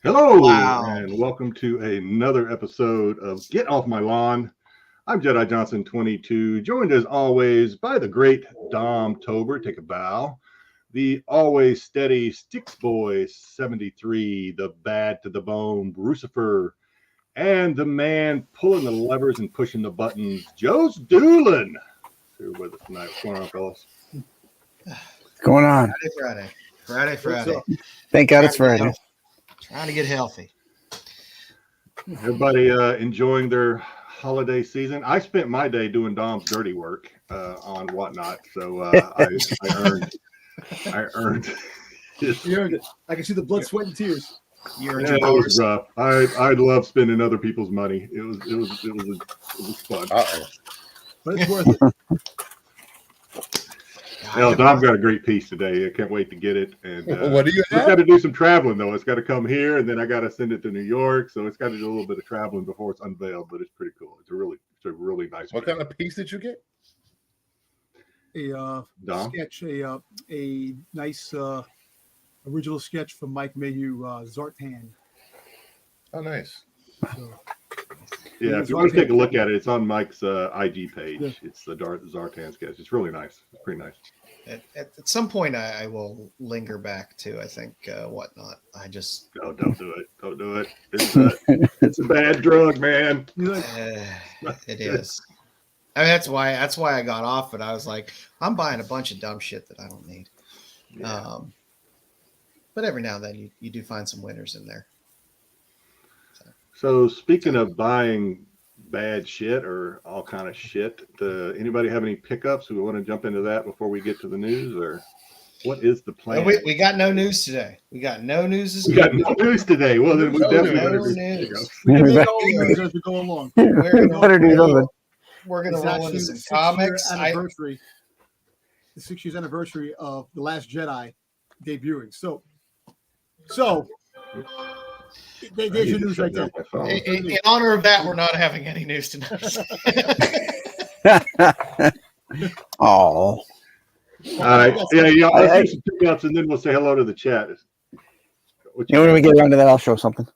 Hello, and welcome to another episode of Get Off My Lawn. I'm Jedi Johnson 22, joined as always by the great Dom Tober, take a bow, the always steady Sticks Boy 73, the bad to the bone Brucifer, and the man pulling the levers and pushing the buttons, Joe's Doolin. Here with us tonight. What's going on, fellas? What's going on? Friday. Thank God it's Friday. Trying to get healthy. Everybody enjoying their holiday season. I spent my day doing Dom's dirty work on whatnot, so I earned. You earned it. I can see the blood, sweat, and tears. It was rough. I love spending other people's money. It was fun. But it's worth it. Well, Dom's got a great piece today. I can't wait to get it. And what do you have? It's got to do some traveling though. It's got to come here, and then I got to send it to New York. So it's got to do a little bit of traveling before it's unveiled. But it's pretty cool. It's a really nice. What kind of piece did you get? A sketch, a nice original sketch from Mike Mayhew, Zartan. Oh, nice. So, yeah, if you want to take a look at it, it's on Mike's IG page. Yeah. It's the Zartan sketch. It's really nice. It's pretty nice. At some point, I will linger back to, I think, whatnot. I just don't do it. Don't do it. It's a bad drug, man. It is. I mean, that's why I got off it. I was like, I'm buying a bunch of dumb shit that I don't need. Yeah. But every now and then, you do find some winners in there. So speaking of buying bad shit or all kind of shit, anybody have any pickups? We want to jump into that before we get to the news, or what is the plan? We got no news today. We got no news. Got no news today. Well, then we definitely no news. We can make all news as we go along. We're going to roll into some comics. The 6 years anniversary of The Last Jedi debuting. So. There's your news right there. In honor of that, we're not having any news tonight. Oh. All right. Yeah. Let's do some pickups and then we'll say hello to the chat. When we get around to that, I'll show something.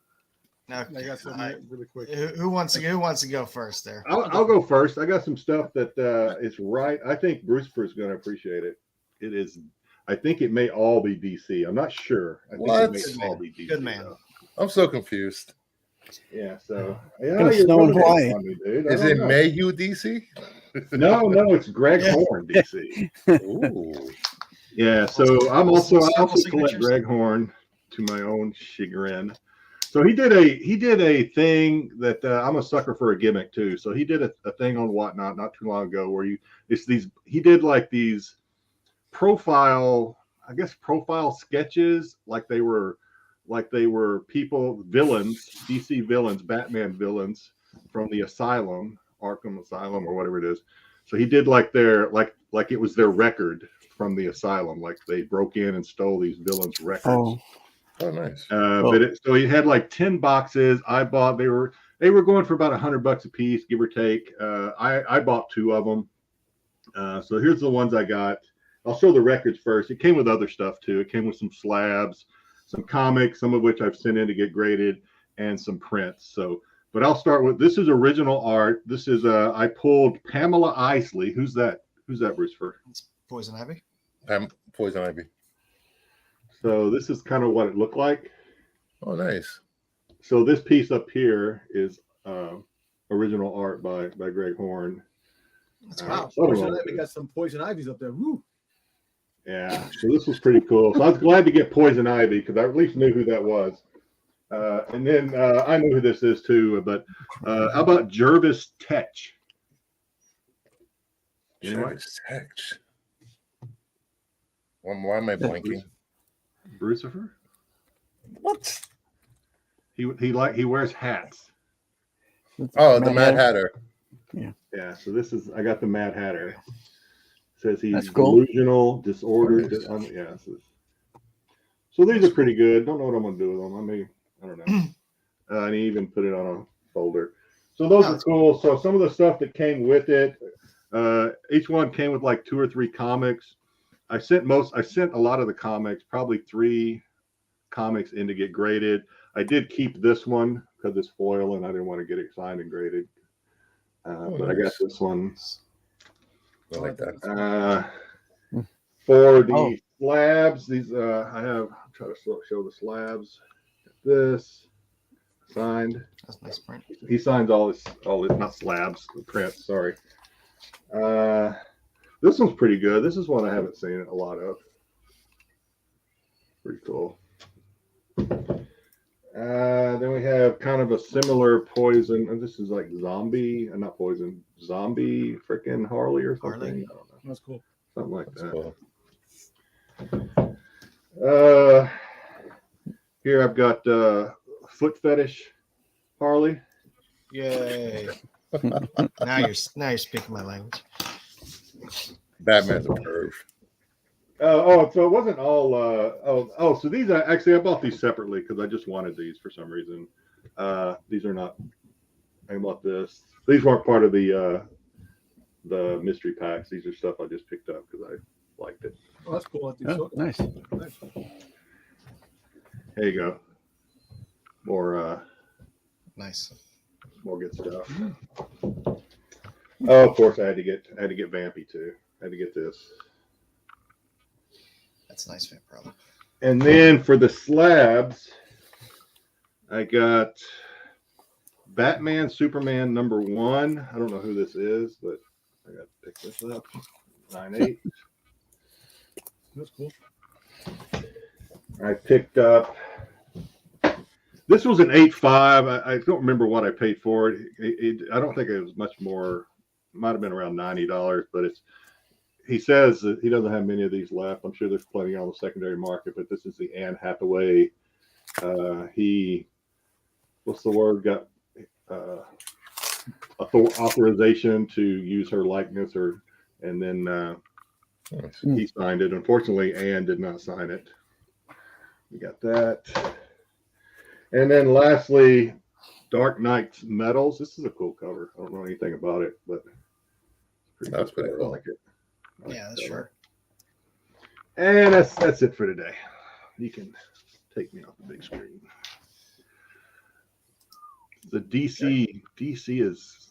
Okay. I got something really quick. Who wants to go first there? I'll go first. I got some stuff that is right. I think Brucifer is going to appreciate it. It is. I think it may all be DC. I'm not sure. I think it may all be DC. Good man. Though. I'm so confused. Yeah, so It's snowing Hawaii. Is it Mayhew DC? No, it's Greg Horn, DC. Ooh. Yeah, so I also collect signatures. Greg Horn to my own chagrin. So he did a thing that I'm a sucker for a gimmick too. So he did a thing on Whatnot not too long ago where he did like these profile sketches like they were people, villains, DC villains, Batman villains from the asylum, Arkham Asylum or whatever it is. So he did like it was their record from the asylum, like they broke in and stole these villains' records. Oh, nice. So he had like 10 boxes. I bought. They were going for about $100 a piece, give or take. I bought 2 of them. So here's the ones I got. I'll show the records first. It came with other stuff too. It came with some slabs, some comics, some of which I've sent in to get graded, and some prints. So, but I'll start with, this is original art. This is I pulled Pamela Isley. Who's that? Who's that, Bruce? It's Poison Ivy. Poison Ivy. So this is kind of what it looked like. Oh, nice. So this piece up here is original art by Greg Horn. Wow. Poison Ivy got some Poison Ivies up there. Woo. Yeah, so this was pretty cool. So I was glad to get Poison Ivy because I at least knew who that was. And then I know who this is too. But how about Jervis Tetch? Jervis Tetch. Why am I blanking? Brucifer? What? He wears hats. Oh, the Mad Hatter. Yeah. So this is, I got the Mad Hatter. Says he's cool. delusional, disordered. Yeah. So these are pretty good. Don't know what I'm gonna do with them. I don't know. And he even put it on a folder. So those are cool. So some of the stuff that came with it, each one came with like 2 or 3 comics. I sent a lot of the comics, probably 3 comics in to get graded. I did keep this one because it's foil and I didn't want to get it signed and graded. But I got this one. I like that. For the slabs, these I'm trying to show the slabs. This signed. That's a nice print. He signs all his not slabs, the prints. Sorry. This one's pretty good. This is one I haven't seen a lot of. Pretty cool. Then we have kind of a similar Poison. And this is like zombie, not Poison, zombie freaking Harley or something. Harley? I don't know. That's cool. Something like That's that. cool. Here I've got Foot Fetish Harley. Yay! now you're speaking my language. Batman's a perv. So it wasn't all. So these I bought these separately because I just wanted these for some reason. These are not. I bought this. These weren't part of the mystery packs. These are stuff I just picked up because I liked it. Oh, that's cool. Nice. There you go. More Nice. more good stuff. Oh, of course I had to get Vampy too. I had to get this. That's a nice fit, brother. And then for the slabs, I got Batman Superman #1. I don't know who this is, but I got to pick this up. 9/8. That's cool. I picked up. This was an 8.5. I don't remember what I paid for it. I don't think it was much more. Might have been around $90, but he says that he doesn't have many of these left. I'm sure there's plenty on the secondary market, but this is the Anne Hathaway. What's the word? Got authorization to use her likeness, and then he signed it. Unfortunately, Anne did not sign it. We got that. And then lastly, Dark Knight's Metals. This is a cool cover. I don't know anything about it, but That's pretty cool. cool. I like it. Yeah, that's sure. And that's it for today. You can take me off the big screen. The DC is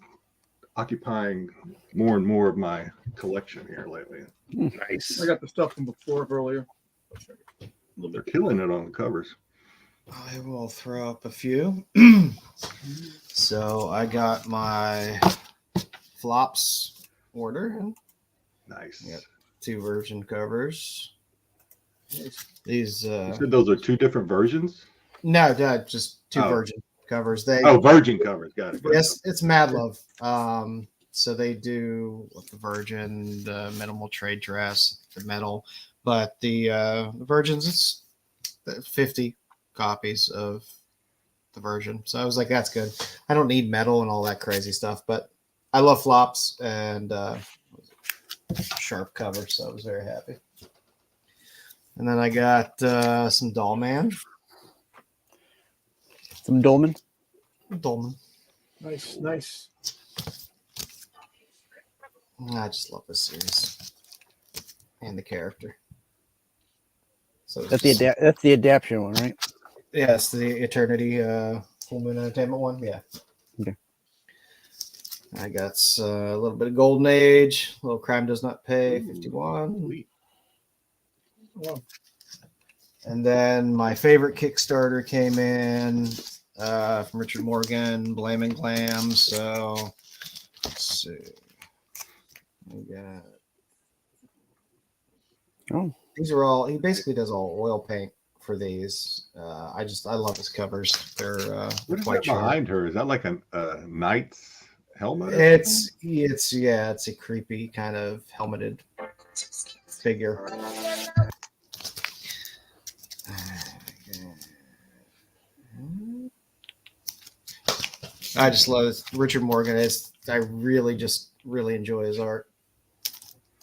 occupying more and more of my collection here lately. Nice. I got the stuff from before earlier. They're killing it on the covers. I will throw up a few. So I got my flops order. And Nice. Yep. 2 version covers. These You said those are 2 different versions? no, just 2 virgin covers. Virgin covers. Got it. Yes, it's Mad Love. So they do the virgin, the minimal trade dress, the metal, but the virgins, it's 50 copies of the virgin. So I was like, that's good. I don't need metal and all that crazy stuff, but I love flops and sharp cover, so I was very happy. And then I got some Dollman. Some Dolman. Nice. I just love this series and the character. So That's the adaptation one, right? Yes, the Eternity Full Moon Entertainment one. Yeah. Okay. I got a little bit of Golden Age, a little Crime Does Not Pay, 51. And then my favorite Kickstarter came in from Richard Morgan, Blame and Glam. So let's see. We got. Oh. These are all. He basically does all oil paint for these. I love his covers. They're what is quite that behind her? Is that like a knight's helmet? It's a creepy kind of helmeted figure. I just love it. Richard Morgan I really enjoy his art.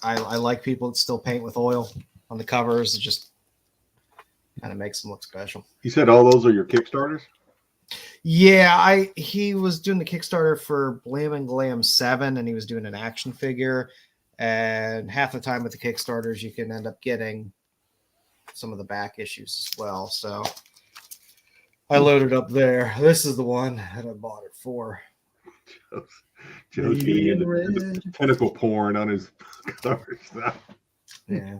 I like people that still paint with oil on the covers. It just kind of makes them look special. You said all those are your Kickstarters? Yeah, he was doing the Kickstarter for Blam and Glam 7, and he was doing an action figure. And half the time with the Kickstarters, you can end up getting some of the back issues as well. So I loaded up there. This is the one that I bought it for. Joe T and the tentacle porn on his cover stuff. Yeah.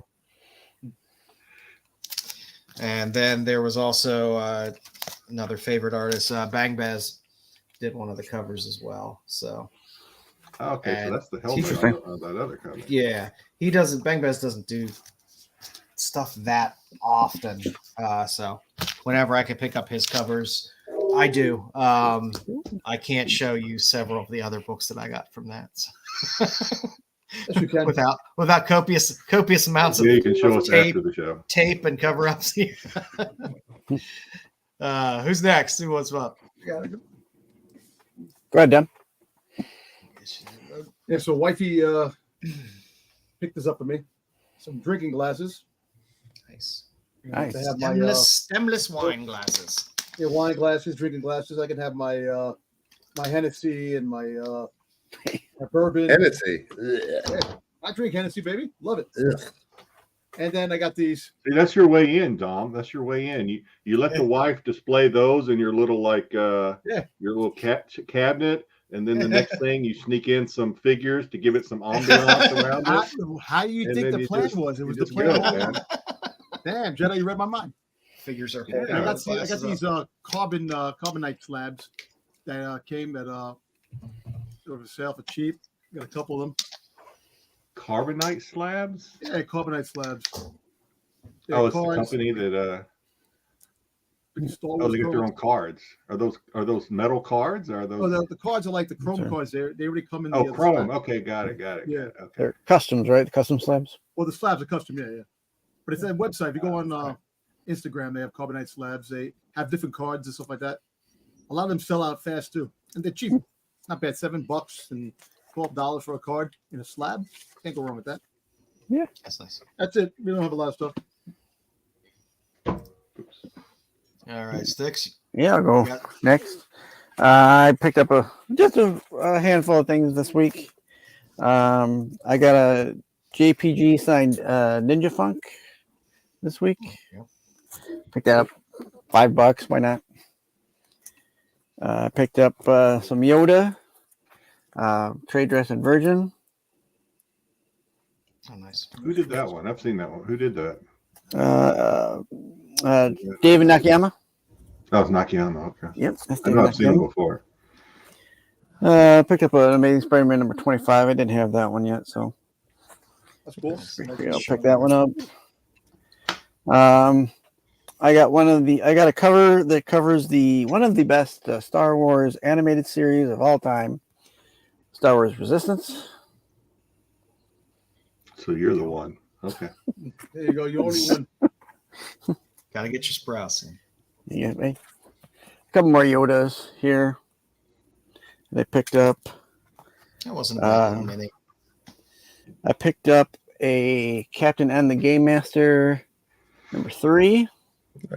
And then there was also another favorite artist, Bang Bez, did one of the covers as well. So okay, so that's the helmet on that other cover. Yeah, Bang Bez doesn't do stuff that often. So whenever I can pick up his covers, I do. I can't show you several of the other books that I got from that. So. Yes, you can. Without copious amounts you can show us tape, after the show. Tape and cover ups. Who's next? Who wants up? Go ahead, Dan. Yeah, so wifey picked this up for me. Some drinking glasses. Nice. Nice. I have my Stemless wine glasses. Yeah, wine glasses, drinking glasses. I can have my my Hennessy and my bourbon. Hennessy. Yeah, I drink Hennessy, baby. Love it. And then I got these. See, that's your way in, Dom. That's your way in. You let the wife display those in your little your little cabinet, and then the next thing you sneak in some figures to give it some ambiance around it. How do you think the plan was? It was the plan. Damn, Jedi, you read my mind. Figures are. Yeah, I got these carbonite slabs that came at over sale for cheap. Got a couple of them. Carbonite slabs? Yeah, carbonite slabs. It's the company that they get their own cards. Are those metal cards? Or are those? Oh, the cards are like the chrome cards. They already come in. The chrome. Slab. Okay, got it. Yeah, okay. They're customs, right? The custom slabs. Well, the slabs are custom. Yeah. But it's a website. If you go on Instagram, they have carbonite slabs. They have different cards and stuff like that. A lot of them sell out fast too, and they're cheap. Not bad. $7 and $12 for a card in a slab. Can't go wrong with that. Yeah, that's nice. That's it. We don't have a lot of stuff. All right, Sticks. Yeah, I'll go next. I picked up just a handful of things this week. I got a JPG signed Ninja Funk this week. Picked that up $5. Why not? Picked up some Yoda, trade dress and Virgin. Oh, nice. Who did that one? I've seen that one. Who did that? David Nakayama. Oh, it's Nakayama. Okay. Yep. I've not seen him before. I picked up an Amazing Spider-Man number 25. I didn't have that one yet, so That's cool. I'll pick that one up. I got a cover that covers one of the best Star Wars animated series of all time, Star Wars Resistance. So you're the one. Okay. There you go. You only win. Gotta get your sprouts in. Yeah, a couple more Yodas here. They picked up. That wasn't a bad mini. I picked up a Captain and the Game Master number 3.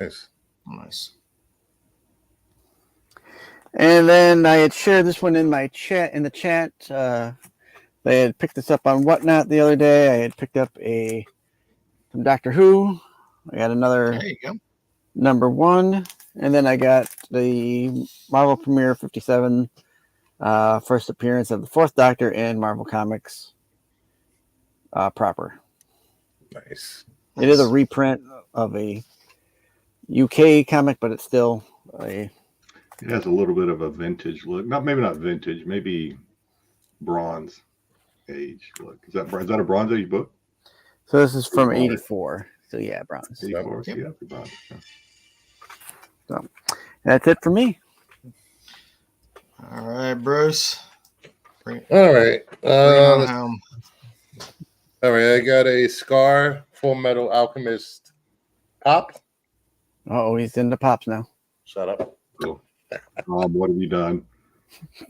Nice. Nice. And then I had shared this one in the chat. They had picked this up on Whatnot the other day. I had picked up from Doctor Who. I got another There you go. number 1. And then I got the Marvel Premiere 57 first appearance of the 4th Doctor in Marvel Comics proper. Nice. It is a reprint of a UK comic, but it's still It has a little bit of a vintage look. Maybe not vintage, maybe Bronze Age look. Is that a Bronze Age book? So this is from 84. So yeah, bronze. 84. Yep. Yeah, bronze. Yeah. So that's it for me. All right, Bruce. All right. Bring it on home. All right. I got a Scar Full Metal Alchemist pop. Oh, he's into pops now. Shut up. Cool. What have you done?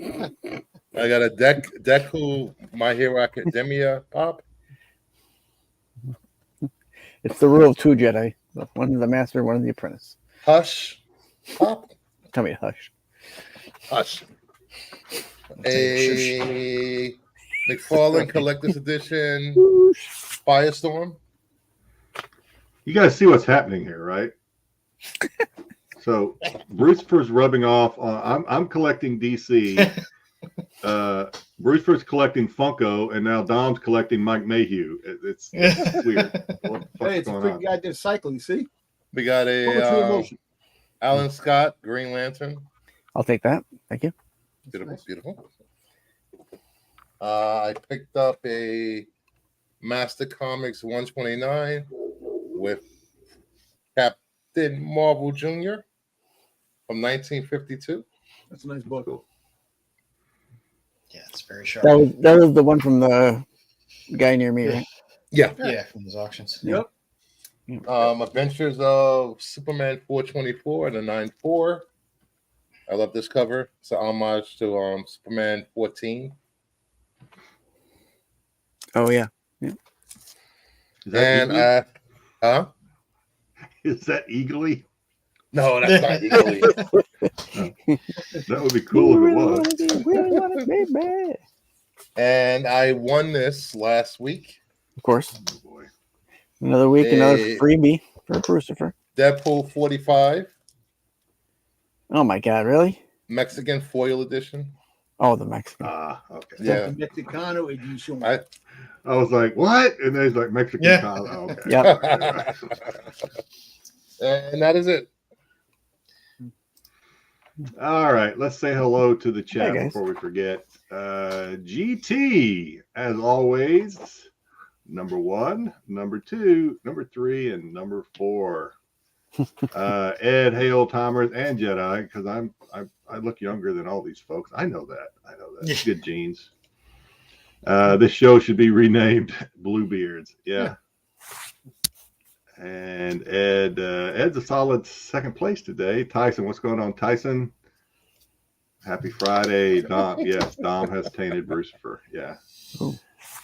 I got a Deku My Hero Academia pop. It's the rule of 2 Jedi. One is the master, one is the apprentice. Hush pop. Tell me to hush. Hush. A McFarlane Collector's Edition Firestorm. You guys see what's happening here, right? So Bruce first rubbing off on I'm collecting DC. Bruce first collecting Funko, and now Dom's collecting Mike Mayhew. It's weird. What the fuck's Hey, it's a going freaking on? goddamn cycle. You see? We got How much a emotion? Alan Scott Green Lantern. I'll take that. Thank you. Beautiful, Nice. beautiful. I picked up a Master Comics 129 with Captain Marvel Jr. from 1952. That's a nice book. Yeah, it's very sharp. That was the one from the guy near me, right? Yeah. Yeah, from those auctions. Yep. Adventures of Superman 424 and the 9-4. I love this cover. It's an homage to Superman 14. Oh yeah. Is that And Eagly? Is that Eagly? No, that's not equally. That would be cool if it was. And I won this last week. Of course. Oh, boy. Another week, another Hey. freebie for Crucifer. Deadpool 45, Oh my god, really? Mexican foil edition. Oh, the Mexican. Okay. Yeah. Mexicano edition. I, I was like, what? And there's like Mexican Yeah. style. Oh, okay. Yep. and that is it. All right. Let's say hello to the chat Hey, guys. before we forget. GT, as always, number 1, number 2, number 3, and number 4. Ed, hey old timers, and Jedi, because I look younger than all these folks. I know that. Good genes. This show should be renamed Bluebeards. Yeah. And Ed's a solid second place today. Tyson, what's going on, Tyson? Happy Friday, Dom. Yes, Dom has tainted Brucifer. Yeah. Ooh.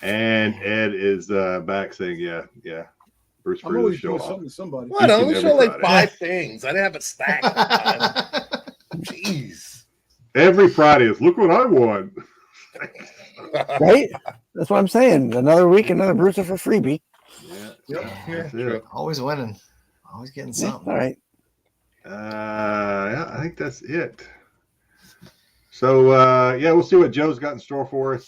And Ed is back saying, yeah. I'm Brucifer is a always show doing off. something to somebody. What? I only Every show like Friday. 5 things. I didn't have a stack. Jeez. Every Friday is look what I won. Right? That's what I'm saying. Another week, another Crucifer freebie. Yeah. Yep. That's true. it. Always winning. Always getting Yeah, something. all right. Yeah, I think that's it. So yeah, we'll see what Joe's got in store for us.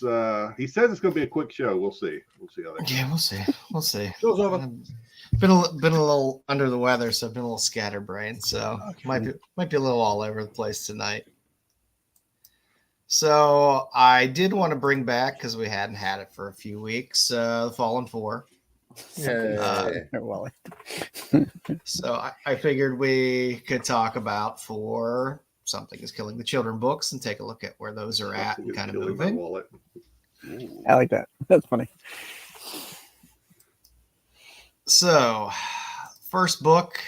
He says it's going to be a quick show. We'll see. We'll see how that goes. Yeah, we'll see. We'll see. Show's over. Been a little under the weather, so I've been a little scatterbrained. So might be a little all over the place tonight. So I did want to bring back, because we hadn't had it for a few weeks, the Fallen 4. Yeah. Well, So I figured we could talk about for Something is Killing the Children books and take a look at where those are at and kind of Killing my moving. wallet. I like that. That's funny. So, first book,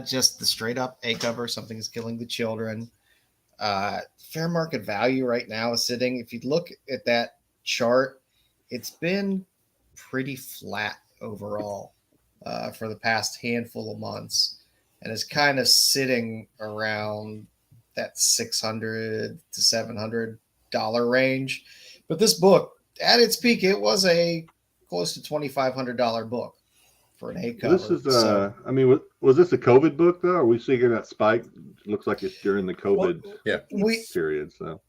just the straight up A cover, Something is Killing the Children. Fair market value right now is sitting, if you look at that chart, it's been pretty flat overall for the past handful of months, and is kind of sitting around that $600 to $700 range. But this book, at its peak, it was a close to $2,500 book for an A cover. This is, I mean, was this a COVID book though? Are we seeing that spike? Looks like it's during the COVID period. So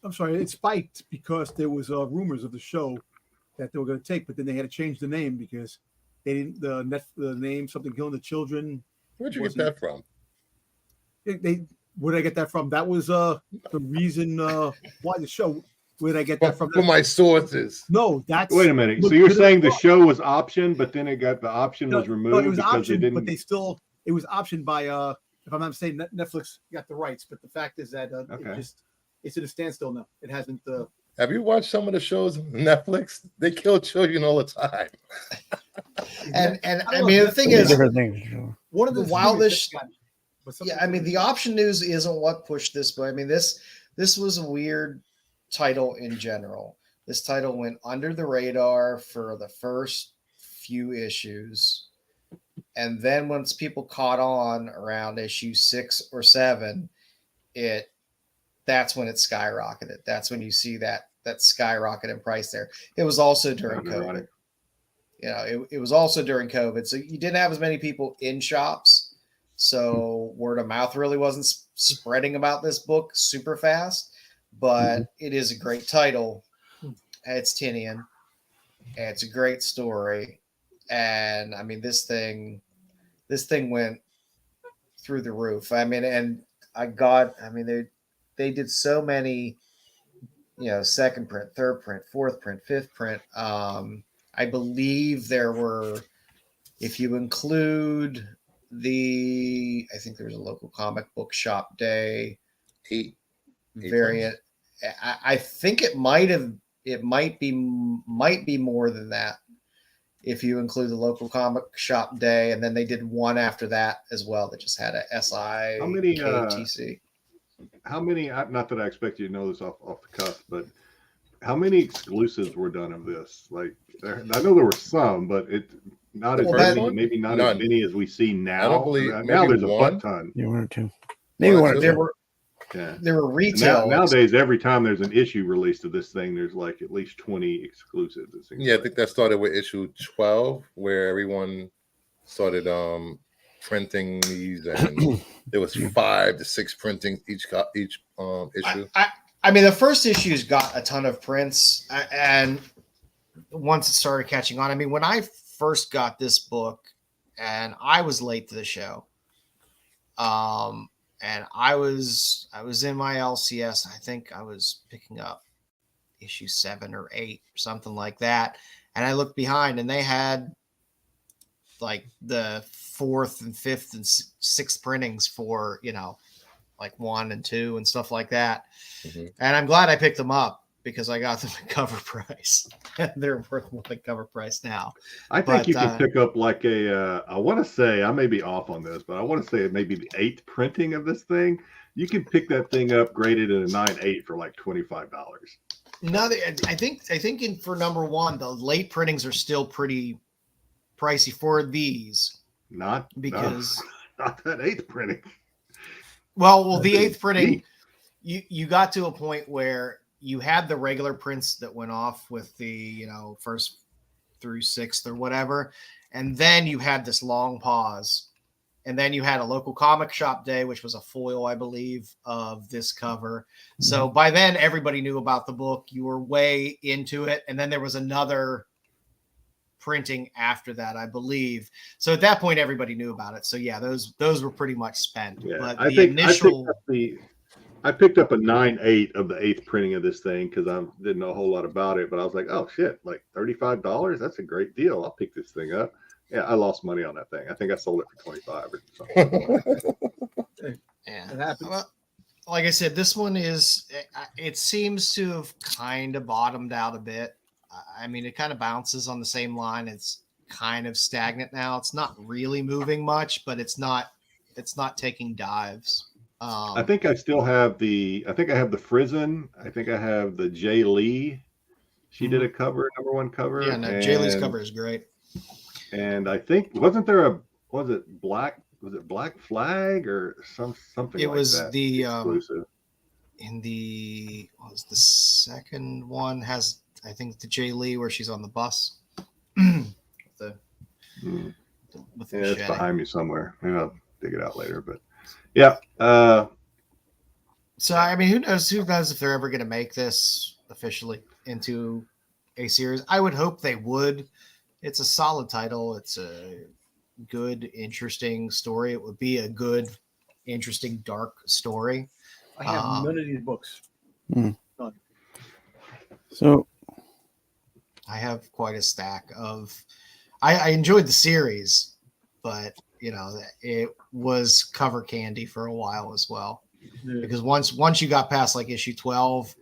I'm sorry, it spiked because there was rumors of the show that they were going to take, but then they had to change the name because they didn't. The name Something Killing the Children. Where'd you get that from? Where did I get that from? That was the reason why the show. Where did I get that from? From my sources. No, that's. wait a minute. So you're saying the show was optioned, but then the option was removed? No, it was because they optioned, didn't... but it was optioned by if I'm not mistaken, Netflix got the rights. But the fact is that it's at a standstill now. It hasn't. Have you watched some of the shows on Netflix? They kill children all the time. and I mean, the thing is, one of the wildest. Yeah, I mean, the option news isn't what pushed this, but I mean, this was a weird title in general. This title went under the radar for the first few issues, and then once people caught on around issue 6 or 7, that's when it skyrocketed. That's when you see that skyrocket in price there. It was also during COVID. You know, it was also during COVID, so you didn't have as many people in shops, so word of mouth really wasn't spreading about this book super fast. But it is a great title. It's Tinian. And it's a great story. And I mean, this thing went through the roof. I mean, and they did so many, you know, second print, third print, fourth print, fifth print. I believe there were, if you include I think there was a local comic book shop day. Eight variant. I think it might be more than that if you include the local comic shop day, and then they did one after that as well that just had a SITC. How many? Not that I expect you to know this off the cuff, but how many exclusives were done of this? Like, I know there were some, but not as many, maybe not as many as we see now. I don't believe now there's a butt ton. Yeah, 1 or 2. Maybe 1 or 2. There were retail. Nowadays, every time there's an issue released of this thing, there's like at least 20 exclusives. I think that started with issue 12, where everyone started printing these, and there was 5 to 6 printings each issue. I mean, the first issues got a ton of prints, and once it started catching on, I mean, when I first got this book, and I was late to the show, and I was in my LCS. I think I was picking up issue 7 or 8 or something like that. And I looked behind, and they had like the 4th and 5th and 6th printings for, you know, like 1 and 2 and stuff like that. Mm-hmm. And I'm glad I picked them up because I got them at cover price. They're worth more than cover price now. I think you can pick up like I want to say, I may be off on this, but I want to say it may be the 8th printing of this thing. You can pick that thing up graded at a 9.8 for like $25. No, I think for number 1, the late printings are still pretty pricey for these. Not that 8th printing. Well, the 8th printing, you got to a point where you had the regular prints that went off with the, you know, 1st through 6th or whatever. And then you had this long pause. And then you had a local comic shop day, which was a foil, I believe, of this cover. Mm-hmm. So by then, everybody knew about the book. You were way into it. And then there was another printing after that, I believe. So at that point, everybody knew about it. So yeah, those were pretty much spent. Yeah, But I the think initial... I picked up a 9/8 of the 8th printing of this thing because I didn't know a whole lot about it, but I was like, oh shit, like $35? That's a great deal. I'll pick this thing up. Yeah, I lost money on that thing. I think I sold it for 25 or something. Yeah. It happens. Well, like I said, this one is, it seems to have kind of bottomed out a bit. I mean, it kind of bounces on the same line. It's kind of stagnant now. It's not really moving much, but it's not taking dives. I think I still have I think I have the Frizen. I think I have the Jay Lee. She did a cover, #1 cover. Yeah, no, Jay Lee's cover is great. And I think, was it Black Flag or something It like was that? the Exclusive. What was the second one has, I think, the Jay Lee where she's on the bus. with the It's machete. behind me somewhere. Maybe I'll dig it out later. But yeah. So I mean, who knows if they're ever going to make this officially into a series? I would hope they would. It's a solid title. It's a good, interesting story. It would be a good, interesting, dark story. I have none of these books. Hmm. None. So I have quite a stack of. I enjoyed the series, but it was cover candy for a while as well. Yeah. Because once you got past like issue 12,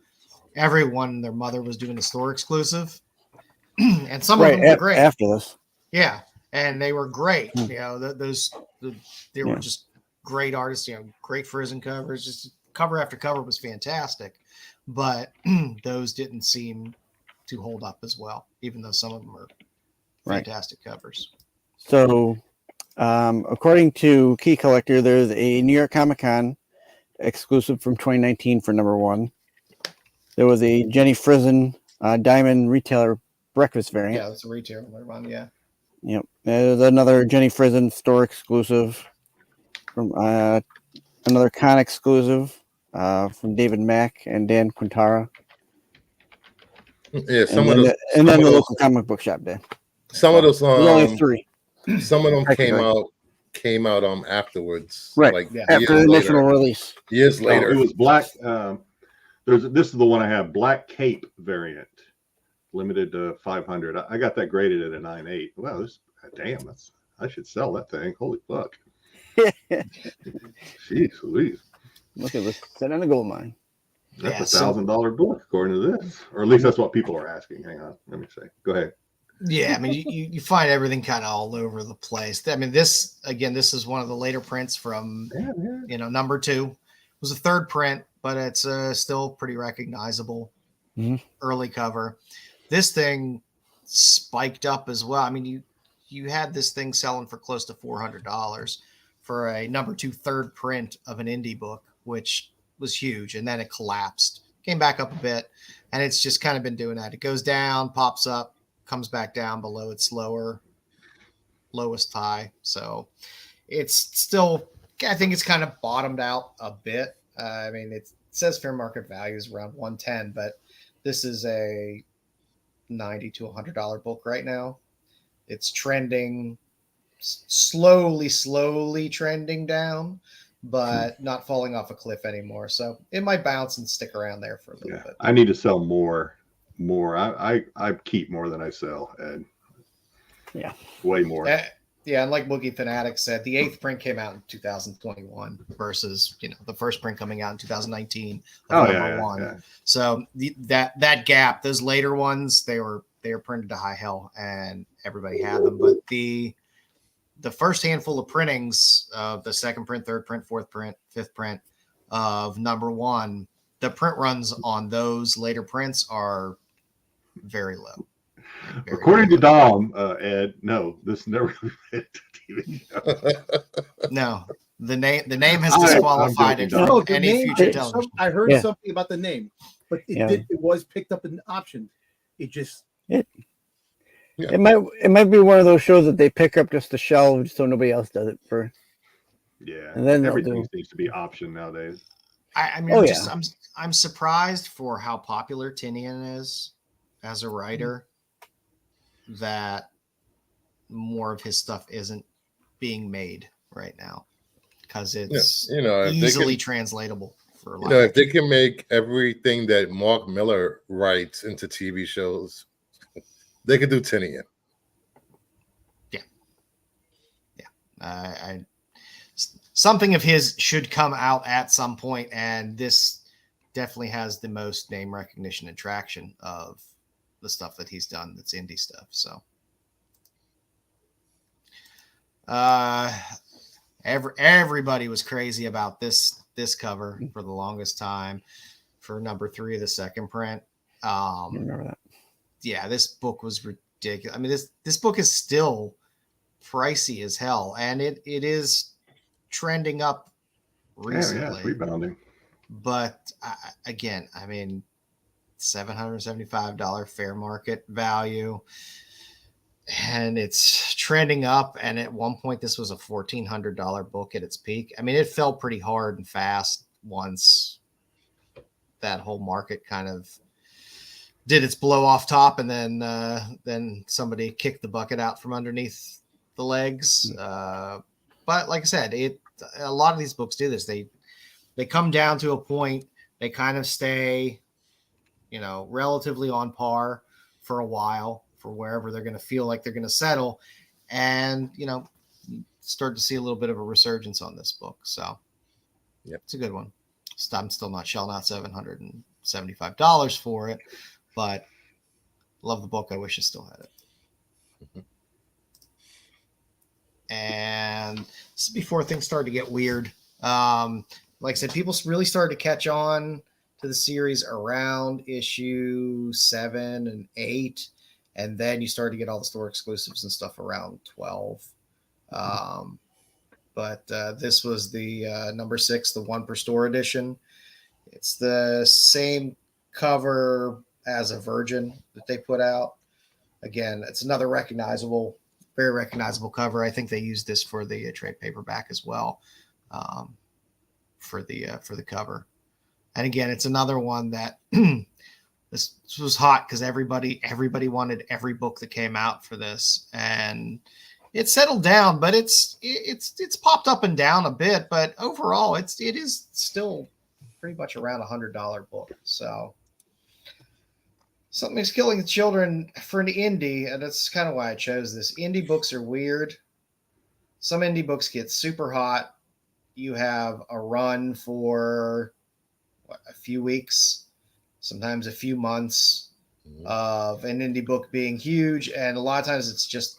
everyone and their mother was doing a store exclusive, and some of them were great. After this, yeah, and they were great. They were just great artists. Great Frizen covers. Just cover after cover was fantastic, but those didn't seem to hold up as well, even though some of them are fantastic covers. So, according to Key Collector, there's a New York Comic Con exclusive from 2019 for #1. There was a Jenny Frizen Diamond Retailer Breakfast variant. Yeah, that's a retail one. Yeah. Yep. There's another Jenny Frizen store exclusive from another con exclusive from David Mack and Dan Quintara. Yeah, and then the local comic book shop did. Some of those There's only 3. Some of them came out afterwards, Right, like after the initial release. Years later. It was black. This is the one I have, Black Cape variant, limited to 500. I got that graded at a 9/8. Wow, I should sell that thing. Holy fuck. Jeez Louise. Look at this, set in a gold mine. That's $1,000 book, according to this, or at least that's what people are asking. Hang on, let me see. Go ahead. Yeah, I mean, you find everything kind of all over the place. I mean, this is one of the later prints from #2. It was a 3rd print, but it's still pretty recognizable. Early cover. This thing spiked up as well. I mean, you had this thing selling for close to $400 for a #2 3rd print of an indie book, which was huge, and then it collapsed, came back up a bit, and it's just kind of been doing that. It goes down, pops up, comes back down below its lowest high. So it's still, I think it's kind of bottomed out a bit. I mean, it says fair market value is around 110, but this is a $90 to $100 book right now. It's trending slowly trending down, but not falling off a cliff anymore. So it might bounce and stick around there for a little bit. I need to sell more. I keep more than I sell, and way more. And like Boogie Fanatic said, the 8th print came out in 2021 versus the first print coming out in 2019. #1. So that gap, those later ones, they were printed to high hell, and everybody had them. But the first handful of printings of the 2nd print, 3rd print, 4th print, 5th print of #1, the print runs on those later prints are very low. According to Dom, Ed, no, this never made a TV show. No, the name has disqualified it from any future television. I heard something about the name, but it was picked up an option. It might be one of those shows that they pick up just to shelve so nobody else does it for. Yeah, and then everything seems to be option nowadays. I mean, I'm surprised for how popular Tinian is as a writer, that more of his stuff isn't being made right now because it's easily translatable. for You know, if they can make everything that Mark Miller writes into TV shows, they could do Tinian. Something of his should come out at some point, and this definitely has the most name recognition and traction of the stuff that he's done that's indie stuff. So everybody was crazy about this cover for the longest time for number 3 of the second print. Remember that? Yeah, this book was ridiculous. I mean, this book is still pricey as hell, and it is trending up recently. Yeah, it's rebounding. But again, I mean, $775 fair market value, and it's trending up. And at one point, this was a $1,400 book at its peak. I mean, it fell pretty hard and fast once that whole market kind of did its blow off top, and then somebody kicked the bucket out from underneath the legs. But like I said, a lot of these books do this. They come down to a point, they kind of stay, relatively on par for a while for wherever they're going to feel like they're going to settle, and start to see a little bit of a resurgence on this book. So It's a good one. I'm still not shelling out $775 for it, but love the book. I wish I still had it. And this is before things started to get weird. Like I said, people really started to catch on to the series around issue 7 and 8. And then you started to get all the store exclusives and stuff around 12. But this was the number 6, the 1 per store edition. It's the same cover as a Virgin that they put out. Again, it's another very recognizable cover. I think they used this for the trade paperback as well, for the cover. And again, it's another one that this was hot because everybody wanted every book that came out for this, and it settled down, but it's popped up and down a bit, but overall it is still pretty much around $100 book. So Something's Killing the Children for an indie, and that's kind of why I chose this. Indie books are weird. Some indie books get super hot. You have a run for a few weeks, sometimes a few months of an indie book being huge, and a lot of times it's just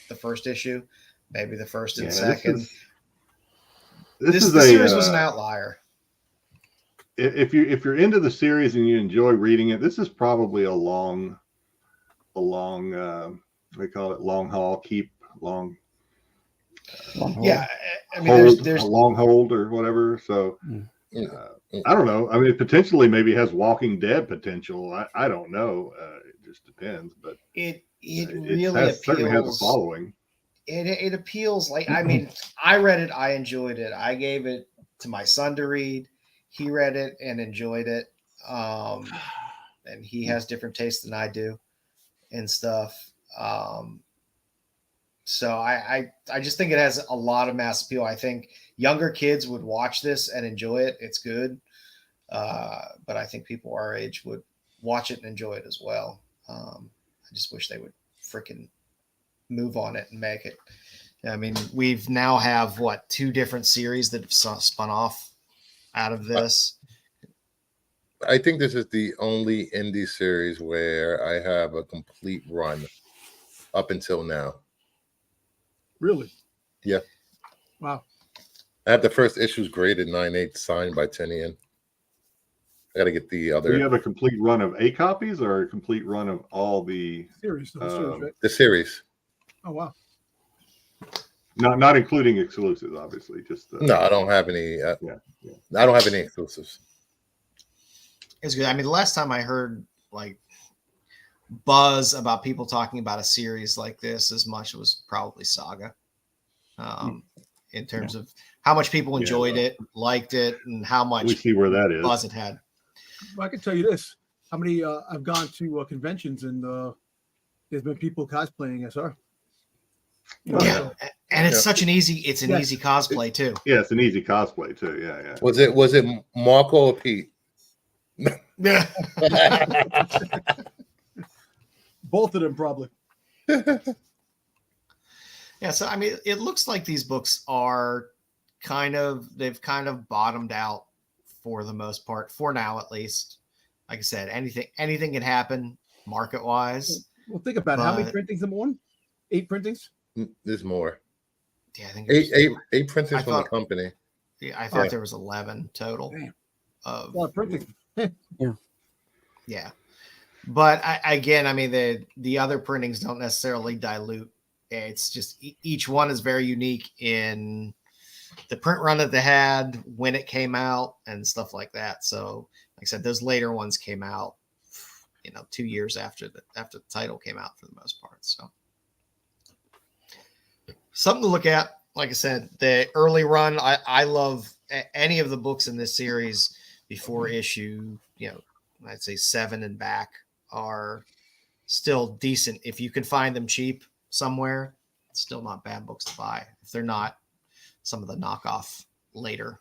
the first issue, maybe the first and second. The series was an outlier. If you're into the series and you enjoy reading it, this is probably a long they call it long haul, long hold. Yeah, I mean, there's a long hold or whatever. So I don't know. I mean, it potentially maybe has Walking Dead potential. I don't know. It just depends, but it really certainly has a following. It appeals. Like, I mean, I read it, I enjoyed it. I gave it to my son to read. He read it and enjoyed it. And he has different tastes than I do and stuff. So I just think it has a lot of mass appeal. I think younger kids would watch this and enjoy it. It's good. But I think people our age would watch it and enjoy it as well. I just wish they would freaking move on it and make it. I mean, we've now have 2 different series that have spun off out of this. I think this is the only indie series where I have a complete run up until now. Really? Yeah. Wow. I have the first issues graded 9/8 signed by Tinian. I got to get the other. Do you have a complete run of A copies or a complete run of all the series? Right? The series. Oh wow. Not including exclusives, obviously. Just no, I don't have any. I don't have any exclusives. It's good. I mean, the last time I heard buzz about people talking about a series like this as much was probably Saga. In terms of how much people enjoyed it, liked it, and how much we see where that is. Buzz it had. Well, I can tell you this: how many I've gone to conventions and there's been people cosplaying SR. And it's Yeah. such an easy cosplay too. Yeah, it's an easy cosplay too. Yeah. Was it Marco or Pete? Yeah. Both of them probably. Yeah, so I mean, it looks like these books are they've kind of bottomed out for the most part, for now at least. Like I said, anything can happen market wise. Well, think about it. How many printings am I on? 8 printings? There's more. Yeah, I think Eight printings from the company. Yeah, I thought there was 11 total. Damn. Of A lot of printing. Yeah. But again, I mean, the other printings don't necessarily dilute. It's just each one is very unique in the print run that they had, when it came out, and stuff like that. So, like I said, those later ones came out, 2 years after the title came out for the most part. So, something to look at. Like I said, the early run, I love any of the books in this series before issue, I'd say 7 and back are still decent. If you can find them cheap somewhere, it's still not bad books to buy. If they're not some of the knockoff later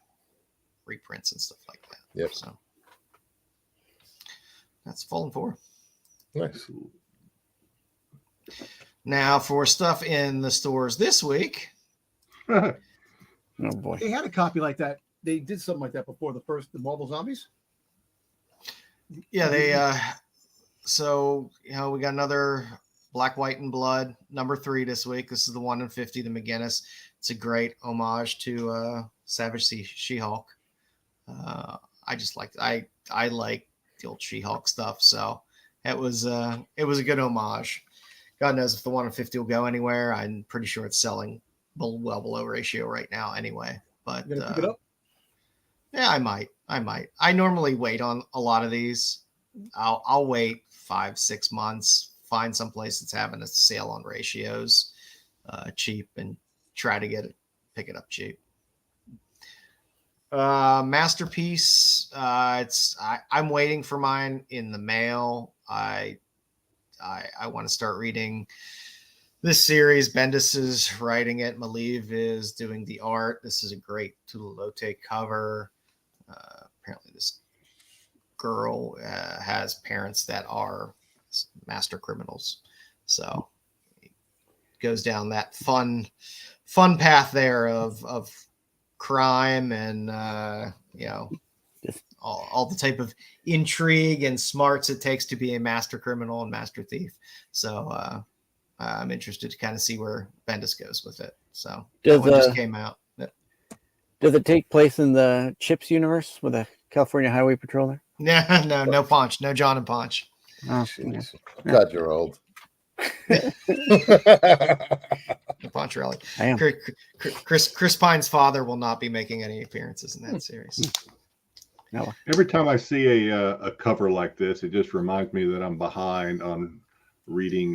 reprints and stuff like that. Yep. So that's Fallen 4. Nice. Now for stuff in the stores this week. Oh boy. They had a copy like that. They did something like that before the Marvel Zombies. Yeah, they so we got another Black, White, and Blood number 3 this week. This is the 1 in 50, the McGinnis. It's a great homage to Savage She-Hulk. I just like I like the old She-Hulk stuff, so it was a good homage. God knows if the 1 in 50 will go anywhere. I'm pretty sure it's selling well below ratio right now anyway. But You gonna pick it up? yeah, I might. I normally wait on a lot of these. I'll wait 5-6 months, find some place that's having a sale on ratios, cheap, and try to pick it up cheap. Masterpiece. I'm waiting for mine in the mail. I want to start reading this series. Bendis is writing it. Maliv is doing the art. This is a great Tulalote cover. Apparently this girl has parents that are master criminals. So it goes down that fun path there of crime and, all the type of intrigue and smarts it takes to be a master criminal and master thief. So I'm interested to kind of see where Bendis goes with it. So that one just came out. Does it take place in the Chips universe with a California Highway Patroller? No Ponch, no John and Ponch. Oh, Jeez. God, you're old. No Poncharelli. I am. Chris Pine's father will not be making any appearances in that series. No. Every time I see a cover like this, it just reminds me that I'm behind on reading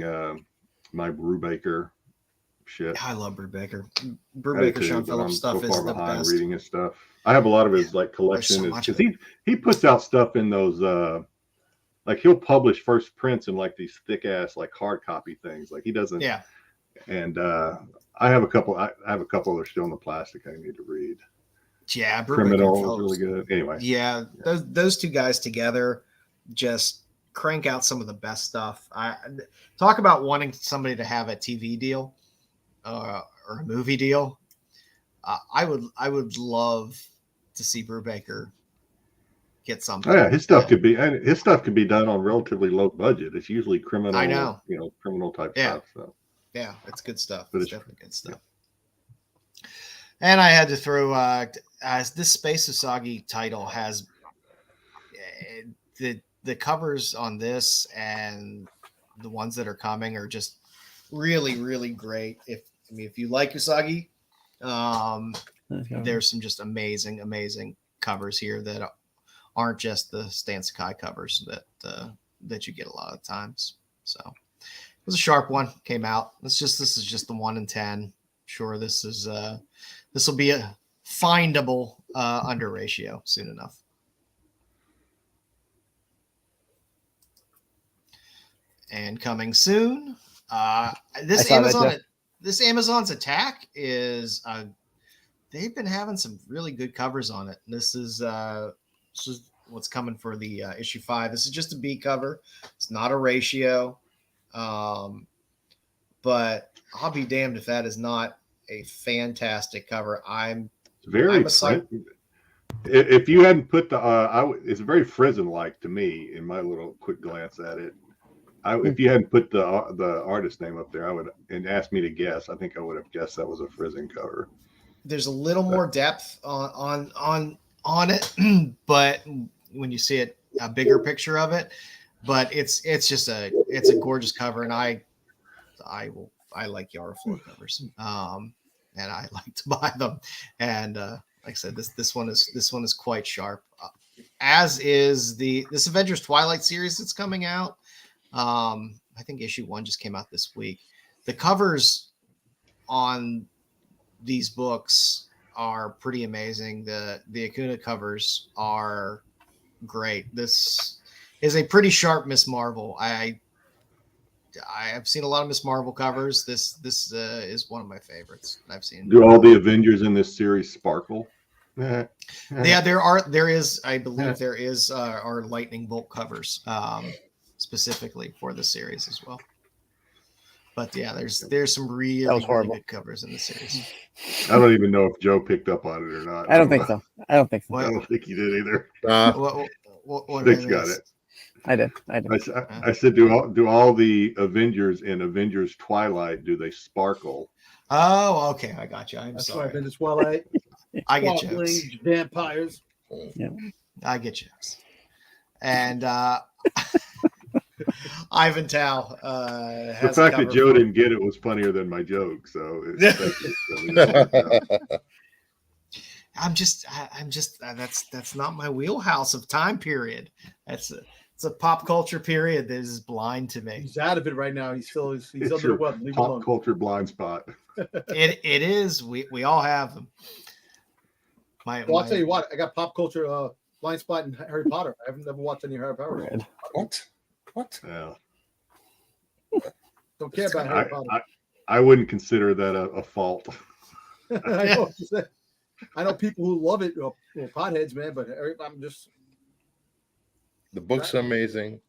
my Brubaker shit. I love Brubaker. Brubaker, Sean Phillips stuff is the best. Reading his stuff. I have a lot of his collection because he puts out stuff in those he'll publish first prints in these thick ass hard copy things. He doesn't. Yeah. And I have a couple. I have a couple that are still in the plastic. I need to read. Yeah, Criminal is really good. Anyway. Yeah, those two guys together just crank out some of the best stuff. I talk about wanting somebody to have a TV deal or a movie deal. I would love to see Brubaker get something. Oh yeah, his stuff could be done on relatively low budget. It's usually criminal. I know. Criminal type stuff. So. Yeah, it's good stuff. But it's definitely good stuff. And I had to throw this Space Usagi title has the covers on this and the ones that are coming are just really, really great. If you like Usagi, there's some just amazing covers here that aren't just the Stan Sakai covers that you get a lot of times. So it was a sharp one, came out. This is just the 1 in 10. Sure, this will be a findable under ratio soon enough. And coming soon, this this Amazon's Attack is they've been having some really good covers on it. This is what's coming for the issue 5. This is just a B cover. It's not a ratio, but I'll be damned if that is not a fantastic cover. If you hadn't put the, it's very Frizen-like to me in my little quick glance at it. If you hadn't put the artist name up there, and asked me to guess, I think I would have guessed that was a Frizen cover. There's a little more depth on it, but when you see it, a bigger picture of it, but it's a gorgeous cover, and I like Yarfloor covers, and I like to buy them, and like I said, this one is quite sharp, as is this Avengers Twilight series that's coming out. I think issue 1 just came out this week. The covers on these books are pretty amazing. The Acuna covers are great. This is a pretty sharp Miss Marvel. I have seen a lot of Miss Marvel covers. This is one of my favorites I've seen. Do all the Avengers in this series sparkle? Yeah, I believe there is our Lightning Bolt covers specifically for the series as well. But yeah, there's some really good covers in the series. I don't even know if Joe picked up on it or not. I don't think so. I don't think he did either. What Dick's got it. I did. I said, do all the Avengers in Avengers Twilight, do they sparkle? Oh, okay. I got you. That's sorry. Why Avengers Twilight. I get you. Vampires. Yeah. I get you. And Ivan Tao has the fact that Joe didn't get it was funnier than my joke. So I'm just that's not my wheelhouse of time period. It's a pop culture period that is blind to me. He's out of it right now. He's under the weather. Leave pop culture blind spot. It is. We all have them. I'll tell you what. I got pop culture blind spot in Harry Potter. I haven't never watched any Harry Potter. What? Yeah. Don't care about Harry Potter. I wouldn't consider that a fault. I know people who love it, potheads, man, but I'm just. The books are amazing.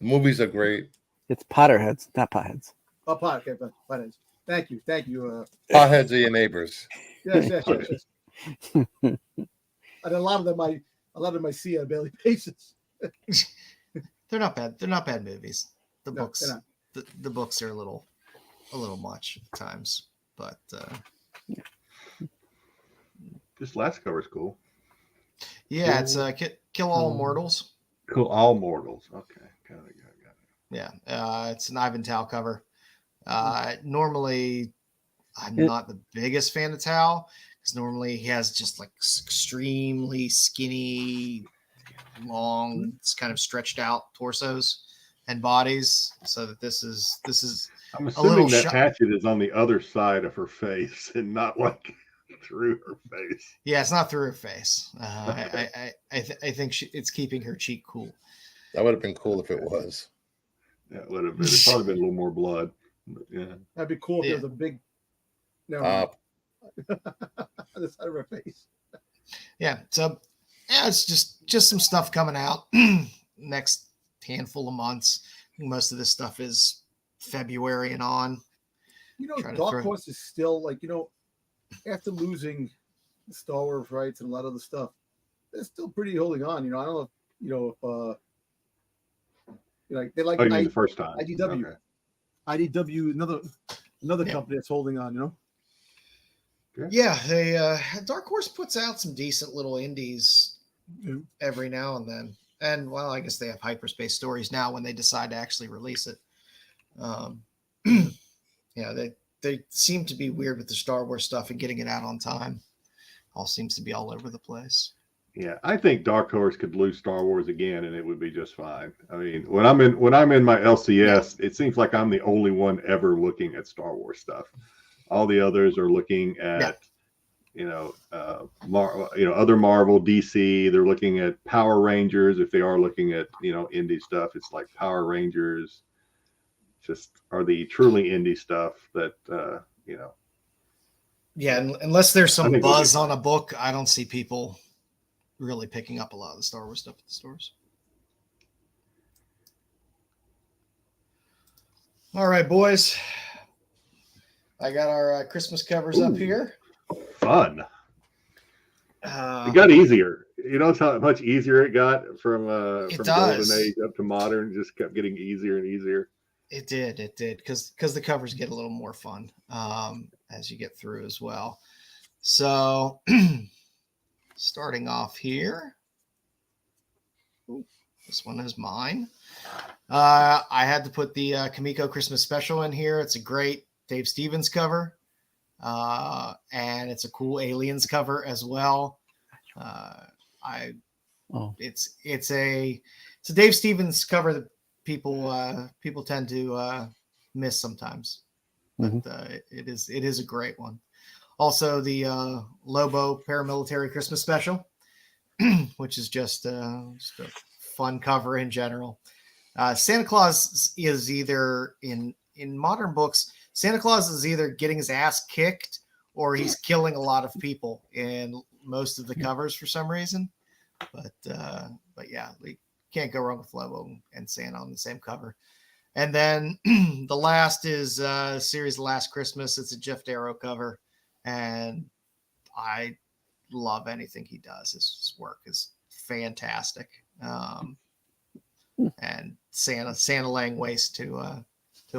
The movies are great. It's Potterheads, not potheads. Oh, potheads. Thank you. Potheads are your neighbors. Yes. And a lot of them I see on a daily basis. They're not bad. They're not bad movies. The books, the books are a little much at times, but this last cover is cool. Yeah, it's Kill All Mortals. Kill All Mortals. Okay, got it. Yeah, it's an Ivan Tao cover. Normally, I'm not the biggest fan of Tao because normally he has just like extremely skinny, long, kind of stretched out torsos and bodies. So that this is. I'm assuming that hatchet is on the other side of her face and not like through her face. Yeah, it's not through her face. I think it's keeping her cheek cool. That would have been cool if it was. Yeah, it would have been. It'd probably been a little more blood. But yeah, that'd be cool if there was a big. No. On the side of her face. Yeah. So yeah, it's just some stuff coming out next handful of months. I think most of this stuff is February and on. Dark Horse is still like, after losing the Star Wars rights and a lot of the stuff, they're still pretty holding on. I don't know if they like the first time. IDW. Okay. IDW, another company that's holding on, Yeah, they Dark Horse puts out some decent little indies every now and then. And well, I guess they have Hyperspace Stories now when they decide to actually release it. They seem to be weird with the Star Wars stuff and getting it out on time. All seems to be all over the place. Yeah, I think Dark Horse could lose Star Wars again, and it would be just fine. I mean, when I'm in my LCS, it seems like I'm the only one ever looking at Star Wars stuff. All the others are looking at, other Marvel, DC. They're looking at Power Rangers. If they are looking at indie stuff, it's like Power Rangers. Just are the truly indie stuff that you know. Yeah, unless there's I some think we'll buzz be on a book, I don't see people really picking up a lot of the Star Wars stuff at the stores. All right, boys. I got our Christmas covers up here. Fun. It got easier. You know how much easier it got from Golden Age up to modern. It just kept getting easier and easier. It did, because the covers get a little more fun as you get through as well. So, starting off here, this one is mine. I had to put the Kamiko Christmas Special in here. It's a great Dave Stevens cover, and it's a cool Aliens cover as well. It's a Dave Stevens cover that people tend to miss sometimes, but it is a great one. Also, the Lobo Paramilitary Christmas Special, which is just a fun cover in general. Santa Claus is either in modern books. Santa Claus is either getting his ass kicked or he's killing a lot of people in most of the covers for some reason. But yeah, we can't go wrong with Lobo and Santa on the same cover. And then the last is series Last Christmas. It's a Jeff Darrow cover, and I love anything he does. His work is fantastic. And Santa laying waste to a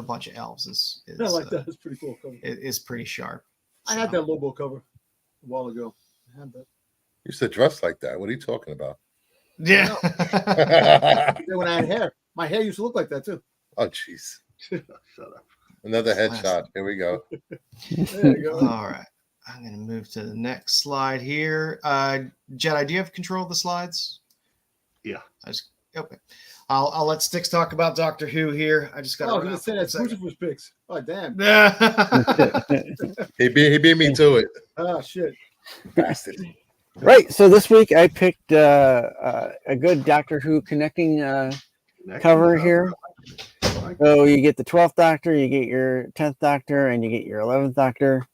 bunch of elves is I like that. It's pretty cool cover. It is pretty sharp. I had that Lobo cover a while ago. I had that. You used to dress like that. What are you talking about? Yeah. When I had hair, my hair used to look like that too. Oh, jeez. Shut up. Another headshot. Here we go. There you go. All right. I'm going to move to the next slide here. Jedi, do you have control of the slides? Yeah. Okay. I'll let Sticks talk about Doctor Who here. I just got to. I was going to say that's Crucifix Picks. Oh, damn. He beat me to it. Oh, shit. Bastard. Right. So this week I picked a good Doctor Who connecting cover here. So you get the 12th Doctor, you get your 10th Doctor, and you get your 11th Doctor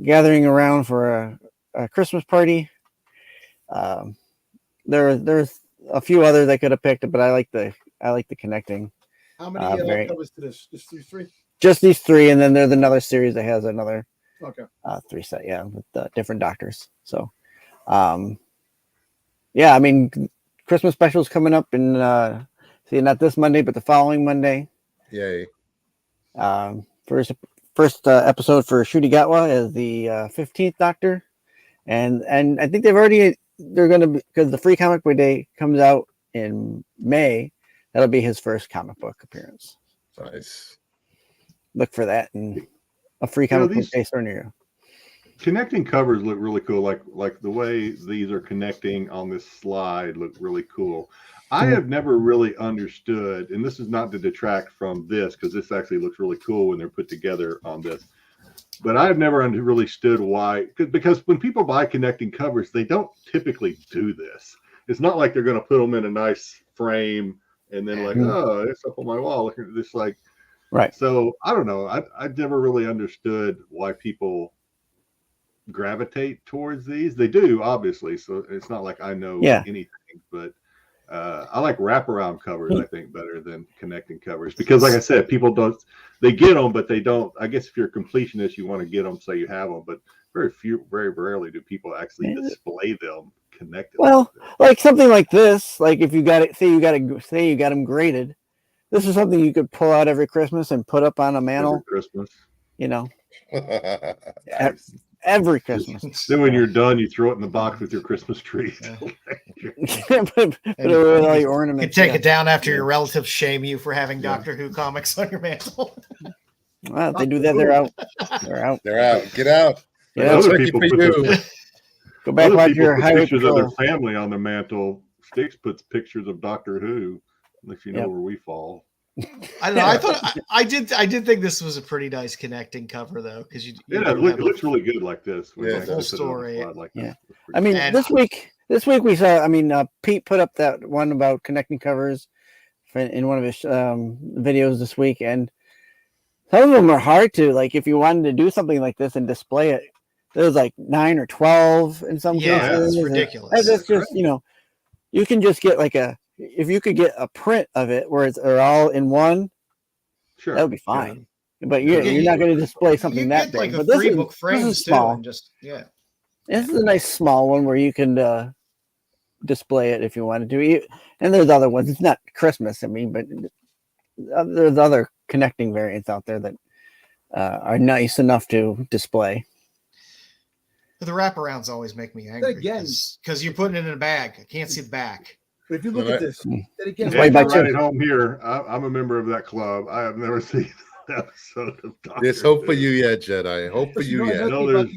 gathering around for a Christmas party. There's a few others I could have picked, but I like the connecting. How many covers to this? Just these three? Just these three, and then there's another series that has another 3 set, with different Doctors. So, yeah, I mean, Christmas specials coming up in not this Monday, but the following Monday. Yay! First episode for Ncuti Gatwa is the 15th Doctor, and I think they're going to be, because the Free Comic Book Day comes out in May. That'll be his first comic book appearance. Nice. Look for that and a Free Comic Book Day starting here. Connecting covers look really cool. Like the way these are connecting on this slide look really cool. I have never really understood, and this is not to detract from this because this actually looks really cool when they're put together on this. But I have never really understood why, because when people buy connecting covers, they don't typically do this. It's not like they're going to put them in a nice frame and then it's up on my wall. Look at this, right. So I don't know. I've never really understood why people gravitate towards these. They do, obviously. So it's not like I know anything, but I like wraparound covers, I think, better than connecting covers because, like I said, people they get them, but they don't. I guess if you're a completionist, you want to get them so you have them, but very rarely do people actually display them connected. Well, like something like this, like if you got it, say you got them graded. This is something you could pull out every Christmas and put up on a mantle. Every Christmas. Every Christmas. Then when you're done, you throw it in the box with your Christmas tree. Put it with all your ornaments. You take it down after your relatives shame you for having Doctor Who comics on your mantle. Well, if they do that, they're out. They're out. Get out. Yeah, other people put go back watch your highway pictures of patrol. their family on the mantle. Sticks puts pictures of Doctor Who. If you know where we fall. I don't know. I did think this was a pretty nice connecting cover though, because it looks really good like this. Full story. I mean, this week we saw. Pete put up that one about connecting covers in one of his videos this week, and Some of them are hard to, like, if you wanted to do something like this and display it, there's like 9 or 12 in some Yeah, cases. it's ridiculous. That's just, you can just get if you could get a print of it where they're all in one, Sure. that would be fine. Yeah. But you're not going to display something that big. Like a but this 3-book frames this is too, small. and just This is a nice small one where you can display it if you wanted to. And there's other ones. It's not Christmas, but there's other connecting variants out there that are nice enough to display. The wraparounds always make me angry because you're putting it in a bag. I can't see the back. But if you look at this, then again, right at home here. I'm a member of that club. I have never seen an episode of Doctor. There's hope for you yet, Jedi. Hope for you yet. No, there's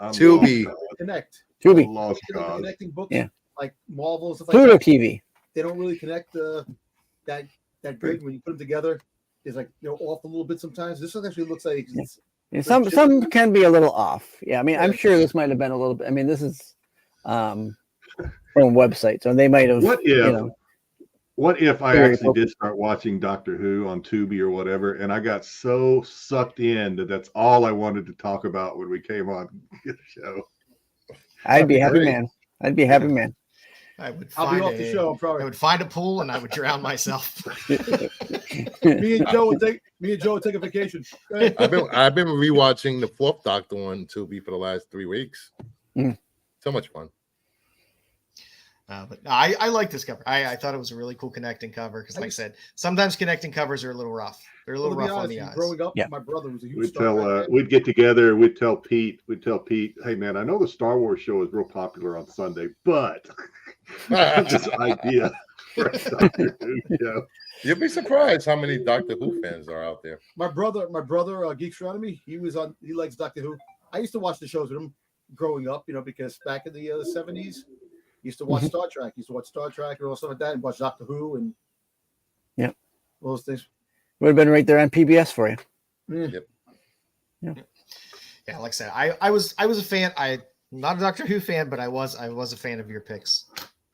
Tubi. Connect. Tubi. Lost cause. Connecting books, Yeah. like Marvel stuff like Pluto that. TV. They don't really connect that good when you put them together. It's like off a little bit sometimes. This one actually looks like some can be a little off. Yeah, I'm sure this might have been a little bit. This is from websites, so they might have. What if I actually did start watching Doctor Who on Tubi or whatever, and I got so sucked in that's all I wanted to talk about when we came on the show? I'd be happy, man. I'd be happy, man. I'll be off the show. Probably. I would find a pool and I would drown myself. me and Joe would take a vacation. I've been rewatching the 4th Doctor on Tubi for the last 3 weeks. So much fun. But I like this cover. I thought it was a really cool connecting cover because, like I said, sometimes connecting covers are a little rough. They're a little rough on the eyes. Growing up, my brother was a huge we'd get together. We'd tell Pete, hey man, I know the Star Wars show is real popular on Sunday, but this idea for Doctor Who show. You'll be surprised how many Doctor Who fans are out there. My brother, Geekstronomy, he likes Doctor Who. I used to watch the shows with him growing up, because back in the 70s, he used to watch Star Trek. He used to watch Star Trek and all stuff like that, and watch Doctor Who and all those things. Would have been right there on PBS for you. Yeah, like I said, I was a fan. I'm not a Doctor Who fan, but I was a fan of your picks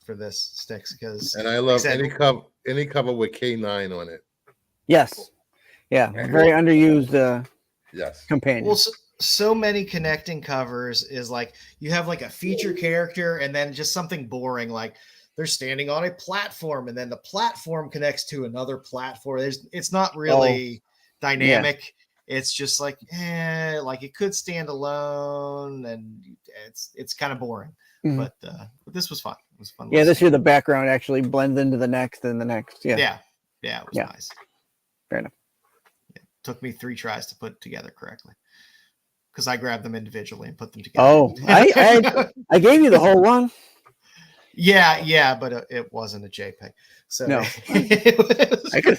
for this sticks because. And I love any cover with K9 on it. Yes, yeah, very underused. Companion. Well, so many connecting covers is like you have like a feature character and then just something boring like they're standing on a platform and then the platform connects to another platform. It's not really dynamic. Yeah. It's just like like it could stand alone and it's kind of boring. But this was fun. It was fun. Yeah, this year the background actually blends into the next and the next. Yeah, it was nice. Fair enough. It took me 3 tries to put it together correctly. Because I grabbed them individually and put them together. Oh, I gave you the whole one. Yeah, but it wasn't a JPEG. So no, I could.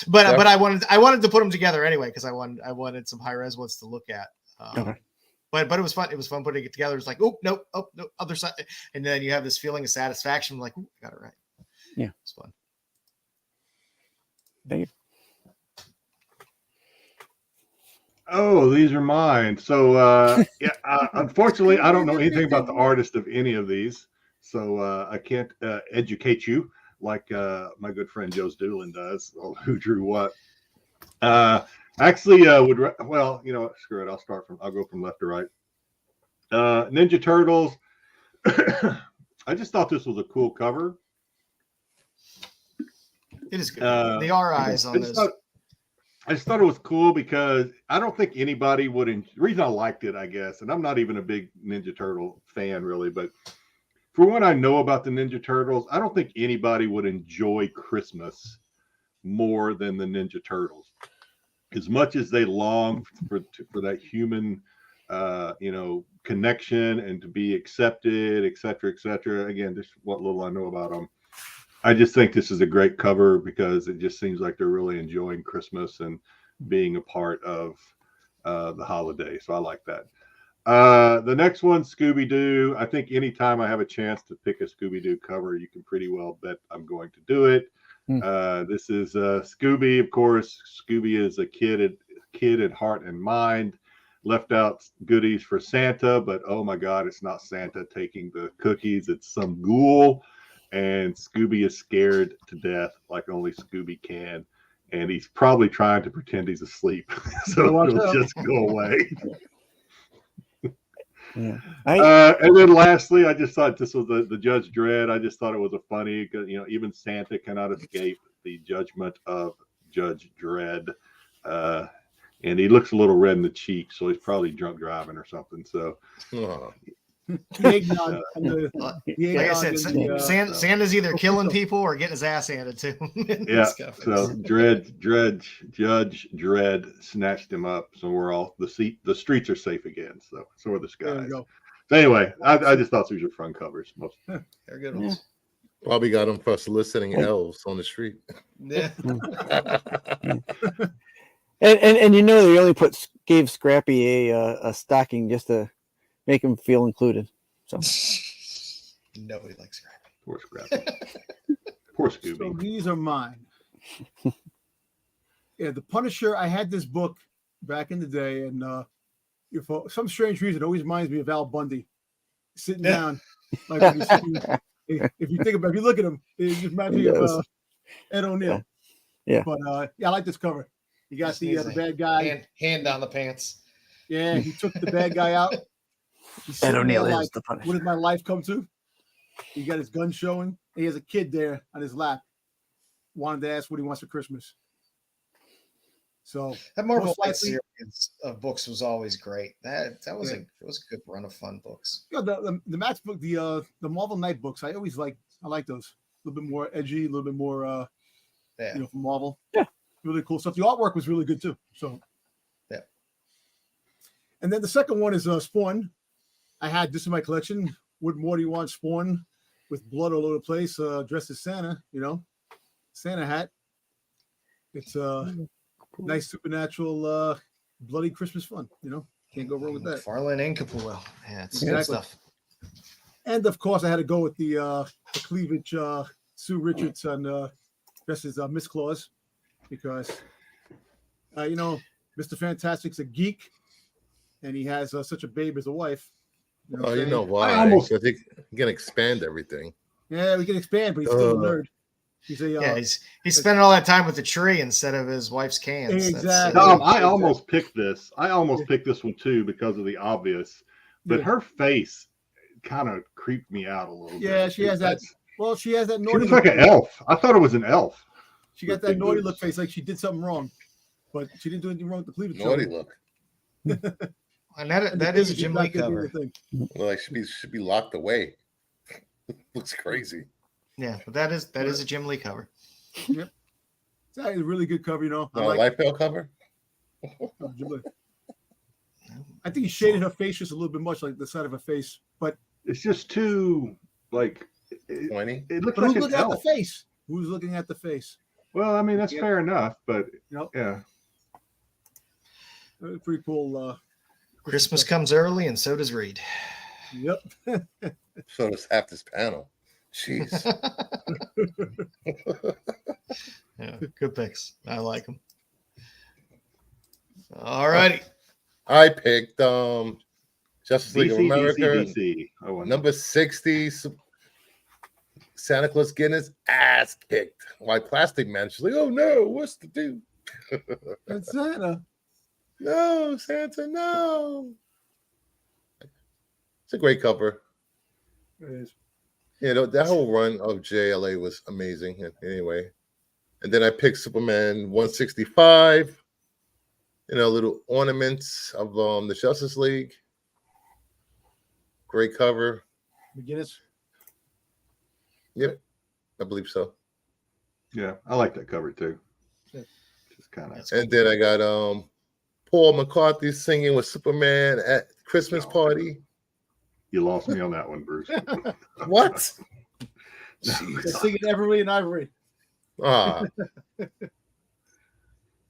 But I wanted to put them together anyway because I wanted some high res ones to look at. Okay. But it was fun. It was fun putting it together. It's like, no, other side, and then you have this feeling of satisfaction. Like, I got it right. Yeah, it's fun. Thank you. Oh, these are mine. So, unfortunately, I don't know anything about the artist of any of these, so I can't educate you like my good friend Joe Doolin does. Who drew what? Actually, screw it. I'll go from left to right. Ninja Turtles. I just thought this was a cool cover. It is good. The RIs on this. I just thought it was cool because I don't think anybody would. The reason I liked it, I guess, and I'm not even a big Ninja Turtle fan really, but for what I know about the Ninja Turtles, I don't think anybody would enjoy Christmas more than the Ninja Turtles. As much as they long for that human, connection and to be accepted, et cetera, Again, just what little I know about them. I just think this is a great cover because it just seems like they're really enjoying Christmas and being a part of the holiday. So I like that. The next one, Scooby-Doo. I think anytime I have a chance to pick a Scooby-Doo cover, you can pretty well bet I'm going to do it. This is Scooby. Of course, Scooby is a kid at heart and mind. Left out goodies for Santa, but oh my God, it's not Santa taking the cookies. It's some ghoul. And Scooby is scared to death like only Scooby can. and he's probably trying to pretend he's asleep, so it'll just go away. Yeah. And then lastly, I just thought this was the Judge Dredd. I just thought it was a funny, even Santa cannot escape the judgment of Judge Dredd. And he looks a little red in the cheek, so he's probably drunk driving or something. So, like I said, Santa's either killing people or getting his ass handed to him. Yeah. So Judge Dredd snatched him up. So we're all the streets are safe again. So are the skies. So anyway, I just thought these were fun covers. They're good ones. Probably got them for soliciting elves on the street. Yeah. And they only gave Scrappy a stocking just to make him feel included. So nobody likes Scrappy. Poor Scrappy. Poor Scooby. So these are mine. Yeah, the Punisher. I had this book back in the day, and for some strange reason, it always reminds me of Al Bundy sitting down. Like if you look at him, it just reminds me of Ed O'Neill. Yeah. But I like this cover. You got the bad guy. Hand down the pants. Yeah, he took the bad guy out. Ed O'Neill is the Punisher. What did my life come to? He got his gun showing. He has a kid there on his lap. Wanted to ask what he wants for Christmas. So that Marvel Light series of books was always great. That was it was a good run of fun books. Yeah, the Matt's book, the Marvel Knight books, I like those. A little bit more edgy, a little bit more from Marvel. Yeah. Really cool stuff. The artwork was really good too. So yeah. And then the second one is Spawn. I had this in my collection. What more do you want? Spawn with blood all over the place, dressed as Santa, Santa hat. It's nice supernatural bloody Christmas fun, Can't go wrong with that. Farland and Capullo. Yeah, it's good stuff. And of course I had to go with the cleavage Sue Richards and dressed as Miss Claus. Because, Mr. Fantastic's a geek, and he has such a babe as a wife. You know why? Because he can expand everything. Yeah, we can expand, but he's still a nerd. He's he's spending all that time with the tree instead of his wife's cans. Exactly. I almost picked this. I almost picked this one too because of the obvious, but her face kind of creeped me out a little bit. Yeah, she has that. Well, she has that naughty. She looks like an elf. I thought it was an elf. She got that naughty look face, like she did something wrong, but she didn't do anything wrong with the cleavage. Naughty look. And that is a Jim Lee cover. Well, like should be locked away. Looks crazy. Yeah, but that is a Jim Lee cover. Yep, it's actually a really good cover. I like Life Bell cover. I think he shaded her face just a little bit much, like the side of her face, but it's just too like. It looks like an elf. Who's looking at the face? Well, I mean that's fair enough, but yeah, pretty cool. Christmas comes early, and so does Reed. Yep. So does half this panel. Jeez. Yeah, good picks. I like them. All righty. I picked Justice League of America, DC. number 60. Santa Claus getting his ass kicked. Why Plastic Man? She's like, oh no, what's to do? That's Santa. No, Santa, no. It's a great cover. It is. That whole run of JLA was amazing. Anyway, and then I picked Superman 165. Little ornaments of the Justice League. Great cover. McGinnis. Yep, I believe so. Yeah, I like that cover too. Yeah. Just kind of. And then I got Paul McCartney singing with Superman at Christmas party. You lost me on that one, Bruce. What? They're singing Everly and Ivory. Ah,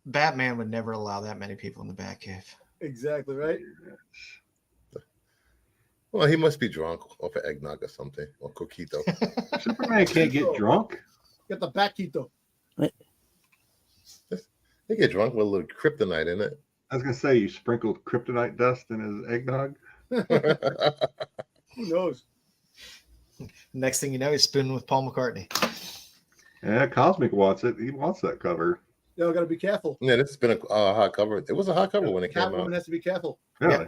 Batman would never allow that many people in the Batcave. Exactly right. well, he must be drunk off of eggnog or something, or coquito. Superman can't get drunk. Get the Batquito. They get drunk with a little kryptonite in it. I was gonna say you sprinkled kryptonite dust in his eggnog. Who knows? Next thing you know, he's spooning with Paul McCartney. Yeah, Cosmic wants it. He wants that cover. Y'all got to be careful. Yeah, this has been a hot cover. It was a hot cover when it came Catwoman out. has to be careful. Really?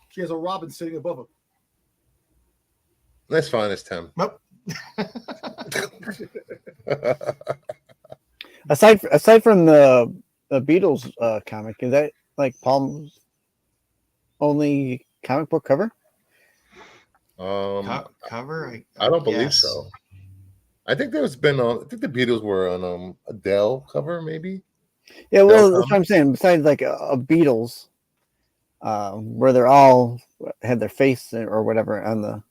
She has a Robin sitting above her. That's fine. It's Tim. Nope. Aside from the Beatles comic, is that like Palm's only comic book cover? Cover? I don't believe guess. so. I think there's been I think the Beatles were on a Dell cover, maybe. Yeah, well, Dell that's what I'm saying. Besides like a Beatles, where they're all had their face or whatever on the,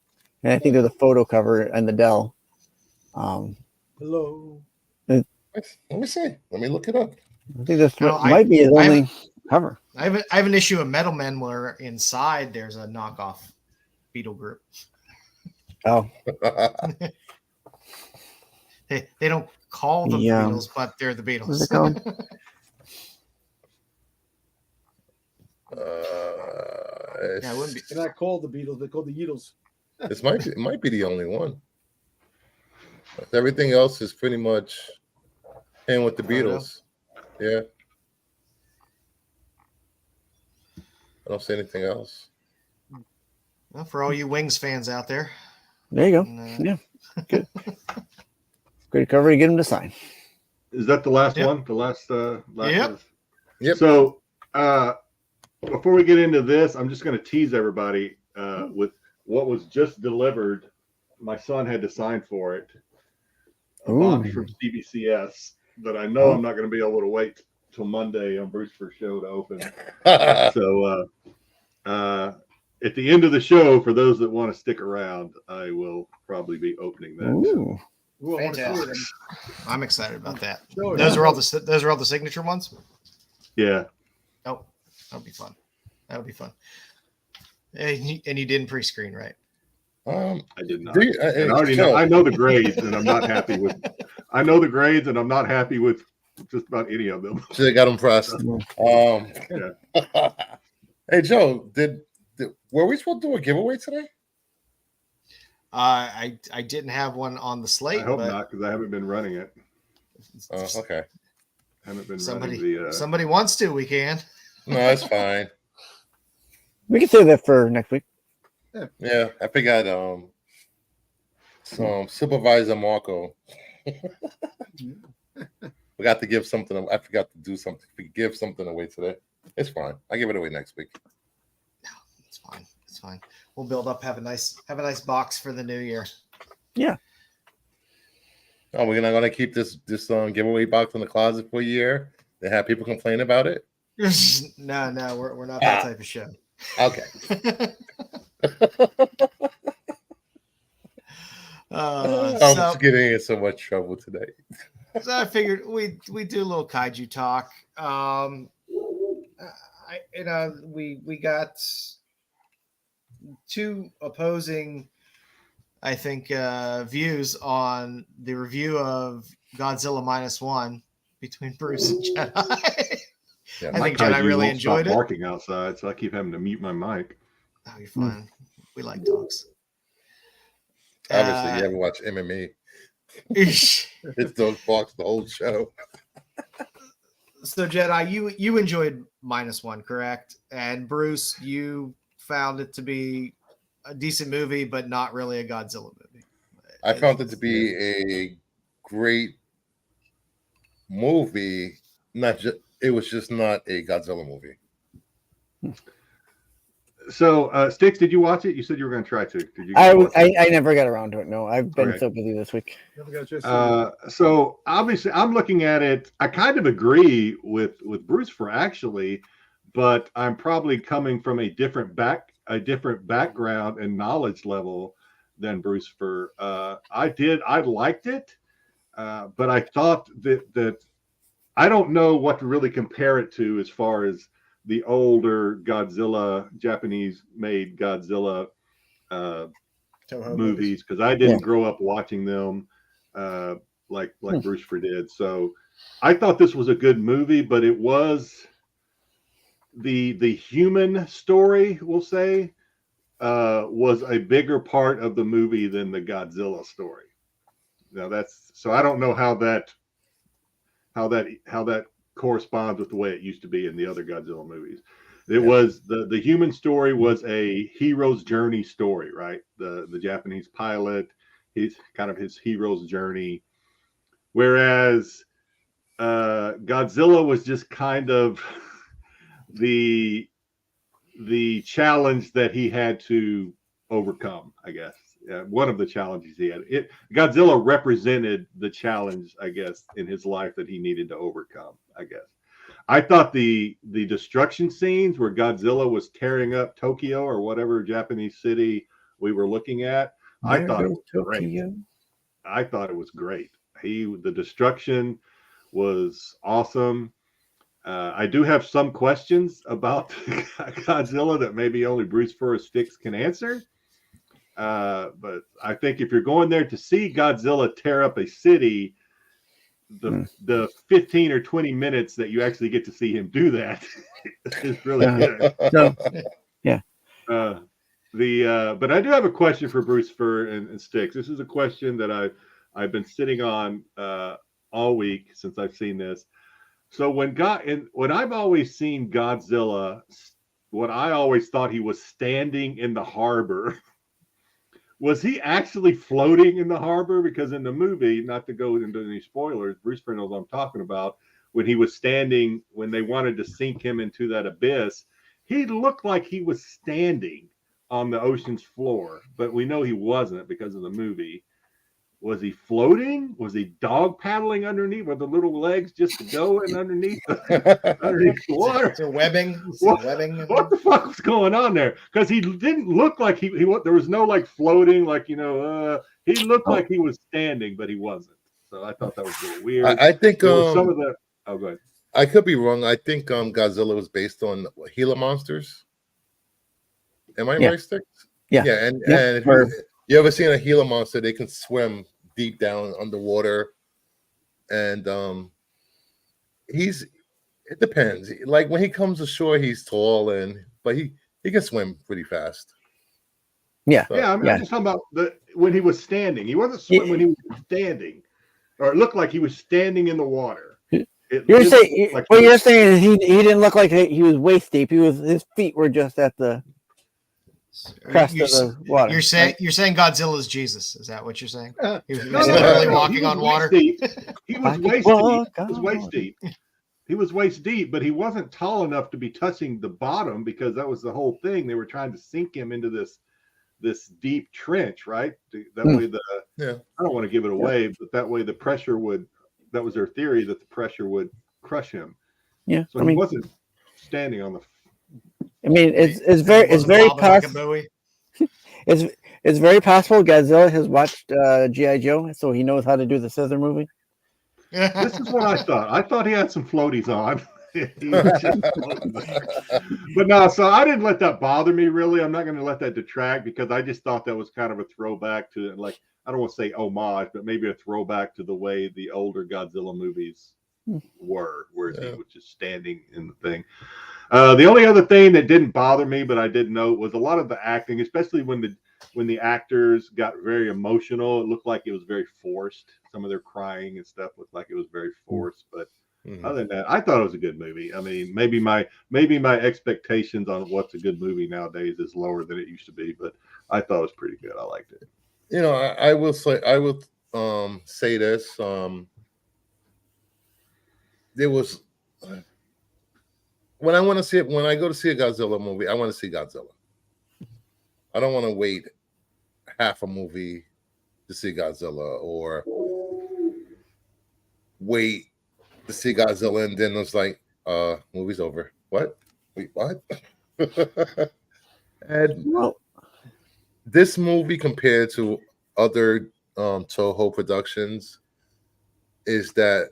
and I think there's a photo cover and the Dell. Hello. Let me see. Let me look it up. I think this No, might be his only cover. I have an issue of Metal Men where inside there's a knockoff Beetle group. Oh, They don't call them Beatles, but they're the Beatles. what's it called? Yeah, it wouldn't be. They're not called the Beatles. They're called the Yeatles. This might be the only one. Everything else is pretty much him with the Beatles. Yeah. I don't see anything else. Well, for all you Wings fans out there. There you go. And, Yeah, good. Great cover to get him to sign. Is that the last Yep. one? The last Yep. Yep. So before we get into this, I'm just going to tease everybody with what was just delivered. My son had to sign for it. A box from CBCS that I know I'm not going to be able to wait till Monday on Bruce for show to open. So at the end of the show, for those that want to stick around, I will probably be opening that. Ooh. Ooh, I want to see Fantastic. it. I'm excited about that. Sure, Those yeah. are all the signature ones. Yeah. Oh, that'll be fun. That'll be fun. And you didn't pre-screen, right? I did not. Do you- And I already know. I know the grades, and I'm not happy with. I know the grades, and I'm not happy with just about any of them. Should have got him pressed. Hey Joe, were we supposed to do a giveaway today? I didn't have one on the slate. I hope but not, because I haven't been running it. Oh, okay. Haven't been Somebody, running the. somebody wants to. We can. No, that's fine. We can save that for next week. Yeah, I forgot. Some Supervisor Marco. We got to give something. I forgot to do something. We give something away today. It's fine. I give it away next week. No, it's fine. It's fine. We'll build up. Have a nice box for the new year. Yeah. Oh, we're not gonna keep this giveaway box in the closet for a year. They have people complain about it. No, we're not that type of show. Okay. I'm just getting in so much trouble today. So I figured we do a little kaiju talk. We got two opposing, I think, views on the review of Godzilla -1 between Bruce and Jedi. Yeah, I My think Jedi kaiju really won't stop enjoyed it. barking outside, so I keep having to mute my mic. Oh, you're fine. We like dogs. obviously you haven't watched MMA. It's those barks the whole show. So Jedi, you enjoyed -1, correct? And Bruce, you found it to be a decent movie, but not really a Godzilla movie. I found it to be a great movie. It was just not a Godzilla movie. So, Sticks, did you watch it? You said you were going to try to. Did you? I never got around to it. No, I've been Okay. so busy this week. Never got a chance to see it. So obviously, I'm looking at it. I kind of agree with Bruce for actually, but I'm probably coming from a different background and knowledge level than Bruce for. I liked it, but I thought that I don't know what to really compare it to as far as the older Godzilla, Japanese-made Godzilla movies, because I didn't grow up watching them like Bruce for did. So I thought this was a good movie, but it was the human story, we'll say, was a bigger part of the movie than the Godzilla story. Now so I don't know how that corresponds with the way it used to be in the other Godzilla movies. It was the human story was a hero's journey story, right? The Japanese pilot, he's kind of his hero's journey, whereas Godzilla was just kind of the challenge that he had to overcome, I guess. One of the challenges he had. Godzilla represented the challenge, I guess, in his life that he needed to overcome, I guess. I thought the destruction scenes where Godzilla was tearing up Tokyo or whatever Japanese city we were looking at, I thought it was great. I thought it was great. The destruction was awesome. I do have some questions about Godzilla that maybe only Bruce Fur Sticks can answer. But I think if you're going there to see Godzilla tear up a city, the 15 or 20 minutes that you actually get to see him do that is really good. So, yeah. But I do have a question for Bruce Fur and Sticks. This is a question that I've been sitting on all week since I've seen this. So when I've always seen Godzilla, what I always thought he was standing in the harbor. Was he actually floating in the harbor? Because in the movie, not to go into any spoilers, Bruce Fur knows what I'm talking about. When he was standing, when they wanted to sink him into that abyss, he looked like he was standing on the ocean's floor, but we know he wasn't because of the movie. Was he floating? Was he dog paddling underneath with the little legs just going underneath the water? Is there webbing? What the fuck was going on there? Because he didn't look like he there was no like floating, like, he looked like he was standing, but he wasn't. So I thought that was a little weird. I think some of the go ahead. I could be wrong. I think Godzilla was based on Gila monsters. Am I right, Sticks? Yeah. Yeah, and you ever seen a Gila monster? They can swim deep down underwater, and it depends. Like when he comes ashore, he's tall, but he can swim pretty fast. Yeah, so, I'm just talking about when he was standing. He wasn't swimming when he was standing, or it looked like he was standing in the water. You're saying is he didn't look like he was waist deep. His feet were just at the crest of the water. You're saying Godzilla's Jesus. Is that what you're saying? He was No, literally walking on water. He was waist deep. He was waist deep. He was waist deep, but he wasn't tall enough to be touching the bottom because that was the whole thing. They were trying to sink him into this deep trench, right? That way I don't want to give it away, but that way the pressure that was their theory, that the pressure would crush him. Yeah. So he wasn't standing on the. I mean, it's very possible. It's very possible Godzilla has watched G.I. Joe, so he knows how to do the scissor movie. This is what I thought. I thought he had some floaties on. But no, so I didn't let that bother me really. I'm not going to let that detract because I just thought that was kind of a throwback to, like, I don't want to say homage, but maybe a throwback to the way the older Godzilla movies were, where he was just standing in the thing. The only other thing that didn't bother me, but I did note, was a lot of the acting, especially when the actors got very emotional. It looked like it was very forced. Some of their crying and stuff looked like it was very forced. But other than that, I thought it was a good movie. I mean, maybe my expectations on what's a good movie nowadays is lower than it used to be, but I thought it was pretty good. I liked it. I will say this. There was when I go to see a Godzilla movie, I want to see Godzilla. I don't want to wait half a movie to see Godzilla or wait to see Godzilla and then it's like, movie's over. What? Wait, what? And this movie compared to other Toho productions is that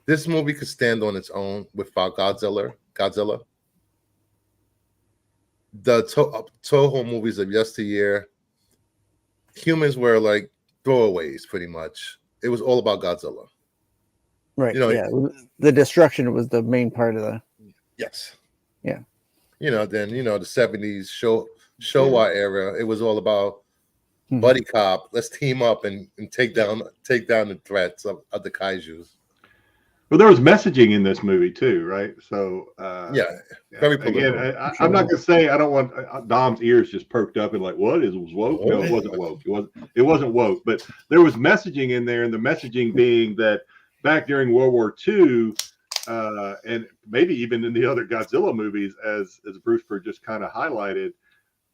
this movie could stand on its own without Godzilla. The Toho movies of yesteryear, humans were like throwaways pretty much. It was all about Godzilla. Right. The destruction was the main part of the. Yes. Yeah. Then the 70s Showa era, it was all about buddy cop. Let's team up and take down the threats of the kaijus. Well, there was messaging in this movie too, right? So very political. Again, I'm not gonna say I don't want Dom's ears just perked up and like, what is woke? No, it wasn't woke. It wasn't woke, but there was messaging in there, and the messaging being that back during World War II, and maybe even in the other Godzilla movies, as Brewster just kind of highlighted,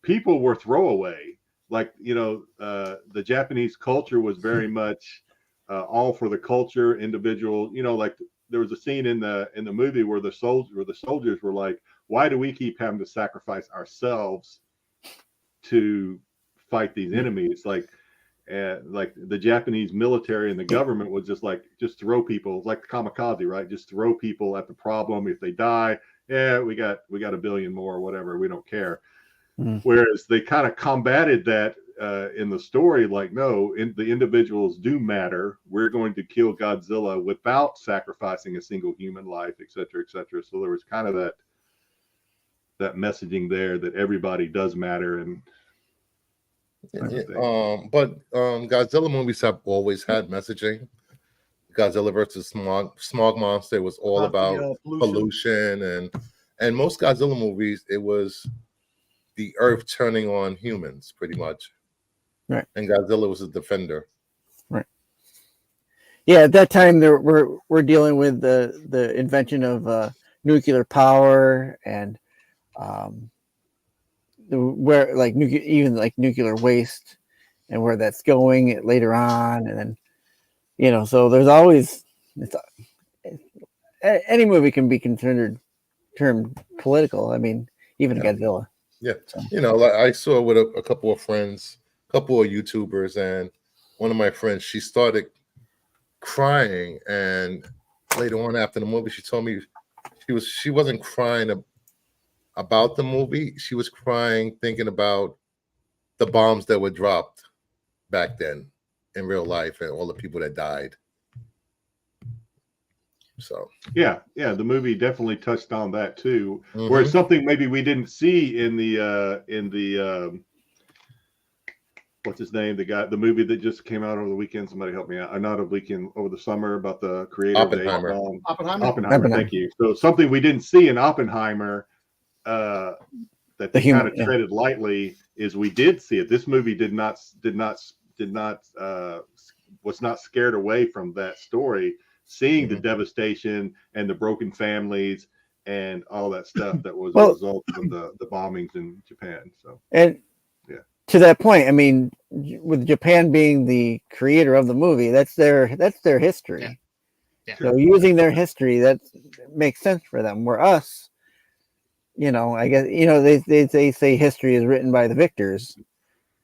people were throwaway. Like, the Japanese culture was very much all for the culture, individual. Like there was a scene in the movie where the soldiers were like, why do we keep having to sacrifice ourselves to fight these enemies? Like the Japanese military and the government was just throw people, like the kamikaze, right? Just throw people at the problem. If they die, we got a billion more or whatever. We don't care. Whereas they kind of combated that in the story, like, no, the individuals do matter. We're going to kill Godzilla without sacrificing a single human life, et cetera, et cetera. So there was kind of that messaging there that everybody does matter. And but Godzilla movies have always had messaging. Godzilla versus Smog Monster was all about pollution, and most Godzilla movies, it was the Earth turning on humans, pretty much. Right. And Godzilla was a defender. Right. Yeah, at that time we're dealing with the invention of nuclear power and where nuclear waste and where that's going later on, and then so there's always any movie can be considered termed political. I mean, even Godzilla. Yeah, like I saw with a couple of friends, a couple of YouTubers, and one of my friends, she started crying, and later on after the movie, she told me she wasn't crying about the movie. She was crying thinking about the bombs that were dropped back then in real life and all the people that died. So yeah, the movie definitely touched on that too. Where it's something maybe we didn't see in the what's his name? The movie that just came out over the weekend. Somebody help me out. Not a weekend, over the summer, about the creator Oppenheimer. Oppenheimer. Thank you. So something we didn't see in Oppenheimer that they kind of treaded lightly is we did see it. This movie was not scared away from that story. Seeing the devastation and the broken families and all that stuff that was a result of the bombings in Japan. So, and to that point, I mean, with Japan being the creator of the movie, that's their history. Yeah. So using their history, that makes sense for them. Where us, I guess they say history is written by the victors.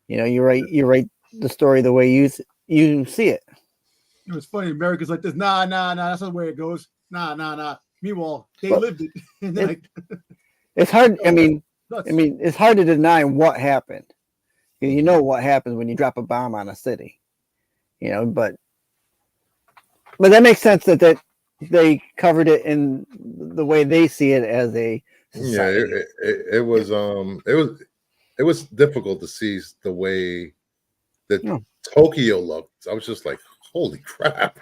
You write the story the way you see it. It was funny. America's like this. Nah. That's not the way it goes. Nah. Meanwhile, they lived it. It's hard. I mean, it's hard to deny what happened. You know what happens when you drop a bomb on a city. But that makes sense that they covered it in the way they see it as a society. Yeah. It was difficult to see the way that Tokyo looked. I was just like, holy crap.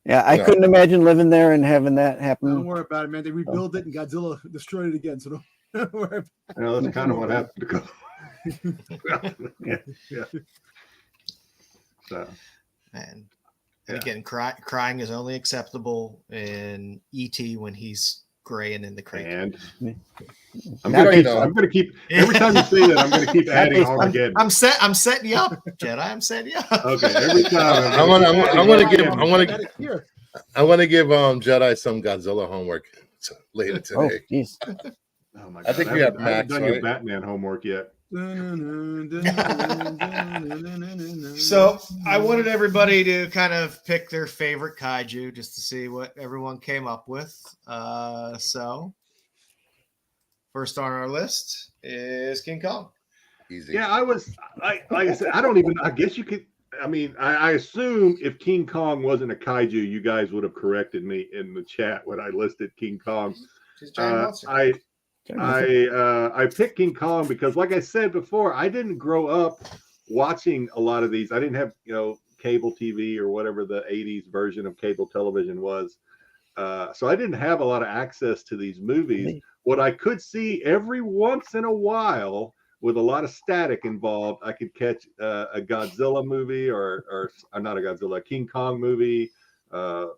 I couldn't imagine living there and having that happen. Don't worry about it, man. They rebuilt it and Godzilla destroyed it again. So don't worry about it. That's kind of what happened to go. Yeah. So, and again, crying is only acceptable in E.T. when he's graying in the crate. And I'm gonna keep every time you say that, I'm gonna keep adding Armageddon. I'm setting you up, Jedi. I'm setting you up. Okay, every time I want to give Jedi some Godzilla homework later today. Oh, geez. Oh my God. I think we have Max, done your Batman homework yet. So I wanted everybody to kind of pick their favorite kaiju just to see what everyone came up with. So first on our list is King Kong. Easy. Yeah, like I said, I guess you could. I mean, I assume if King Kong wasn't a kaiju, you guys would have corrected me in the chat when I listed King Kong. She's a giant monster. I picked King Kong because, like I said before, I didn't grow up watching a lot of these. I didn't have cable TV or whatever the 80s version of cable television was. So I didn't have a lot of access to these movies. What I could see every once in a while, with a lot of static involved, I could catch a Godzilla movie or not a Godzilla, a King Kong movie, or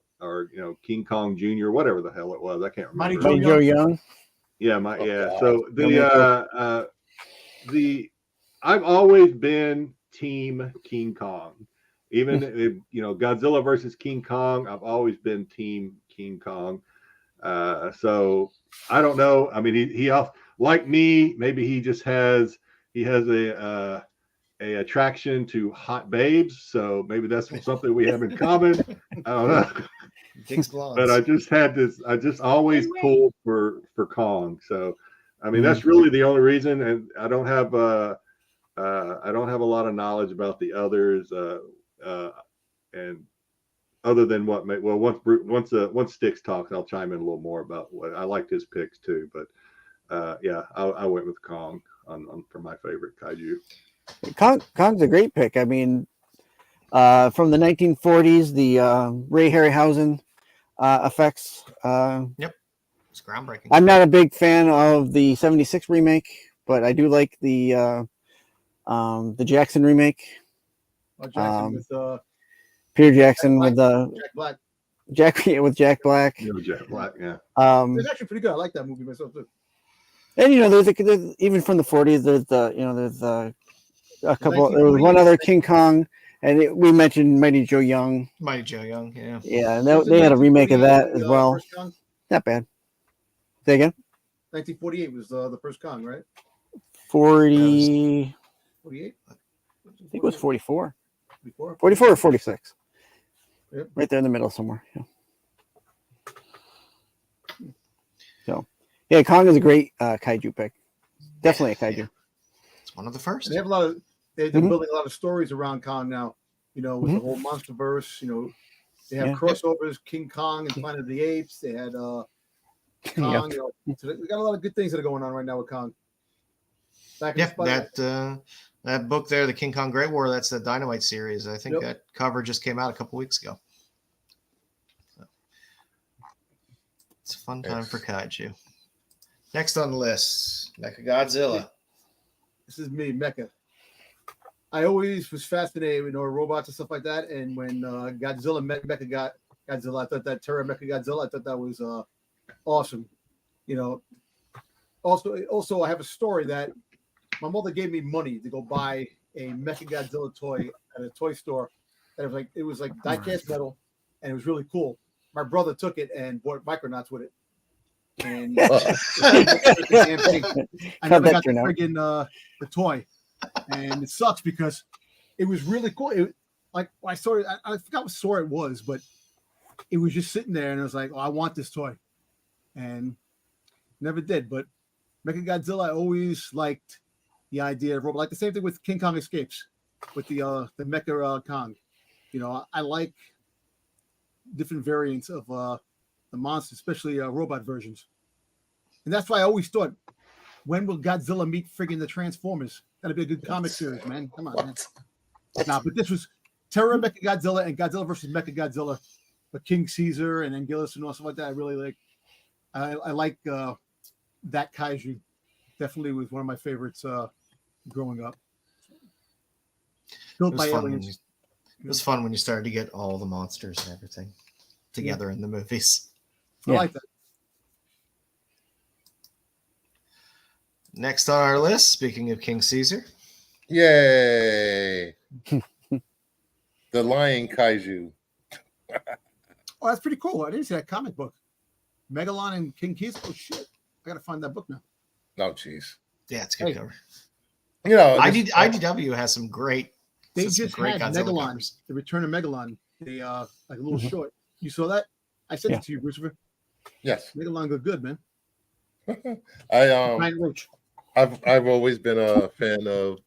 King Kong Jr., whatever the hell it was. I can't remember. Mighty Joe Young. Yeah, So I've always been team King Kong. Even Godzilla versus King Kong, I've always been team King Kong. So I don't know. I mean, he like me. Maybe he has a attraction to hot babes. So maybe that's something we have in common. I don't know. But I just always pulled for Kong. So I mean, that's really the only reason. And I don't have a lot of knowledge about the others. And other than once Sticks talks, I'll chime in a little more about what I liked his picks too. But I went with Kong for my favorite kaiju. Kong's a great pick. I mean, from the 1940s, the Ray Harryhausen effects. Yep, it's groundbreaking. I'm not a big fan of the '76 remake, but I do like the Jackson remake. Jackson with Peter Jackson Jack with Jack Black. Jack Black. Jack Black, yeah. It's actually pretty good. I like that movie myself too. And there's even from the 40s. There's a couple. There was one other King Kong, and we mentioned Mighty Joe Young. Mighty Joe Young, yeah. Yeah, and they had a remake of that as well. Not bad. Say again. 1948 was the first Kong, right? 48. I think it was 44. 44 or 46. Yep. Right there in the middle somewhere. Yeah. So, yeah, Kong is a great kaiju pick. Definitely a kaiju. Yeah. It's one of the first. And they have a lot of. They're building a lot of stories around Kong now. With the whole MonsterVerse. They have crossovers. King Kong and Planet of the Apes. They had Kong. So we got a lot of good things that are going on right now with Kong. That book there, the King Kong Great War, that's the Dynamite series. I think that cover just came out a couple weeks ago. So, it's a fun time for kaiju. Next on the list, Mechagodzilla. This is me, Mecha. I always was fascinated with robots and stuff like that. And when Godzilla met Mechagodzilla, I thought that Terra Mechagodzilla, I thought that was awesome. Also, I have a story that my mother gave me money to go buy a Mechagodzilla toy at a toy store. And it was like die-cast metal, and it was really cool. My brother took it and bought Micronauts with it. And I never got the toy, and it sucks because it was really cool. I forgot what store it was, but it was just sitting there, and I was like, "Oh, I want this toy," and never did. But Mechagodzilla, I always liked the idea of robot. Like the same thing with King Kong Escapes, with the Mecha Kong. I like different variants of the monsters, especially robot versions. And that's why I always thought, when will Godzilla meet friggin' the Transformers? That'd be a good comic series, man. Come on, man. Nah, but this was Terra Mechagodzilla and Godzilla versus Mechagodzilla, but King Caesar and Anguillus and all stuff like that. I really like. I like that kaiju. Definitely was one of my favorites growing up. Built by aliens. It was fun when you started to get all the monsters and everything together in the movies. I like that. Next on our list, speaking of King Caesar. Yay! The Lion Kaiju. Oh, that's pretty cool. I didn't see that comic book. Megalon and King Caesar. Oh, shit. I got to find that book now. Oh, jeez. Yeah, it's a good cover. IDW has some great. They just great had Megalon, the Return of Megalon, like a little short. You saw that? I sent it to you, Christopher. Yes. Megalon go good, man. I've always been a fan of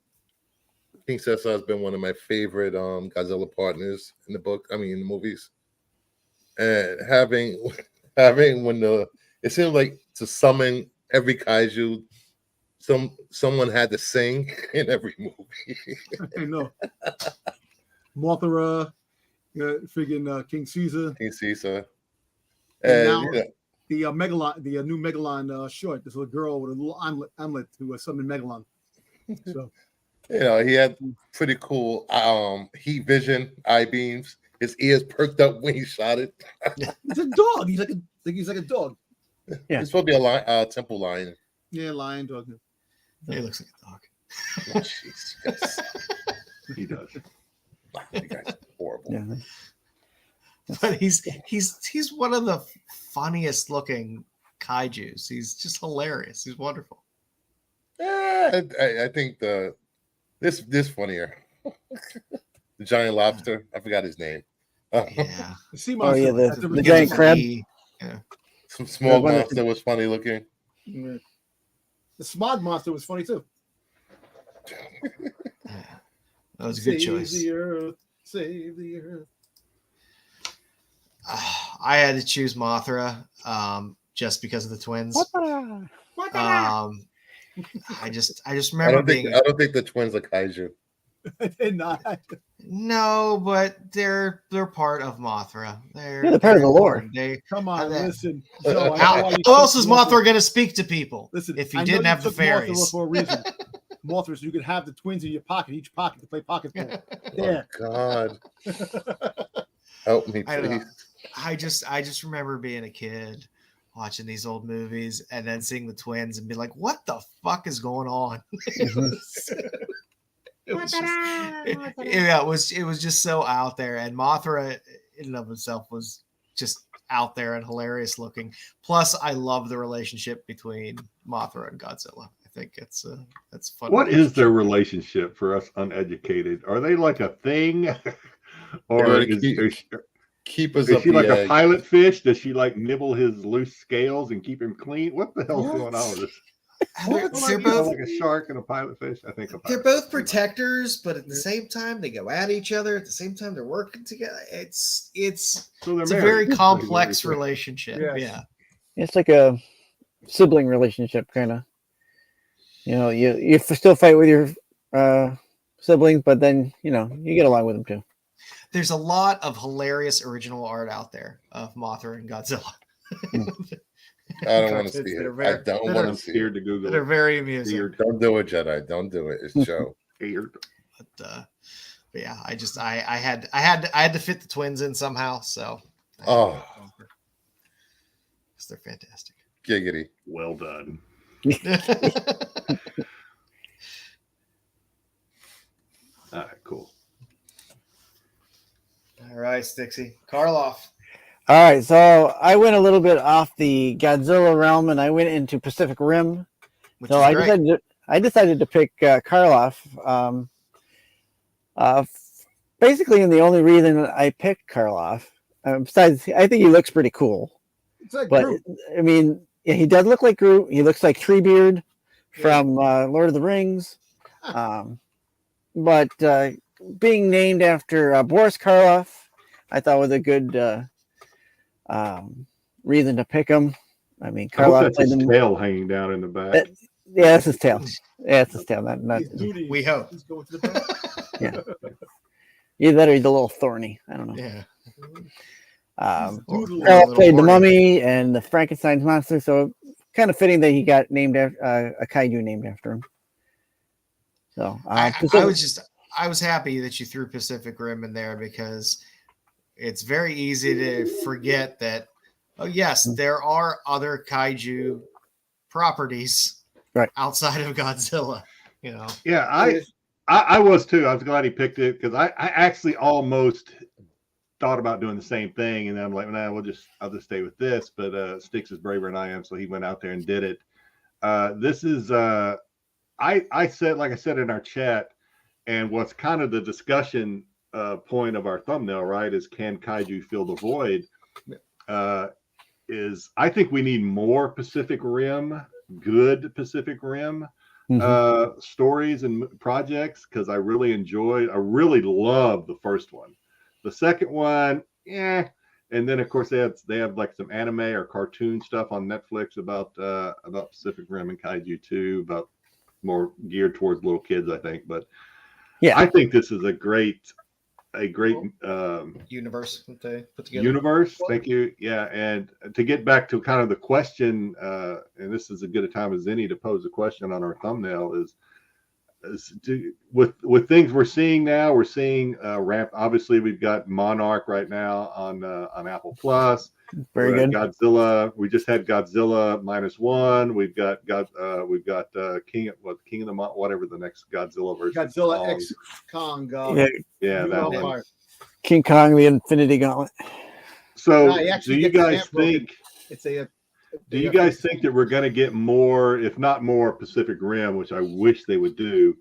King Caesar. Has been one of my favorite Godzilla partners in the movies. And having it seemed like to summon every kaiju, someone had to sing in every movie. I know. Mothra, friggin' King Caesar. King Caesar. And now And the Megalon, the new Megalon short. This little girl with a little omelet who summoned Megalon. So he had pretty cool heat vision, eye beams. His ears perked up when he shot it. he's a dog. He's like a dog. Yeah. It's supposed to be a temple lion. Yeah, lion dog. He looks like a dog. Oh, jeez. He does. You guys are horrible. Yeah. But he's one of the funniest looking kaijus. He's just hilarious. He's wonderful. Yeah, I think this funnier. The giant lobster. I forgot his name. Yeah. The sea Oh, yeah, monster. the giant crab. Yeah. Some small Yeah, monster was funny looking. Yeah. The Smog monster was funny too. That was a good Save choice. the earth, save the earth. I had to choose Mothra just because of the twins. I just I remember don't think the twins are kaiju. They're not. No, but they're part of Mothra. They're part of the lore. They Come on, How listen. that- Joe, I know how why you else took is Mothra going to speak to people? Listen, if I you know didn't have the took Mothra fairies? for a reason. Mothra, so you could have the twins in your pocket, each pocket to play pocket ball. Yeah. Oh, God. Help me, I don't know. please. I just remember being a kid watching these old movies and then seeing the twins and be like, "What the fuck is going on?" It was just so out there, and Mothra in and of itself was just out there and hilarious looking. Plus, I love the relationship between Mothra and Godzilla. I think it's fun. What is their relationship for us uneducated? Are they like a thing, or They're keepers is of she the like a egg. pilot fish? Does she like nibble his loose scales and keep him clean? What the hell's going on with this? They're both like a shark and a pilot fish. I think they're both protectors, but at the same time they go at each other. At the same time they're working together. It's So they're a married. very That's complex what it is. relationship. Yes. Yeah. It's like a sibling relationship, kind of. You still fight with your siblings, but then you get along with them too. There's a lot of hilarious original art out there of Mothra and Godzilla. I don't want to see That it. are very- I don't that want are to see Scared it. to Google. That are very amusing. Scared. Don't do it, Jedi. Don't do it. It's Joe. Scared. But yeah, I had to fit the twins in somehow, so Oh, because they're fantastic. giggity. Well done. All right, cool. All right, Stixie. Karloff. All right, so I went a little bit off the Godzilla realm, and I went into Pacific Rim. Which So is I great. decided to pick Karloff. Basically, and the only reason I picked Karloff, besides I think he looks pretty cool. It's like But Groot. I mean, yeah, he does look like Groot. He looks like Treebeard from Lord of the Rings. But being named after Boris Karloff, I thought was a good reason to pick him. I mean, I hope Karloff that's played his him. tail hanging down in the back. Yeah, that's his tail. Yeah, it's his tail. Not He's Duty. We hope. He's going to the back. either that or he's a little thorny. I don't know. Yeah. Doodle. Karloff played the Mummy and the Frankenstein's monster, so kind of fitting that he got named after a kaiju named after him. So I was happy that you threw Pacific Rim in there because it's very easy to forget that. Oh yes, there are other kaiju properties outside of Godzilla. Yeah, I was too. I was glad he picked it because I actually almost thought about doing the same thing, and then I'm like, nah, I'll just stay with this. But Sticks is braver than I am, so he went out there and did it. This is I said, like I said in our chat, and what's kind of the discussion point of our thumbnail, right, is can kaiju fill the void? Is I think we need more Pacific Rim, good Pacific Rim stories and projects, because I really love the first one. The second one, and then of course they have like some anime or cartoon stuff on Netflix about Pacific Rim and Kaiju 2, about more geared towards little kids, I think. But yeah, I think this is a great a great universe that they put together. universe. Thank you. Yeah, and to get back to kind of the question, and this is as good a time as any to pose a question on our thumbnail is with things we're seeing now. We're seeing ramp. Obviously, we've got Monarch right now on Apple Plus. Very good. Godzilla. We just had Godzilla -1. We've got King of the whatever the next Godzilla version. Godzilla X Kong. Yeah, that one. King Kong, the Infinity Gauntlet. So, do you guys think? Do you guys think that we're going to get more, if not more, Pacific Rim, which I wish they would do,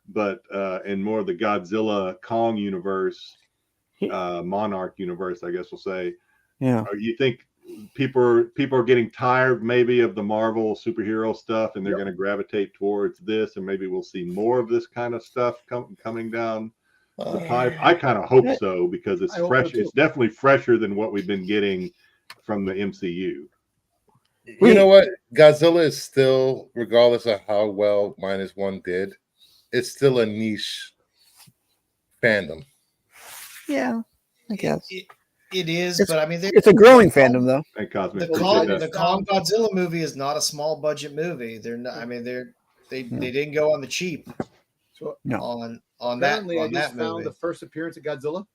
but in more of the Godzilla Kong universe, Monarch universe, I guess we'll say? Yeah. You think people are getting tired maybe of the Marvel superhero stuff, and they're going to gravitate towards this, and maybe we'll see more of this kind of stuff coming down the pipe? I kind of hope so, because it's fresh. It's definitely fresher than what we've been getting from the MCU. You know what? Godzilla is still, regardless of how well -1 did, it's still a niche fandom. Yeah, I guess. It is, but I mean, it's a growing fandom, though. And Cosmic, the Kong Godzilla movie is not a small budget movie. They're not. I mean, they didn't go on the cheap. So on apparently, that I just found movie. the first appearance of Godzilla.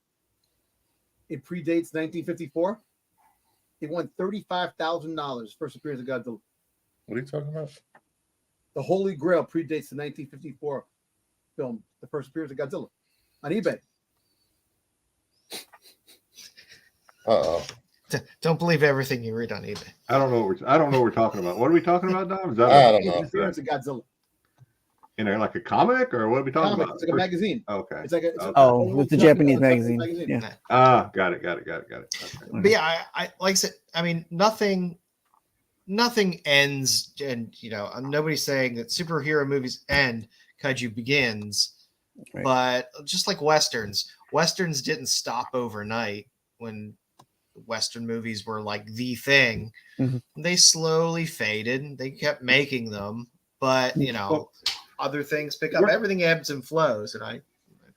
It predates 1954. It won $35,000. First appearance of Godzilla. What are you talking about? The Holy Grail predates the 1954 film. The first appearance of Godzilla on eBay. Don't believe everything you read on eBay. I don't know what we're talking about. What are we talking about, Dom? Is that I don't know. Appearance of Godzilla. In there, like a comic, or what are we talking about? It's like a magazine. Okay. It's like it's a Japanese magazine. Yeah. Got it. Okay. But yeah, I like I said. I mean, nothing ends, and nobody's saying that superhero movies end, kaiju begins. Right. But just like westerns didn't stop overnight when Western movies were like the thing. Mm-hmm. They slowly faded. They kept making them, but other things pick up. Everything ebbs and flows, and I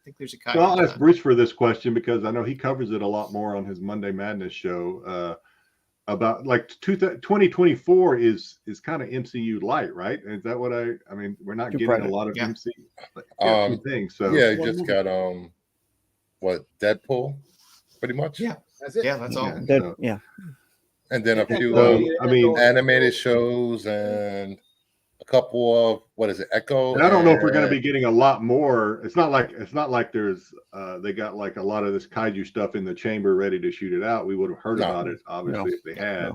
think there's a kind. So I'll ask Bruce for this question because I know he covers it a lot more on his Monday Madness show. About like 2024 is kind of MCU light, right? Is that what I mean? We're not getting a lot of MCU things. So yeah, you just got Deadpool, pretty much. Yeah, that's it. Yeah, that's all. Yeah. And then a few animated shows and a couple of Echo. And I don't know if we're going to be getting a lot more. It's not like there's they got like a lot of this kaiju stuff in the chamber ready to shoot it out. We would have heard about it obviously if they had.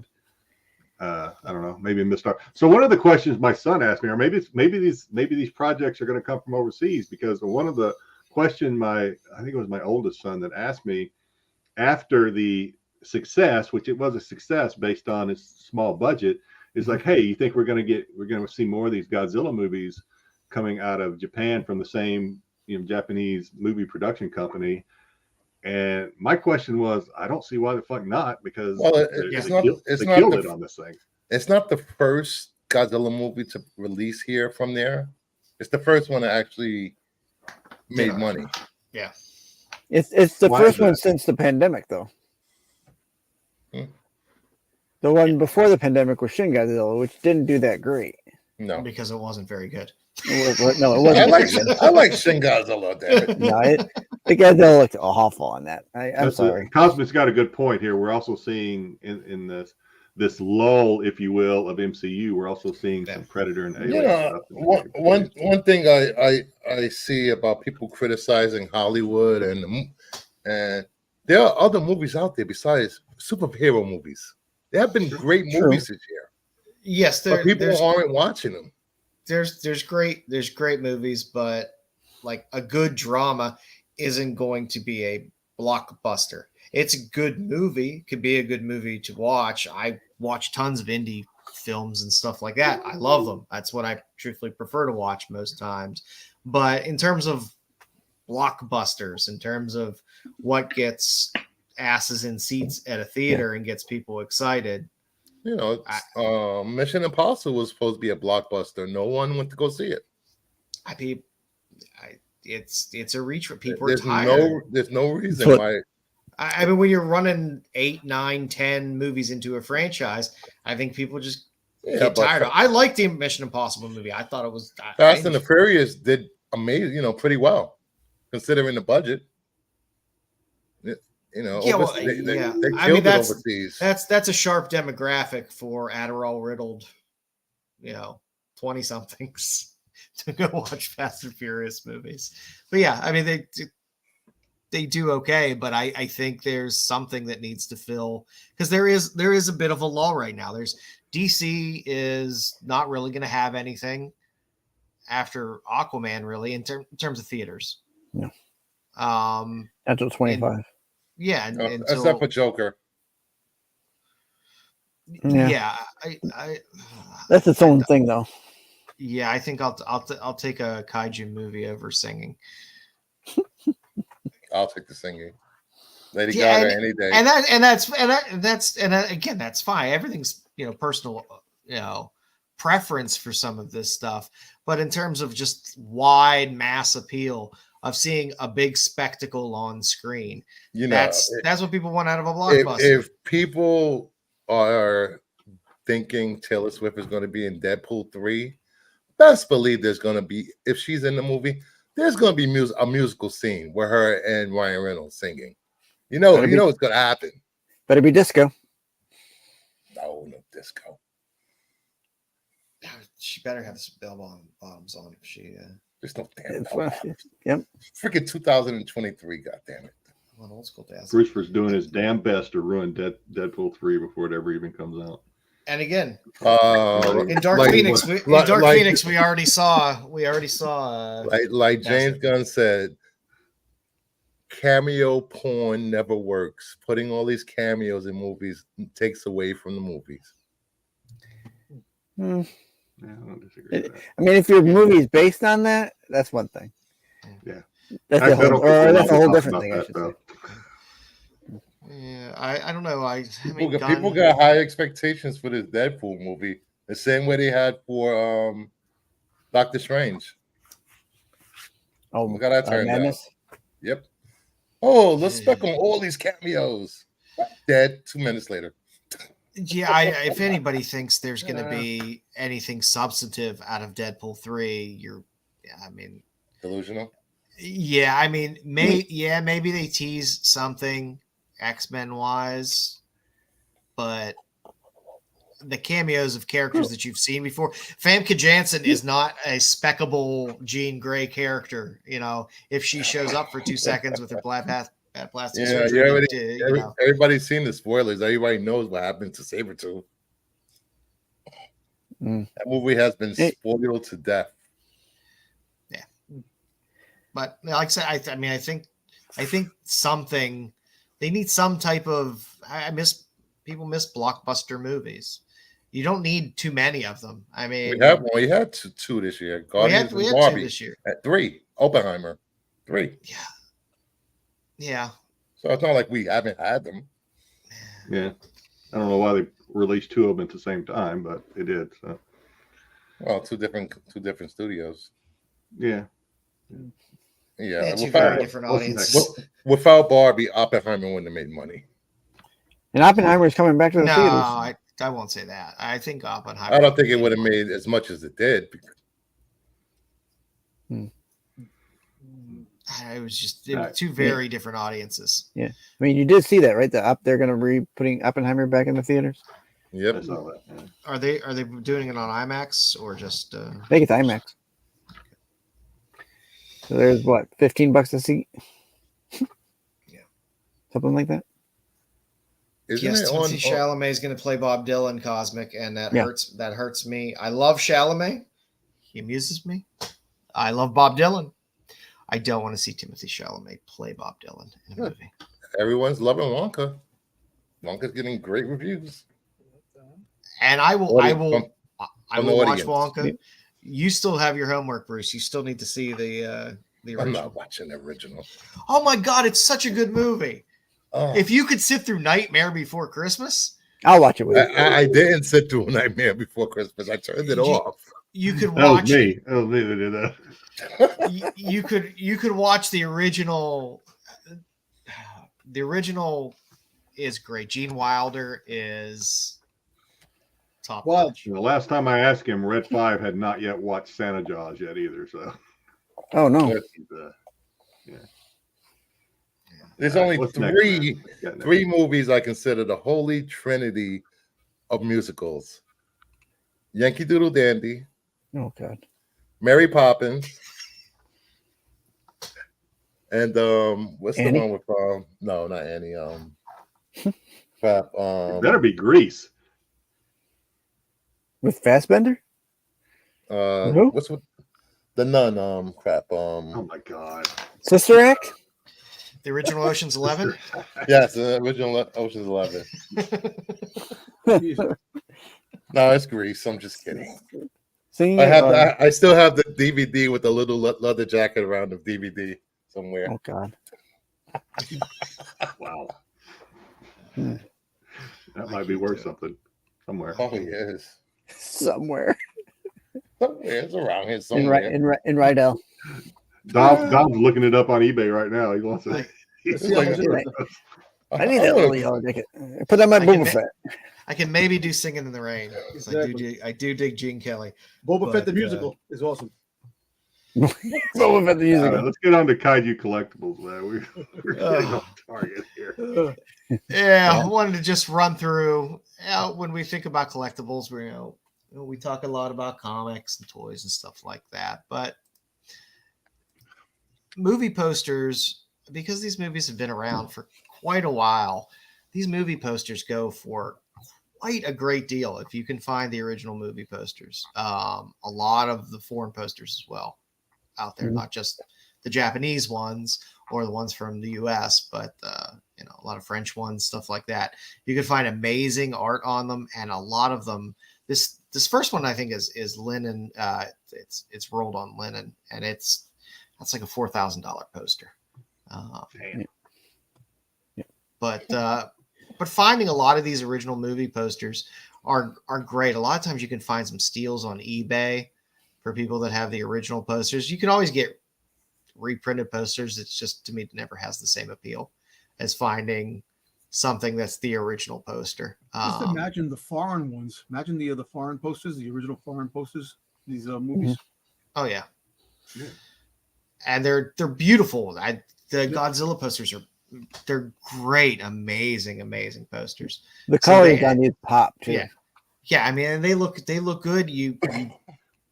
I don't know, maybe missed out. So one of the questions my son asked me, or maybe these projects are going to come from overseas, because one of the question I think it was my oldest son that asked me after the success, which it was a success based on its small budget, is like, hey, you think we're going to see more of these Godzilla movies coming out of Japan from the same Japanese movie production company? And my question was, I don't see why the fuck not, because they killed it on this thing. It's not the first Godzilla movie to release here from there. It's the first one that actually made money. Yeah. It's the first one since the pandemic, though. The one before the pandemic was Shin Godzilla, which didn't do that great. No, because it wasn't very good. It wasn't. I like Shin Godzilla. Damn it. No, the Godzilla looked awful on that. I'm sorry. Cosmic's got a good point here. We're also seeing in this lull, if you will, of MCU, we're also seeing some Predator and Alien stuff. One thing I see about people criticizing Hollywood and there are other movies out there besides superhero movies. There have been great movies this year. Yes, but people aren't watching them. There's great movies, but like a good drama isn't going to be a blockbuster. It's a good movie, could be a good movie to watch. I watch tons of indie films and stuff like that. I love them. That's what I truthfully prefer to watch most times. But in terms of blockbusters, in terms of what gets asses in seats at a theater and gets people excited, Mission Impossible was supposed to be a blockbuster. No one went to go see it. it's a reach for people. There's no reason But- why. I mean, when you're running 8, 9, 10 movies into a franchise, I think people just get tired of it. I like the Mission Impossible movie. I thought it was Fast and the Furious did amazing, pretty well considering the budget. They killed it overseas. That's a sharp demographic for Adderall riddled, 20 somethings to go watch Fast and Furious movies. But yeah, I mean they do okay, but I think there's something that needs to fill, because there is a bit of a lull right now. DC is not really going to have anything after Aquaman, really, in terms of theaters. Yeah. Until 25. Except for Joker. Yeah. That's its own thing, though. Yeah, I think I'll take a kaiju movie over singing. I'll take the singing. Lady Gaga any day. Again, that's fine. Everything's personal, preference for some of this stuff. But in terms of just wide mass appeal of seeing a big spectacle on screen, that's what people want out of a blockbuster. If people are thinking Taylor Swift is going to be in Deadpool 3, best believe there's going to be, if she's in the movie, there's going to be a musical scene with her and Ryan Reynolds singing. You know what's going to happen. Better be disco. No disco. She better have some bell bottoms on if she. There's no damn. Yep. Freaking 2023. God damn it. I'm old school dads. Christopher's doing his damn best to ruin Deadpool 3 before it ever even comes out. And again, in Dark Phoenix, we already saw. Like James Gunn said, cameo porn never works. Putting all these cameos in movies takes away from the movies. Yeah, I don't disagree with that. I mean, if your movie is based on that, that's one thing. Yeah, that's a whole different thing. I should say. Yeah, I don't know. People got high expectations for this Deadpool movie, the same way they had for Doctor Strange. Oh, look how that turned out. Yep. Oh, let's spec on all these cameos. Dead 2 minutes later. Yeah, if anybody thinks there's going to be anything substantive out of Deadpool 3, delusional. Yeah, I mean, maybe they tease something X-Men wise, but the cameos of characters that you've seen before, Famke Janssen is not a speckable Jean Grey character. If she shows up for 2 seconds with her plastic surgery, everybody's seen the spoilers. Everybody knows what happened to Sabretooth. That movie has been spoiled to death. Yeah, but like I said, I think something. They need some type of. People miss blockbuster movies. You don't need too many of them. I mean, we had two this year. Guardians we had Barbie two this year. At 3, Oppenheimer 3. Yeah. So it's not like we haven't had them. Yeah, I don't know why they released 2 of them at the same time, but they did. So. Well, two different studios. Yeah. Yeah, two very different audiences. Without Barbie, Oppenheimer wouldn't have made money. And Oppenheimer is coming back to the theaters. I won't say that. I think Oppenheimer. I don't think it would have made as much as it did. It was just two very different audiences. Yeah, I mean, you did see that, right? They're going to be putting Oppenheimer back in the theaters. Yep. I saw that. Yeah. Are they doing it on IMAX or just? I think it's IMAX. So there's what, $15 a seat? Yeah, something like that. Timothy Chalamet is going to play Bob Dylan Cosmic, and that hurts me. I love Chalamet; he amuses me. I love Bob Dylan. I don't want to see Timothy Chalamet play Bob Dylan in a movie. Everyone's loving Wonka. Wonka's getting great reviews, and I will watch Wonka. Yeah. You still have your homework, Bruce. You still need to see the original. I'm not watching the original. Oh my God, it's such a good movie. Oh. If you could sit through Nightmare Before Christmas, I'll watch it with you. I didn't sit through Nightmare Before Christmas. I turned it off. you could That was watch me. That was me that did that. you could watch the original. The original is great. Gene Wilder is top notch. The last time I asked him, Red 5 had not yet watched Santa Jaws yet either. So, Oh no. yeah. There's All right, only what's next, man? three movies I consider the holy trinity of musicals: Yankee Doodle Dandy, Oh god. Mary Poppins, and what's Annie? the one with no, not Annie. Crap. It better be Grease. With Fassbender? Who? What's with the nun? Crap. Oh my God. Sister Act? The original Ocean's 11. Yes, the original Ocean's 11. Jesus. No, it's Grease. I'm just kidding. Singing I have I still have the DVD with the little leather jacket around the DVD somewhere. Oh god. Wow. Hmm. That might be worth something somewhere. Oh yes, Somewhere. it's around here somewhere. In Rydell. Dom's looking it up on eBay right now. He wants to. Let's see how much it is. I need that little yellow jacket. Put that in my Boba Fett. I can maybe do Singing in the Rain. 'Cause Exactly. I do dig Gene Kelly. Boba Fett the But, musical is awesome. Boba Fett the All music. right, let's get on to Kaiju Collectibles, man. We're getting off target here. Yeah, I wanted to just run through. When we think about collectibles, we talk a lot about comics and toys and stuff like that. But movie posters, because these movies have been around for quite a while, these movie posters go for quite a great deal if you can find the original movie posters. A lot of the foreign posters as well out there, not just the Japanese ones or the ones from the US, but a lot of French ones, stuff like that. You can find amazing art on them, and a lot of them. This first one I think is linen. It's rolled on linen, and that's like a $4,000 poster. Damn. But finding a lot of these original movie posters are great. A lot of times you can find some steals on eBay for people that have the original posters. You can always get reprinted posters. It's just, to me, it never has the same appeal as finding something that's the original poster. Just imagine the foreign ones. Imagine the foreign posters, the original foreign posters. These movies. Oh yeah. And they're beautiful. The Godzilla posters they're great, amazing posters. The coloring on these pop too. Yeah. I mean, they look good. You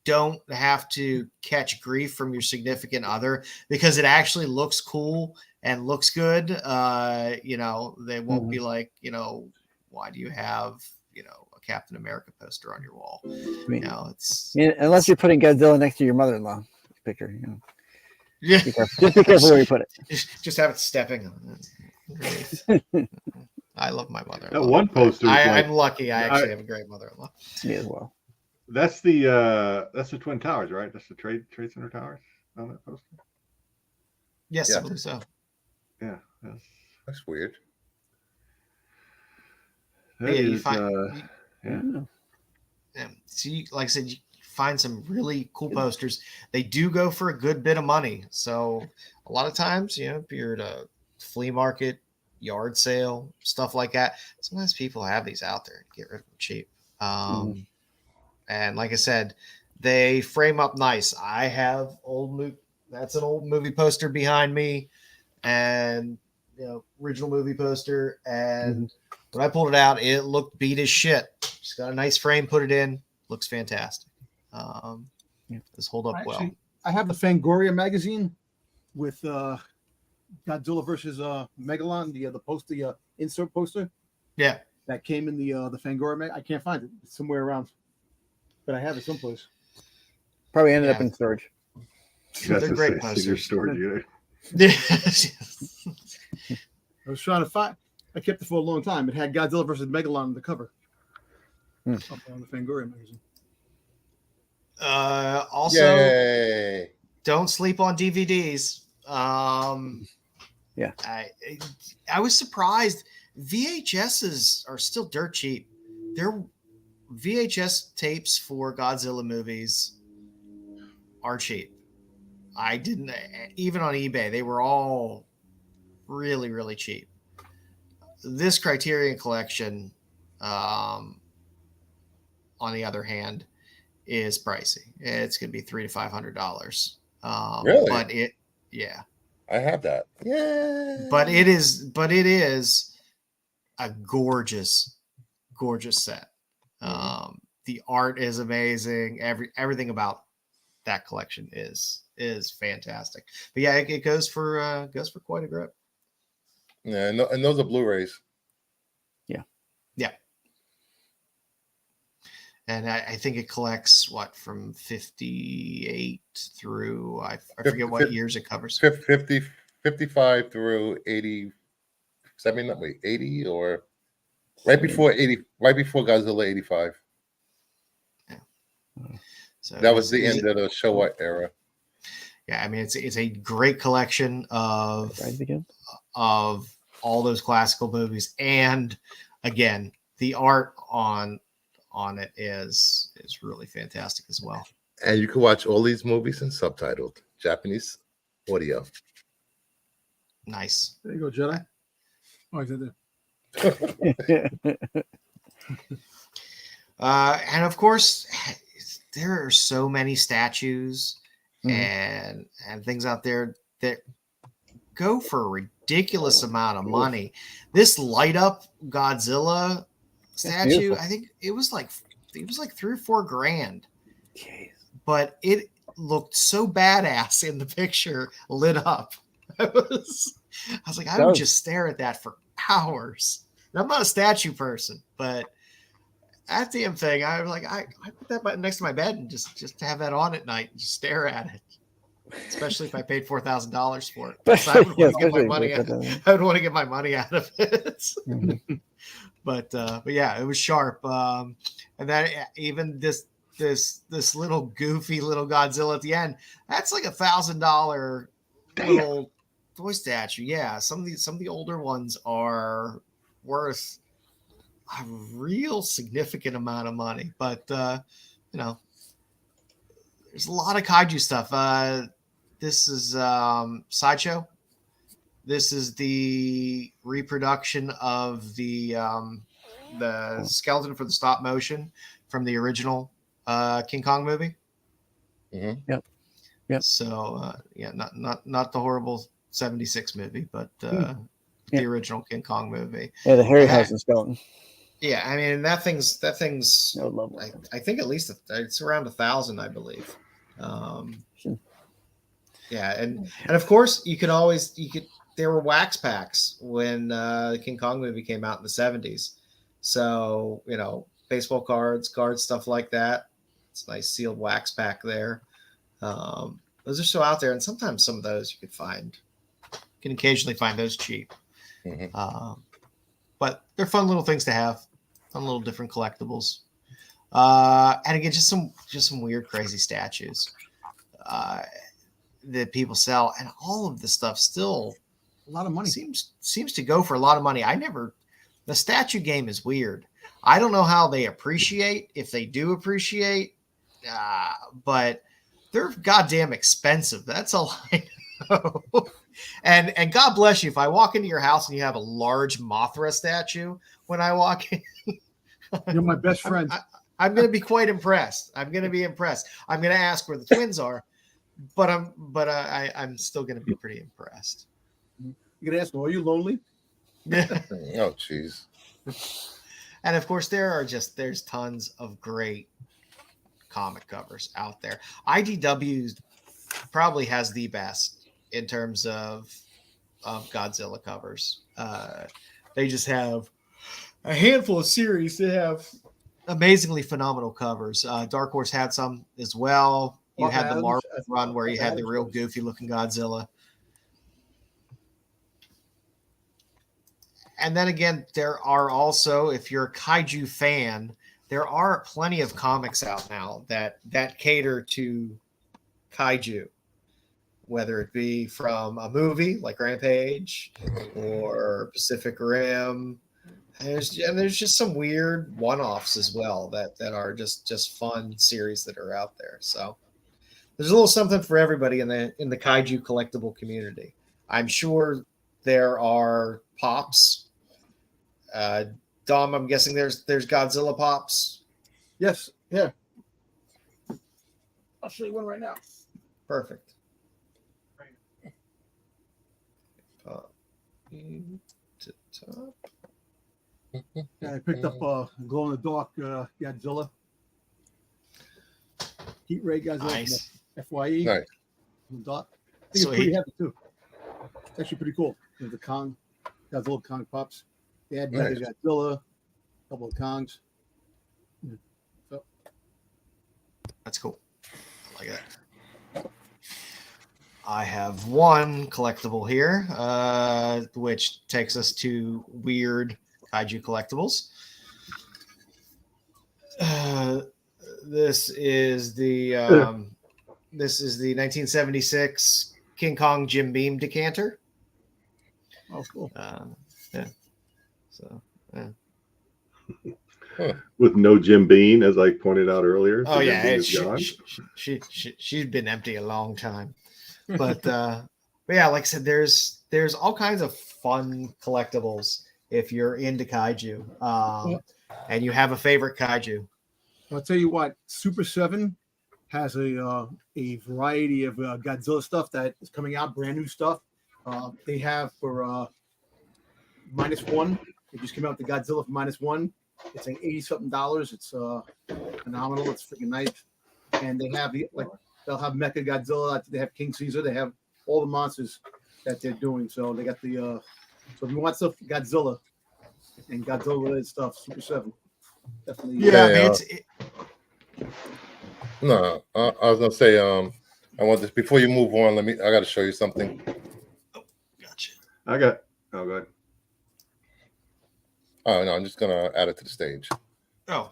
don't have to catch grief from your significant other because it actually looks cool and looks good. They won't be like, why do you have, a Captain America poster on your wall? It's unless you're putting Godzilla next to your mother-in-law picture, Yeah. Just be careful where you put it. Just have it stepping on it. I love my mother-in-law. That one poster. I'm lucky. I actually have a great mother-in-law. Me as well. That's the Twin Towers, right? That's the Trade Center Towers on that poster. Yes, Yeah. I believe so. Yeah, That's weird. You is, find, yeah. so like I said, you find some really cool posters. They do go for a good bit of money. So a lot of times, if you're at a flea market, yard sale, stuff like that, sometimes people have these out there and get rid of them cheap. And like I said, they frame up nice. I have that's an old movie poster behind me, and original movie poster. And when I pulled it out, it looked beat as shit. Just got a nice frame, put it in, looks fantastic. This hold up well. I have the Fangoria magazine with Godzilla versus Megalon, the insert poster. Yeah, that came in the Fangoria mag. I can't find it. It's somewhere around, but I have it someplace. Probably ended up in storage. They're great posters. Storage unit. I was trying to find. I kept it for a long time. It had Godzilla versus Megalon on the cover. Up on the Fangoria magazine. Also, Yay. don't sleep on DVDs. Yeah. I was surprised. VHSs are still dirt cheap. They're VHS tapes for Godzilla movies are cheap. I didn't, even on eBay, they were all really, really cheap. This Criterion collection, on the other hand, is pricey. It's going to be $300 to $500. Really? But yeah. I have that. Yeah. But it is a gorgeous, gorgeous set. The art is amazing. Everything about that collection is fantastic. But yeah, it goes for quite a grip. Yeah, and those are Blu-rays. Yeah. And I think it collects from 58 through I forget what years it covers. 55 through 80. 80 or right before Godzilla 85. Yeah. So that was the end of the Showa era. Yeah, I mean it's a great collection of all those classical movies, and again, the art on it is really fantastic as well. And you can watch all these movies in subtitled Japanese audio. Nice. There you go, Jedi. Oh, he's in there. And of course, there are so many statues and things out there that go for a ridiculous amount of money. This light up Godzilla statue, I think it was like $3 or $4 grand. Jeez. But it looked so badass in the picture lit up. I was like, I would just stare at that for hours. And I'm not a statue person, but that damn thing, I was like, I put that next to my bed and just have that on at night and just stare at it. Especially if I paid $4,000 for it. I would want to get my money out. I would want to get my money out of it. But yeah, it was sharp. And then even this little goofy little Godzilla at the end, that's like $1,000 little toy statue. Yeah, some of the older ones are worth a real significant amount of money. But there's a lot of kaiju stuff. This is Sideshow. This is the reproduction of the skeleton for the stop motion from the original King Kong movie. Mm-hmm. Yep. So not the horrible 76 movie, but the original King Kong movie. Yeah, the Harryhausen skeleton. Yeah, I mean that thing's. No, I think at least it's around 1,000, I believe. Yeah, and of course there were wax packs when the King Kong movie came out in the 70s. So baseball cards, stuff like that. It's a nice sealed wax pack there. Those are still out there, and sometimes some of those you can occasionally find those cheap. Mm-hmm. But they're fun little things to have, fun little different collectibles. And again, just some weird, crazy statues that people sell, and all of the stuff still A lot of money. Seems to go for a lot of money. The statue game is weird. I don't know how they appreciate, if they do appreciate, but they're goddamn expensive. That's all I know. And God bless you if I walk into your house and you have a large Mothra statue when I walk in. You're my best friend. I'm going to be quite impressed. I'm going to be impressed. I'm going to ask where the twins are, but I'm still going to be pretty impressed. You're gonna ask, are you lonely? Oh, jeez. And of course, there's tons of great comic covers out there. IDW probably has the best in terms of Godzilla covers. They just have a handful of series that have amazingly phenomenal covers. Dark Horse had some as well. You had the Marvel run where you had the real goofy looking Godzilla. And then again, there are also, if you're a kaiju fan, there are plenty of comics out now that cater to kaiju, whether it be from a movie like Rampage or Pacific Rim. There's just some weird one-offs as well that are just fun series that are out there. So there's a little something for everybody in the kaiju collectible community. I'm sure there are pops. Dom, I'm guessing there's Godzilla pops. Yes, yeah. I'll show you one right now. Perfect. Top. Yeah, I picked up glow in the dark Godzilla. Heat ray Godzilla. Nice. FYE. Nice. In the dark. I think it's pretty heavy too. It's actually pretty cool. There's the Kong, Godzilla Kong pops. They had Nice. Godzilla, a couple of Kongs. Yeah. So That's cool. I like that. I have one collectible here, which takes us to weird Kaiju Collectibles. This is the 1976 King Kong Jim Beam decanter. oh cool. Yeah. So. Yeah. With no Jim Bean, as I pointed out earlier. Oh Jim yeah, Beam is gone. she's been empty a long time, but yeah, like I said, there's all kinds of fun collectibles if you're into kaiju, and you have a favorite kaiju. I'll tell you what, Super 7 has a variety of Godzilla stuff that is coming out, brand new stuff. They have for -1. They just came out with the Godzilla for -1. It's like $80-something. It's phenomenal. It's freaking nice. And they have they'll have Mecha Godzilla. They have King Caesar. They have all the monsters that they're doing. So they got the so if you want stuff Godzilla and Godzilla related stuff, Super 7. Definitely. Yeah, I mean, No, I was gonna say, I want this before you move on. I got to show you something. Gotcha. Oh, go ahead. Oh no, I'm just gonna add it to the stage. Oh.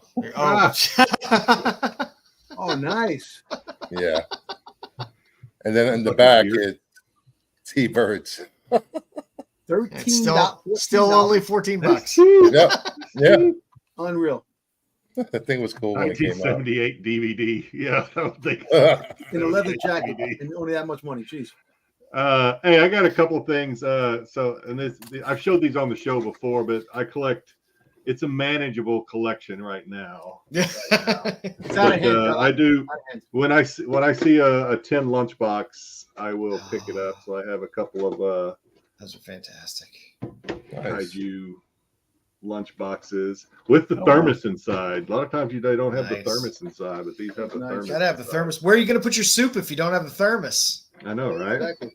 Oh, nice. Yeah, and then in the back is T-Birds. $13. Still only $14. Yeah, Unreal. that thing was cool when it came out. 1978 DVD. Yeah, I don't think. In a leather jacket and only that much money. Jeez. Hey, I got a couple things. I've showed these on the show before, but I collect. It's a manageable collection right now. It's out of hand. I do when I see a 10 lunchbox, I will pick it up. So I have a couple of Those are fantastic. Nice. Kaiju lunch boxes with the thermos inside. A lot of times they don't have the thermos inside, but these have the thermos. You gotta have the thermos. Where are you gonna put your soup if you don't have the thermos? I know, right? Exactly.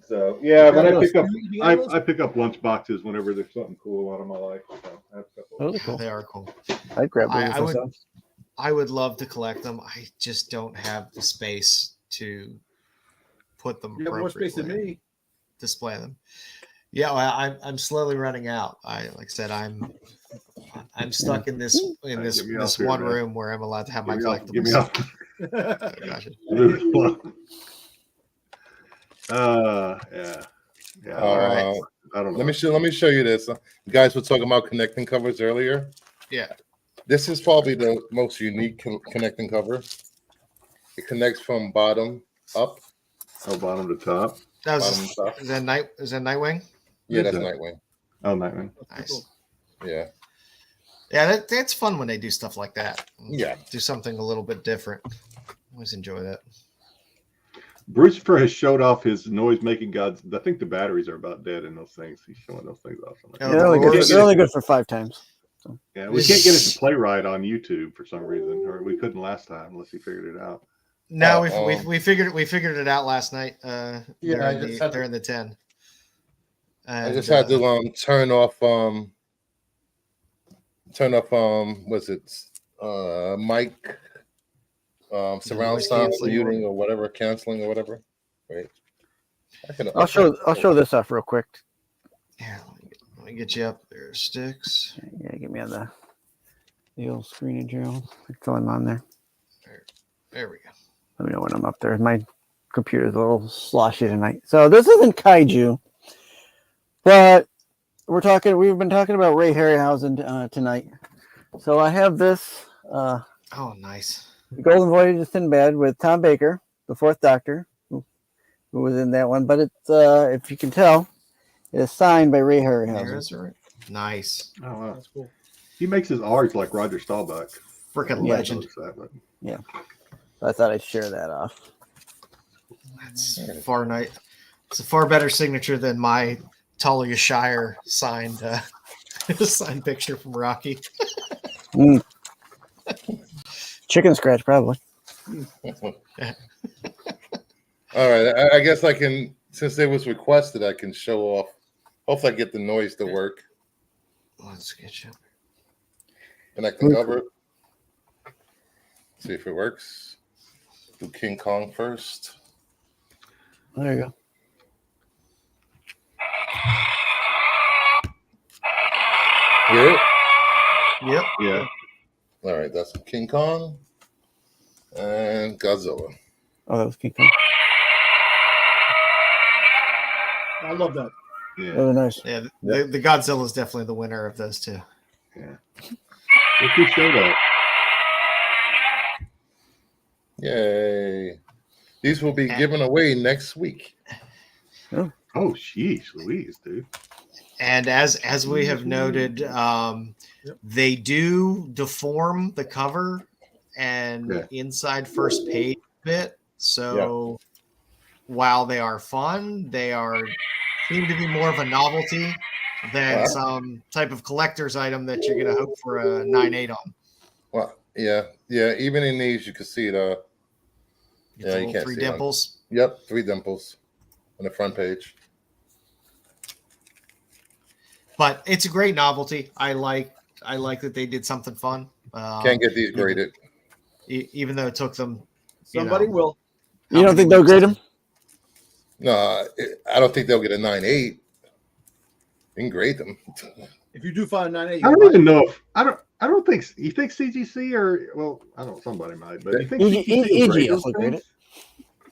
So yeah, but I pick up lunch boxes whenever there's something cool on them I like. So I have a couple. Those are cool. They are cool. I'd grab those. I would love to collect them. I just don't have the space to put them. You have more space than me. Display them. Yeah, well, I'm slowly running out. Like I said, I'm stuck in this one room where I'm allowed to have my collectibles. Give me off. Yeah. All right. I don't know. Let me show you this. You guys were talking about connecting covers earlier. Yeah. This is probably the most unique connecting cover. It connects from bottom up. Oh, bottom to top. Is that Nightwing? Yeah, that's Nightwing. Oh, Nightwing. Nice. Yeah. Yeah, that's fun when they do stuff like that. Yeah. Do something a little bit different. Always enjoy that. Brucifer has showed off his noise-making gods. I think the batteries are about dead in those things. He's showing those things off. They're only good for 5 times. So. Yeah, we can't get it to play right on YouTube for some reason, or we couldn't last time unless he figured it out. No, we figured it out last night. During the 10. And, I just had to turn off was it mic surround sound muting or whatever, canceling or whatever. Wait. I'll show this off real quick. Yeah, let me get you up there, Sticks. Yeah, get me on the old screen and drill. Fill him on there. There we go. Let me know when I'm up there. My computer's a little sloshy tonight. So this isn't kaiju, but We've been talking about Ray Harryhausen tonight. So I have this. Oh, nice. Golden Voyage of Sinbad with Tom Baker, the Fourth Doctor, who was in that one. But it's if you can tell, it's signed by Ray Harryhausen. Nice. Oh, wow. That's cool. He makes his arts like Roger Staubach. Freaking Yeah. legend. Yeah. So I thought I'd share that off. That's far night. It's a far better signature than my Talia Shire signed signed picture from Rocky. Chicken scratch, probably. All right. I guess I can, since it was requested, I can show off. Hopefully I get the noise to work. Let's get you. Connect the cover. See if it works. Do King Kong first. There you go. Hear it? Yep. Yeah. All right. That's King Kong and Godzilla. Oh, that was King Kong. I love that. Yeah. Really nice. Yeah, the Godzilla is definitely the winner of those two. Yeah. Look who showed up. Yay. These will be given away next week. Oh, sheesh, Louise, dude. And as we have noted, they do deform the cover and inside first page bit. So while they are fun, they seem to be more of a novelty than some type of collector's item that you're going to hope for a 9.8 on. Well, yeah. Even in these, you can see it. You can't 3 dimples. Yep, 3 dimples on the front page. But it's a great novelty. I like that they did something fun. Can't get these graded. Even though it took them. Somebody will. You don't think they'll grade them? No, I don't think they'll get a 9.8. You can grade them. If you do find a 9.8, I don't even know if I don't think you think CGC or I don't know, somebody might, but you think CGC will grade those grade things?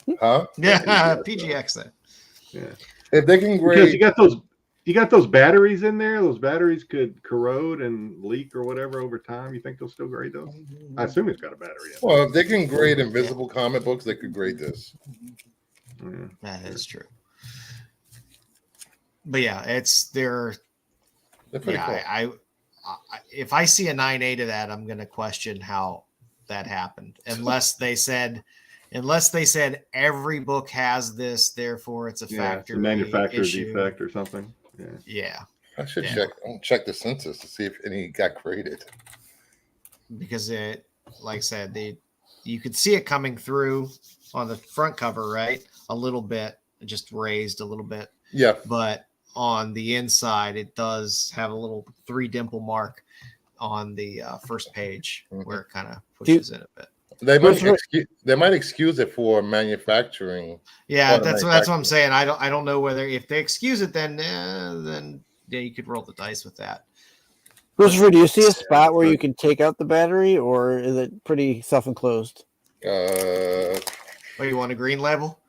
it. Huh? Yeah, PGX then. Yeah. If they can grade, Because you got those batteries in there. Those batteries could corrode and leak or whatever over time. You think they'll still grade those? I assume it's got a battery in it. well, if they can grade invisible comic books, they could grade this. Yeah. That is true. But yeah, they're pretty cool. I if I see a 9.8 of that, I'm going to question how that happened. Unless they said every book has this, therefore it's a factory manufacturer's issue. defect or something. Yeah. Yeah. I should check the census to see if any got graded. Because it, like I said, you could see it coming through on the front cover, right? A little bit, just raised a little bit. Yeah. But on the inside, it does have a little 3 dimple mark on the first page where it kind of pushes in a bit. They might excuse it for manufacturing. Yeah, that's what I'm saying. I don't know whether if they excuse it, then you could roll the dice with that. Christopher, do you see a spot where you can take out the battery, or is it pretty self-enclosed? You want a green label?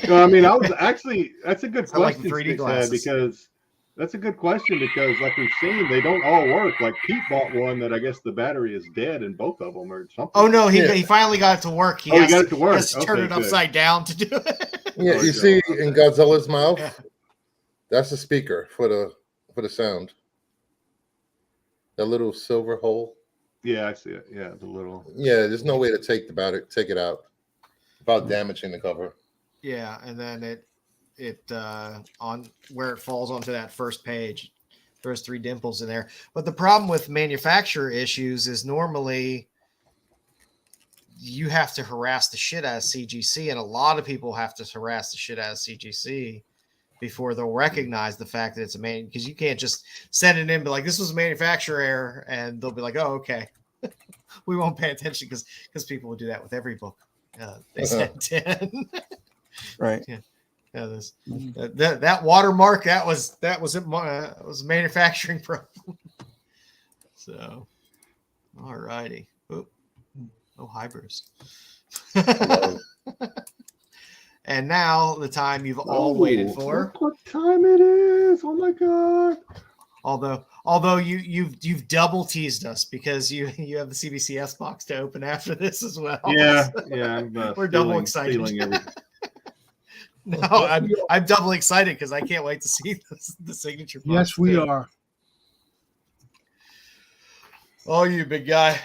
No, I mean, I was actually that's a good question, like 3D glasses. because that's a good question because, like we've seen, they don't all work. Like Pete bought one that I guess the battery is dead in both of them or something. Oh no, he finally got it to work. He got it to work. He has to turn it upside down to do it. Yeah, you see in Godzilla's mouth, that's a speaker for the sound. That little silver hole. Yeah, I see it. Yeah, the little. Yeah, there's no way to take it out without damaging the cover. Yeah, and then it on where it falls onto that first page, there's 3 dimples in there. But the problem with manufacturer issues is normally you have to harass the shit out of CGC, and a lot of people have to harass the shit out of CGC before they'll recognize the fact that it's a because you can't just send it in and be like, this was a manufacturer error, and they'll be like, oh, okay. We won't pay attention because people will do that with every book they sent in. Right. Yeah. That watermark that was a manufacturing problem. So, all righty. Oh, hi, Bruce. And now the time you've all waited for. Look what time it is! Oh my god! Although you've double teased us because you have the CBCS box to open after this as well. Yeah. We're double excited. No, I'm double excited because I can't wait to see the signature box. Yes, we are. Oh, you big guy.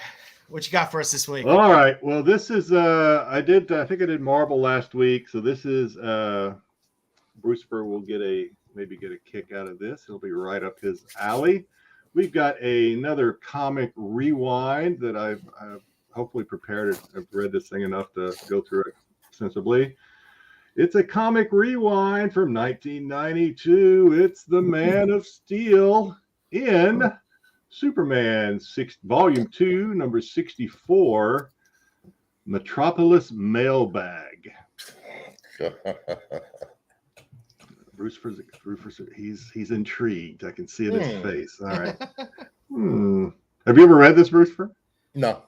What you got for us this week? All right. Well, this is I think I did Marvel last week, so this is Brucefer will maybe get a kick out of this. He'll be right up his alley. We've got another comic rewind that I've hopefully prepared. I've read this thing enough to go through it sensibly. It's a comic rewind from 1992. It's the Man of Steel in Superman Volume 2, number 64, Metropolis Mailbag. Bruce, he's intrigued. I can see it in his face. All right. Have you ever read this, Brucefer? No.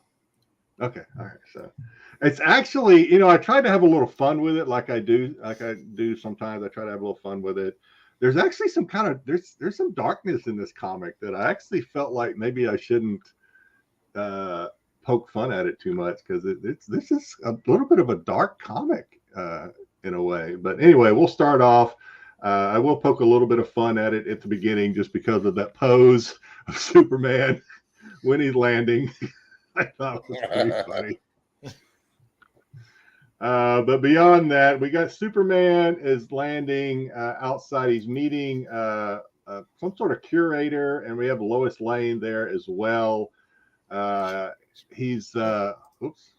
Okay. All right. So it's actually, I tried to have a little fun with it, like I do sometimes. I try to have a little fun with it. There's actually some there's some darkness in this comic that I actually felt like maybe I shouldn't poke fun at it too much, because this is a little bit of a dark comic in a way. But anyway, we'll start off. I will poke a little bit of fun at it at the beginning, just because of that pose of Superman when he's landing. I thought it was pretty funny. But beyond that, we got Superman is landing outside. He's meeting some sort of curator, and we have Lois Lane there as well. He's oops.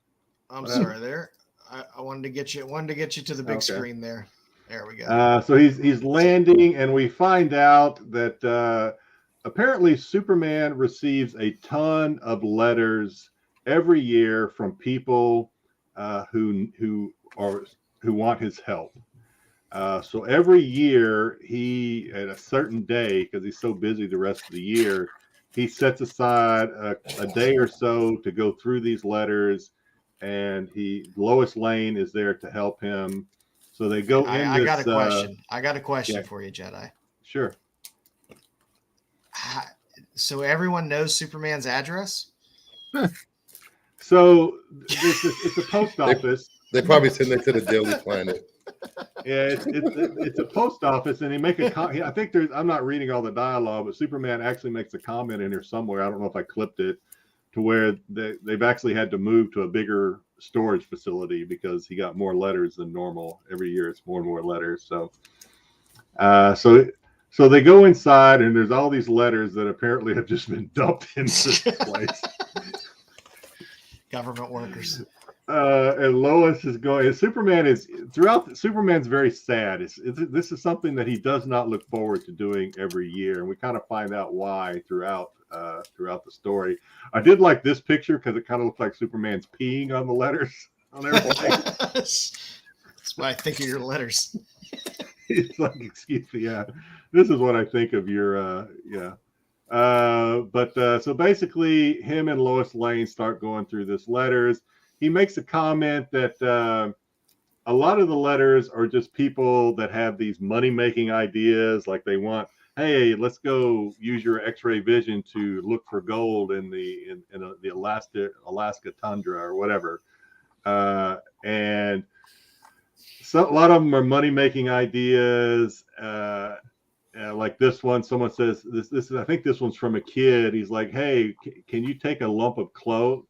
I'm sorry there. I wanted to get you to the big screen there. There we go. So he's landing, and we find out that apparently Superman receives a ton of letters every year from people who want his help. So every year, he, at a certain day, because he's so busy the rest of the year, he sets aside a day or so to go through these letters, and Lois Lane is there to help him. So they go in. I got a question. I got a question for you, Jedi. Sure. So everyone knows Superman's address? So it's a post office. They probably send it to the Daily Planet. Yeah, it's a post office, and they make I think I'm not reading all the dialogue, but Superman actually makes a comment in here somewhere. I don't know if I clipped it, to where they've actually had to move to a bigger storage facility because he got more letters than normal. Every year it's more and more letters. So they go inside, and there's all these letters that apparently have just been dumped into this place. Government workers. And Lois is going. Superman's very sad. This is something that he does not look forward to doing every year, and we kind of find out why throughout the story. I did like this picture because it kind of looked like Superman's peeing on the letters on everything. That's what I think of your letters. It's like, excuse me, yeah. This is what I think of your so basically, him and Lois Lane start going through this letters. He makes a comment that a lot of the letters are just people that have these money-making ideas, like they want, hey, let's go use your X-ray vision to look for gold in the Alaska tundra or whatever. And so a lot of them are money-making ideas. Like this one, someone says this is, I think this one's from a kid. He's like, hey, can you take a lump of coal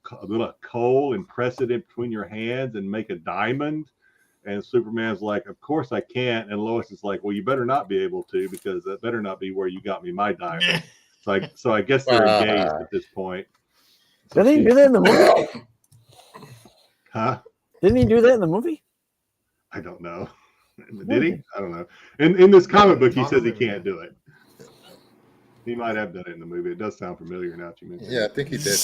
and press it in between your hands and make a diamond? And Superman's like, of course I can't. And Lois is like, well, you better not be able to, because that better not be where you got me my diamond. So I guess they're engaged at this point. Didn't he do that in the movie? Huh? Didn't he do that in the movie? I don't know. Did he? I don't know. In this comic book, he says he can't do it. He might have done it in the movie. It does sound familiar now that you mentioned. Yeah, I think he did.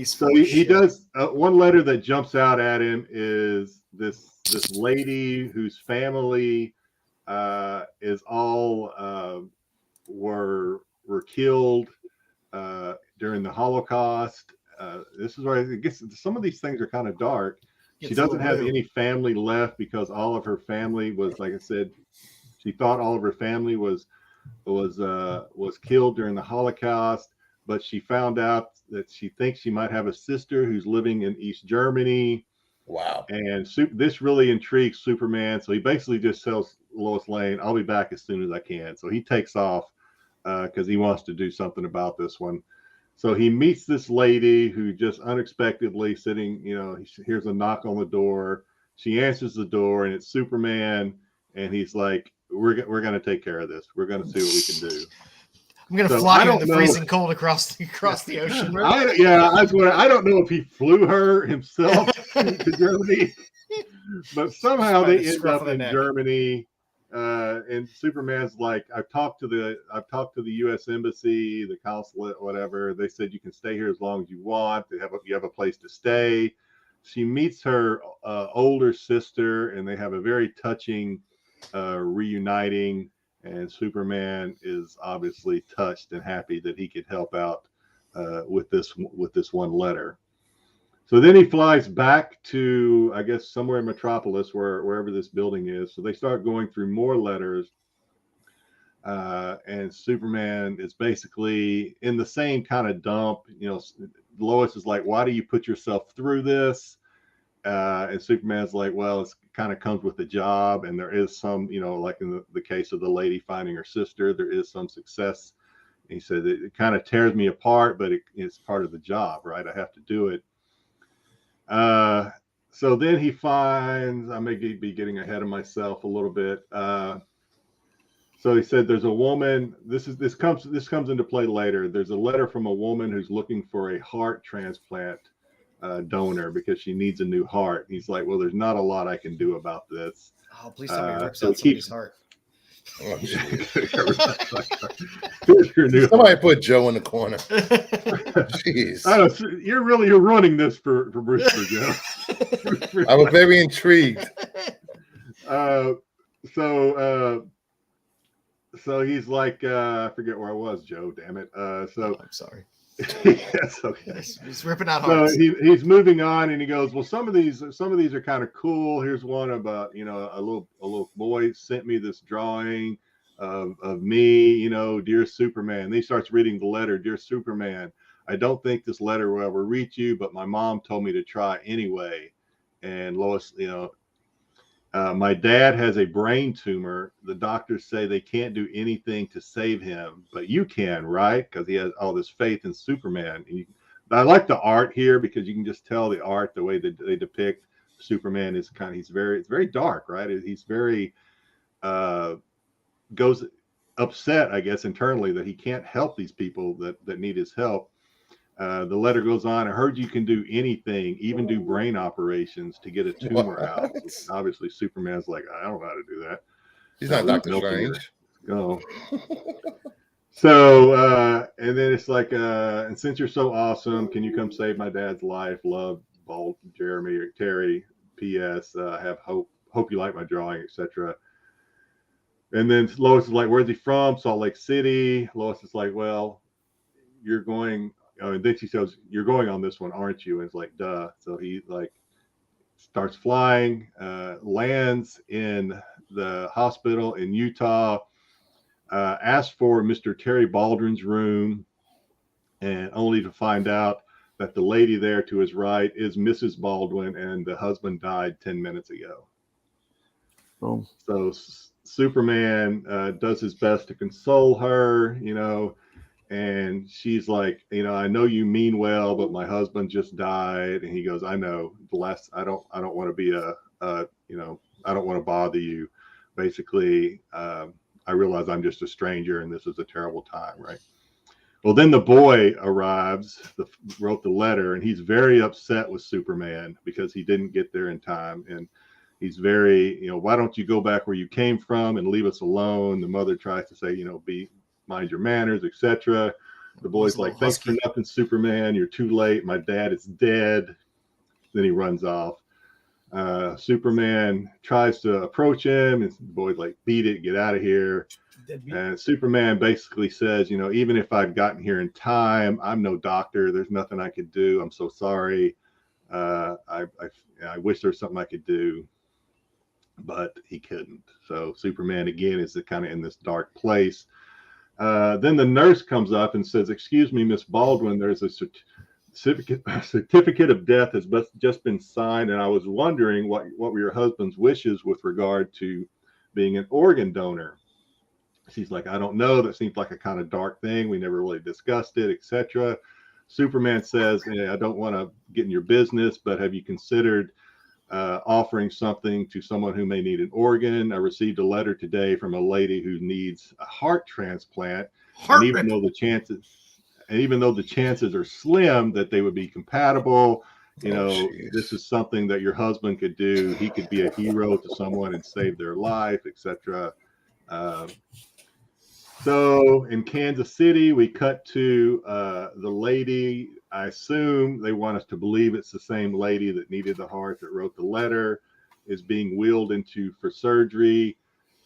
So he does. One letter that jumps out at him is this lady whose family is all were killed during the Holocaust. This is where I guess some of these things are kind of dark. She doesn't have any family left because all of her family was, like I said, she thought all of her family was killed during the Holocaust, but she found out that she thinks she might have a sister who's living in East Germany. Wow. And this really intrigues Superman. So he basically just tells Lois Lane, I'll be back as soon as I can. So he takes off because he wants to do something about this one. So he meets this lady who just unexpectedly sitting, he hears a knock on the door. She answers the door and it's Superman. And he's like, we're going to take care of this. We're going to see what we can do. I'm going to fly you in the freezing cold across the ocean. I don't know if he flew her himself to Germany, but somehow they end up in Germany. And Superman's like, I've talked to the U.S. Embassy, the consulate, whatever. They said you can stay here as long as you want. You have a place to stay. She meets her older sister, and they have a very touching reuniting. And Superman is obviously touched and happy that he could help out with this one letter. So then he flies back to, I guess, somewhere in Metropolis, wherever this building is. So they start going through more letters. And Superman is basically in the same kind of dump. Lois is like, why do you put yourself through this? And Superman's like, well, it kind of comes with the job. And there is some, like in the case of the lady finding her sister, there is some success. And he said, it kind of tears me apart, but it's part of the job, right? I have to do it. So then he finds, I may be getting ahead of myself a little bit. So he said, there's a woman, this comes into play later. There's a letter from a woman who's looking for a heart transplant donor because she needs a new heart. He's like, well, there's not a lot I can do about this. Oh, please tell me he rips out somebody's heart. Oh, Somebody put Joe in the corner. Jeez. You're running this for Bruce, Joe. I was very intrigued. So he's like, I forget where I was, Joe. Damn it. I'm sorry. Yes, okay. He's ripping out hearts. So he's moving on, and he goes, well, some of these are kind of cool. Here's one about, a little boy sent me this drawing of me, dear Superman. And he starts reading the letter, dear Superman, I don't think this letter will ever reach you, but my mom told me to try anyway. And Lois, my dad has a brain tumor. The doctors say they can't do anything to save him, but you can, right? Because he has all this faith in Superman. And I like the art here because you can just tell the art, the way that they depict Superman is it's very dark, right? He's very goes upset, I guess, internally that he can't help these people that need his help. The letter goes on, I heard you can do anything, even do brain operations to get a tumor out. Obviously, Superman's like, I don't know how to do that. He's not Dr. Strange. No. So, and then it's like, and since you're so awesome, can you come save my dad's life? Love, Bolt, Jeremy, or Terry. P.S. Have hope you like my drawing, etc. And then Lois is like, where's he from? Salt Lake City. Lois is like, well, you're going. And then she says, you're going on this one, aren't you? And it's like, duh. So he starts flying, lands in the hospital in Utah, asks for Mr. Terry Baldwin's room, and only to find out that the lady there to his right is Mrs. Baldwin, and the husband died 10 minutes ago. Boom. So Superman does his best to console her, and she's like, I know you mean well, but my husband just died. And he goes, I know. I don't want to be I don't want to bother you. Basically, I realize I'm just a stranger, and this is a terrible time, right? Well, then the boy arrives, wrote the letter, and he's very upset with Superman because he didn't get there in time. And he's very, why don't you go back where you came from and leave us alone? The mother tries to say, mind your manners, etc. The boy's like, thanks for nothing, Superman. You're too late. My dad is dead. Then he runs off. Superman tries to approach him, and the boy's like, beat it, get out of here. And Superman basically says, even if I'd gotten here in time, I'm no doctor. There's nothing I could do. I'm so sorry. I wish there was something I could do, but he couldn't. So Superman again is kind of in this dark place. Then the nurse comes up and says, "Excuse me, Miss Baldwin, there's a certificate of death has just been signed, and I was wondering what were your husband's wishes with regard to being an organ donor." She's like, "I don't know. That seems like a kind of dark thing. We never really discussed it, etc." Superman says, "I don't want to get in your business, but have you considered offering something to someone who may need an organ? I received a letter today from a lady who needs a heart transplant, and even though the chances are slim that they would be compatible, this is something that your husband could do. He could be a hero to someone and save their life, etc." So in Kansas City, we cut to the lady. I assume they want us to believe it's the same lady that needed the heart that wrote the letter, is being wheeled for surgery.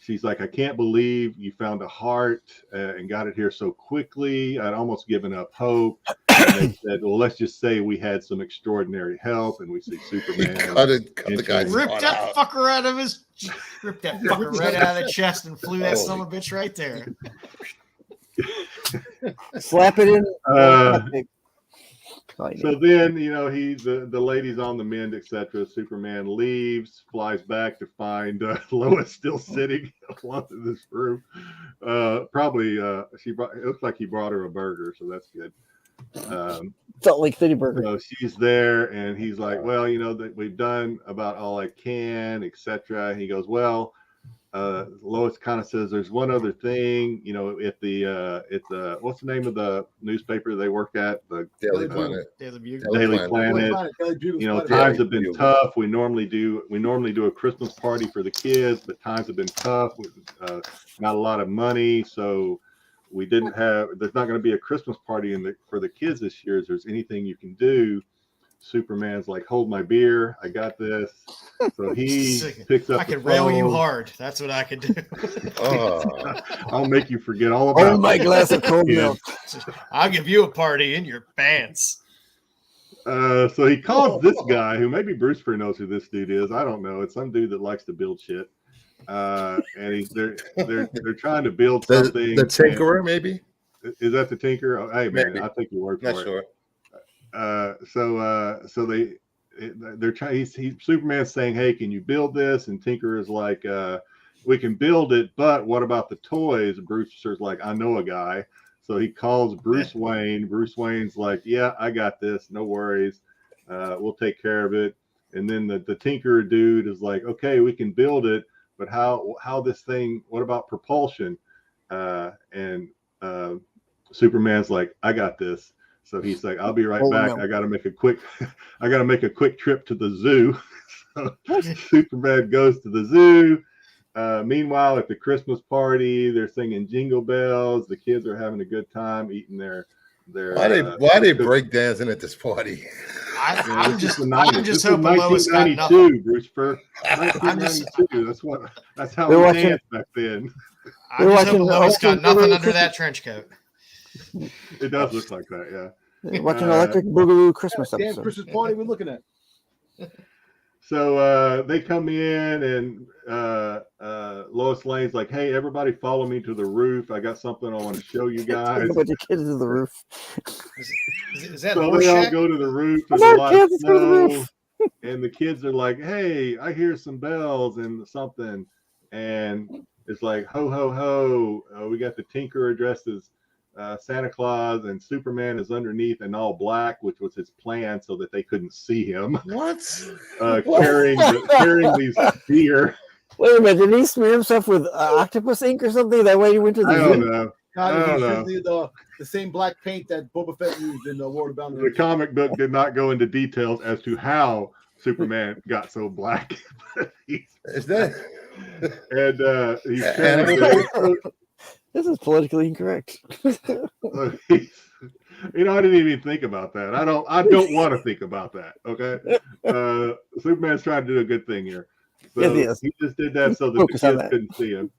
She's like, "I can't believe you found a heart and got it here so quickly. I'd almost given up hope." And they said, "Well, let's just say we had some extraordinary help." And we see Superman. Ripped that fucker right out of the chest and flew that son of a bitch right there. Slap it in. So then, the lady's on the mend, etc. Superman leaves, flies back to find Lois still sitting alone in this room. Probably, it looks like he brought her a burger, so that's good. Salt Lake City burger. So she's there, and he's like, "Well, that we've done about all I can, etc." He goes, "Well," Lois kind of says, "There's one other thing, if the what's the name of the newspaper they work at? The Daily Planet. Daily Planet. Times have been tough. We normally do a Christmas party for the kids, but times have been tough. With not a lot of money, so we didn't have. There's not going to be a Christmas party for the kids this year. Is there's anything you can do?" Superman's like, "Hold my beer. I got this." So he picks up. I can rail you hard. That's what I can do. I'll make you forget all about. Oh, my glass of cold milk. I'll give you a party in your pants. So he calls this guy, who maybe Bruce knows who this dude is. I don't know. It's some dude that likes to build shit. And they're trying to build something. The Tinkerer, maybe. Is that the Tinkerer? Oh, hey man, maybe. I'll take your word for Not it. sure. So they're trying. Superman's saying, "Hey, can you build this?" And Tinker is like, "We can build it, but what about the toys?" And Brewster's like, "I know a guy." So he calls Bruce Wayne. Bruce Wayne's like, "Yeah, I got this. No worries. We'll take care of it." And then the Tinkerer dude is like, "Okay, we can build it, but how this thing? What about propulsion?" And Superman's like, "I got this." So he's like, "I'll be right back. I gotta make a quick trip to the zoo." So Superman goes to the zoo. Meanwhile, at the Christmas party, they're singing Jingle Bells. The kids are having a good time eating their. Why they break dancing at this party? I'm just hoping Lois got nothing. Bruce Fur. 1992. That's how we danced back then. I'm just hoping Lois got nothing under that trench coat. It does look like that, yeah. Watching Electric Boogaloo Christmas episode. Damn Christmas party we're looking at. So they come in, and Lois Lane's like, "Hey, everybody, follow me to the roof. I got something I want to show you guys." A bunch of kids to the roof. Is that so they all go to the roof. There's a lot of snow, and the kids are like, "Hey, I hear some bells and something," and it's like, "Ho ho ho! We got the Tinkerer dressed as Santa Claus, and Superman is underneath in all black," which was his plan so that they couldn't see him. What? Carrying these deer. Wait a minute, did he smear himself with octopus ink or something? That way he went to the I don't know. I don't know. The same black paint that Boba Fett used in War of the Bounty. The comic book did not go into details as to how Superman got so black. Is that? And he's This is politically incorrect. I didn't even think about that. I don't want to think about that. Okay. Superman's trying to do a good thing here. So he just did that so that the kids couldn't see him.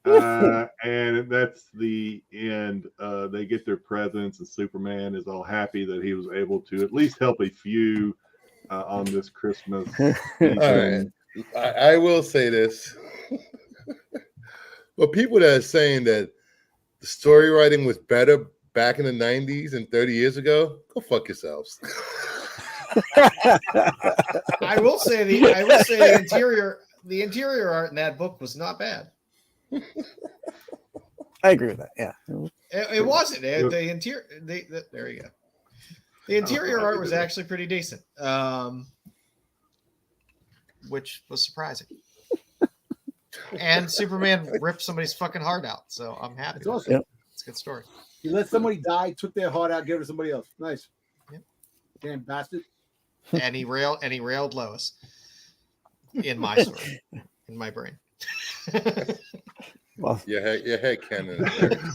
And that's the end. They get their presents, and Superman is all happy that he was able to at least help a few on this Christmas season. All right. I will say this. Well, people that are saying that the story writing was better back in the 90s and 30 years ago, go fuck yourselves. I will say the interior art in that book was not bad. I agree with that. Yeah. It wasn't. The interior there you go. The interior art was actually pretty decent. Which was surprising. And Superman ripped somebody's fucking heart out, so I'm happy. It's awesome. Yep. It's a good story. He let somebody die, took their heart out, gave it to somebody else. Nice. Yep. Damn bastard. And he railed Lois in my story, in my brain. Well, Your head cannon.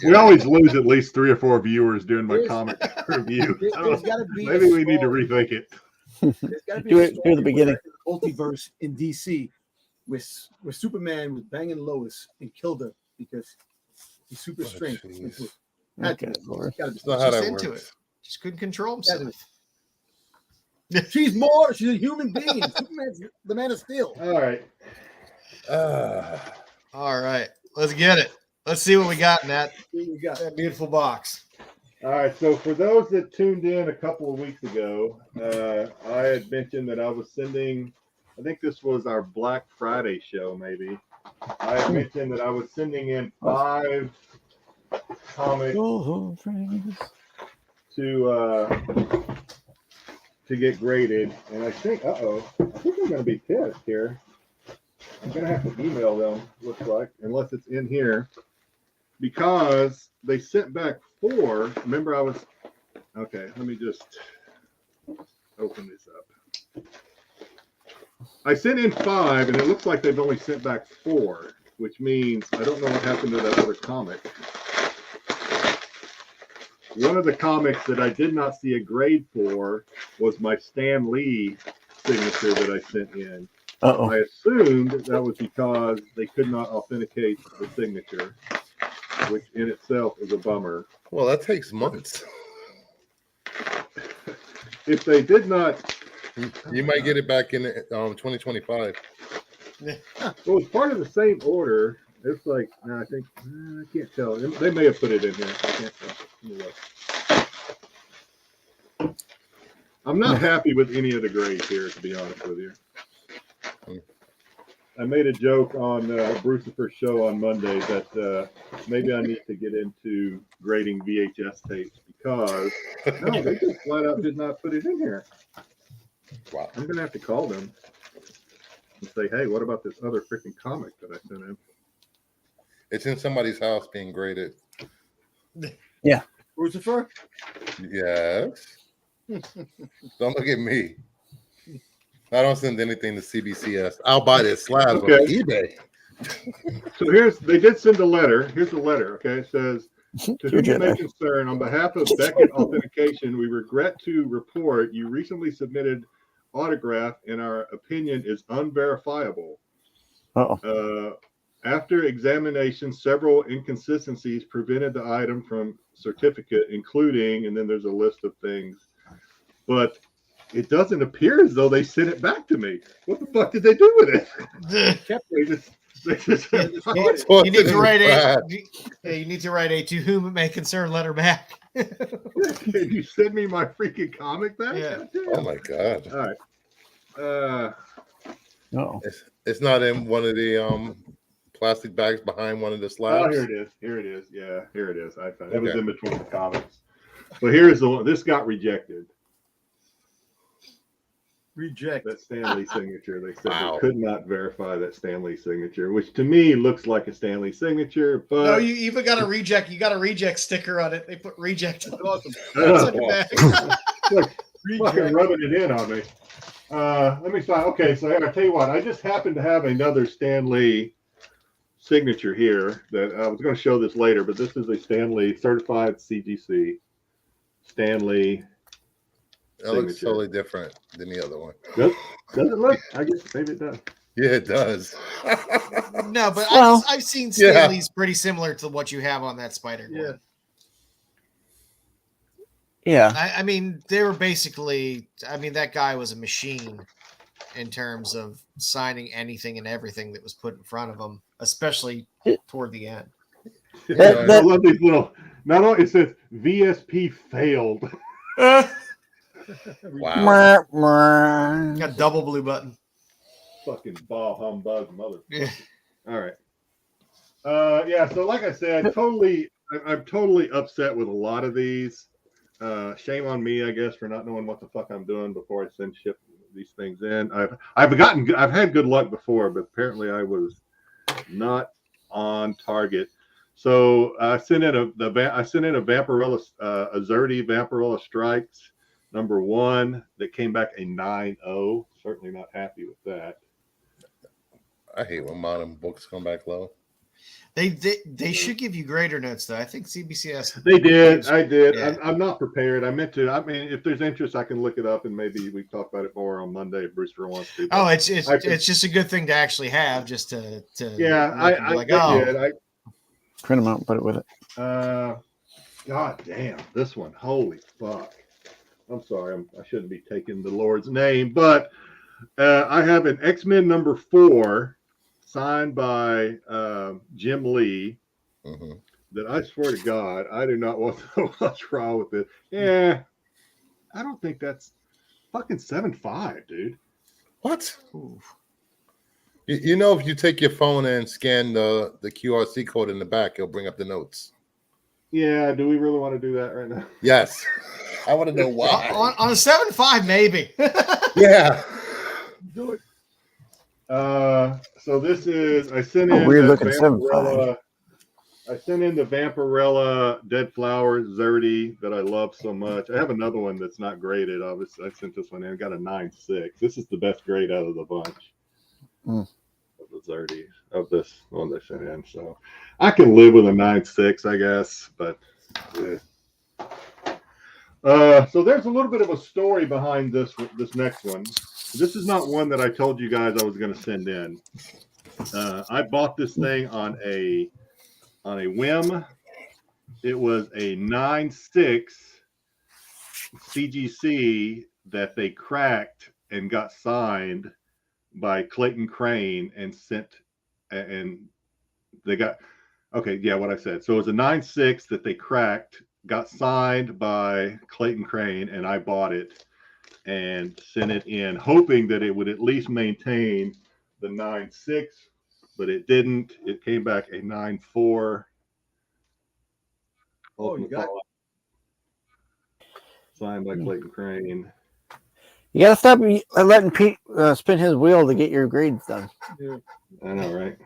We always lose at least 3 or 4 viewers during my comic review. There's gotta be Maybe we need to rethink it. There's gotta be Do a it story the beginning. where multiverse in DC where Superman was banging Lois and killed her because he's super strength. jeez. Okay, Lord. It's not how Just that into works. it. Just couldn't control himself. She's more. She's a human being. Superman's the Man of Steel. All right. All right, let's get it. Let's see what we got in that We got beautiful box. All right. So for those that tuned in a couple of weeks ago, I had mentioned that I was sending, I think this was our Black Friday show, maybe. I had mentioned that I was sending in 5 comics to get graded, and I think I'm going to be pissed here. I'm going to have to email them, looks like, unless it's in here, because they sent back 4. Remember, okay, let me just open this up. I sent in 5, and it looks like they've only sent back 4, which means I don't know what happened to that other comic. One of the comics that I did not see a grade for was my Stan Lee signature that I sent in. Uh-oh. I assumed that was because they could not authenticate the signature, which in itself is a bummer. Well, that takes months. If they did not, You might get it back in 2025. well, it's part of the same order. It's like, I think, I can't tell. They may have put it in here. I can't tell. Let me look. I'm not happy with any of the grades here, to be honest with you. I made a joke on Brucifer's show on Monday that maybe I need to get into grading VHS tapes because no, they just flat out did not put it in here. Wow. I'm gonna have to call them and say, hey, what about this other freaking comic that I sent in? It's in somebody's house being graded. Lucifer. Yes. Don't look at me. I don't send anything to CBCS. I'll buy this slab on eBay. So they did send a letter. Here's the letter. Okay, it says, to whom you may concern, on behalf of Beckett Authentication, we regret to report you recently submitted autograph, in our opinion, is unverifiable. After examination, several inconsistencies prevented the item from certificate, including, and then there's a list of things, but it doesn't appear as though they sent it back to me. What the fuck did they do with it? You need to write a to whom it may concern letter back. Can you send me my freaking comic back? Yeah. Oh my god. All right. It's not in one of the plastic bags behind one of the slabs. Oh, here it is. Here it is. Yeah, here it is. I found it. It was in between the comics. But here's the one. This got rejected. Reject. That Stan Lee signature. They said Wow. they could not verify that Stan Lee signature, which to me looks like a Stan Lee signature. But No, you even got a reject. You got a reject sticker on it. They put reject. That's awesome. Send it back. Look, fucking rubbing it in on me. Let me find. Okay, so I tell you what. I just happen to have another Stan Lee signature here that I was going to show this later, but this is a Stan Lee certified CGC Stan Lee. It looks totally different than the other one. Does it look? I guess maybe it does. Yeah, it does. No, but Well, I've seen Stanley's pretty similar to what you have on that Spider-Gwen. Yeah. I mean, they were basically. I mean, that guy was a machine in terms of signing anything and everything that was put in front of him, especially toward the end. I love these little. Not only it says VSP failed. Wow. Got double blue button. Fucking ball humbug mother. Yeah. All right. Yeah. So like I said, I'm totally upset with a lot of these. Shame on me, I guess, for not knowing what the fuck I'm doing before I ship these things in. I've had good luck before, but apparently I was not on target. So I sent in a Vampirella, a Zerdy Vampirella Strikes #1 that came back a 9.0. Certainly not happy with that. I hate when modern books come back low. They should give you greater notes though. I think CBCS. They did. I did. Yeah. I'm not prepared. I meant to. I mean, if there's interest, I can look it up and maybe we talk about it more on Monday if Brewster wants to. Oh, it's just a good thing to actually have, just to yeah. I did. Print them out and put it with it. God damn, this one. Holy fuck. I'm sorry. I shouldn't be taking the Lord's name, but I have an X-Men #4 signed by Jim Lee. Mm-hmm. That I swear to God, I do not want to know what's wrong with it. Yeah, I don't think that's fucking 7.5, dude. What? You know, if you take your phone and scan the QRC code in the back, it'll bring up the notes. Yeah, do we really want to do that right now? Yes. I want to know why. On a 7.5, maybe. Yeah. Do it. So this is I sent in weird looking 7.5. I sent in the Vampirella Dead Flowers Zerdy that I love so much. I have another one that's not graded. Obviously, I sent this one in. I got a 9.6. This is the best grade out of the bunch. Of the Zerdy of this one they sent in. So I can live with a 9.6, I guess. But so there's a little bit of a story behind this next one. This is not one that I told you guys I was going to send in. I bought this thing on a whim. It was a 9.6 CGC that they cracked and got signed by Clayton Crane and sent, and they got, okay, yeah, what I said. So it was a 9.6 that they cracked, got signed by Clayton Crane, and I bought it and sent it in, hoping that it would at least maintain the 9.6, but it didn't. It came back a 9.4. Oh, you got signed by Clayton Crane. You gotta stop letting Pete spin his wheel to get your grades done. yeah. I know, right?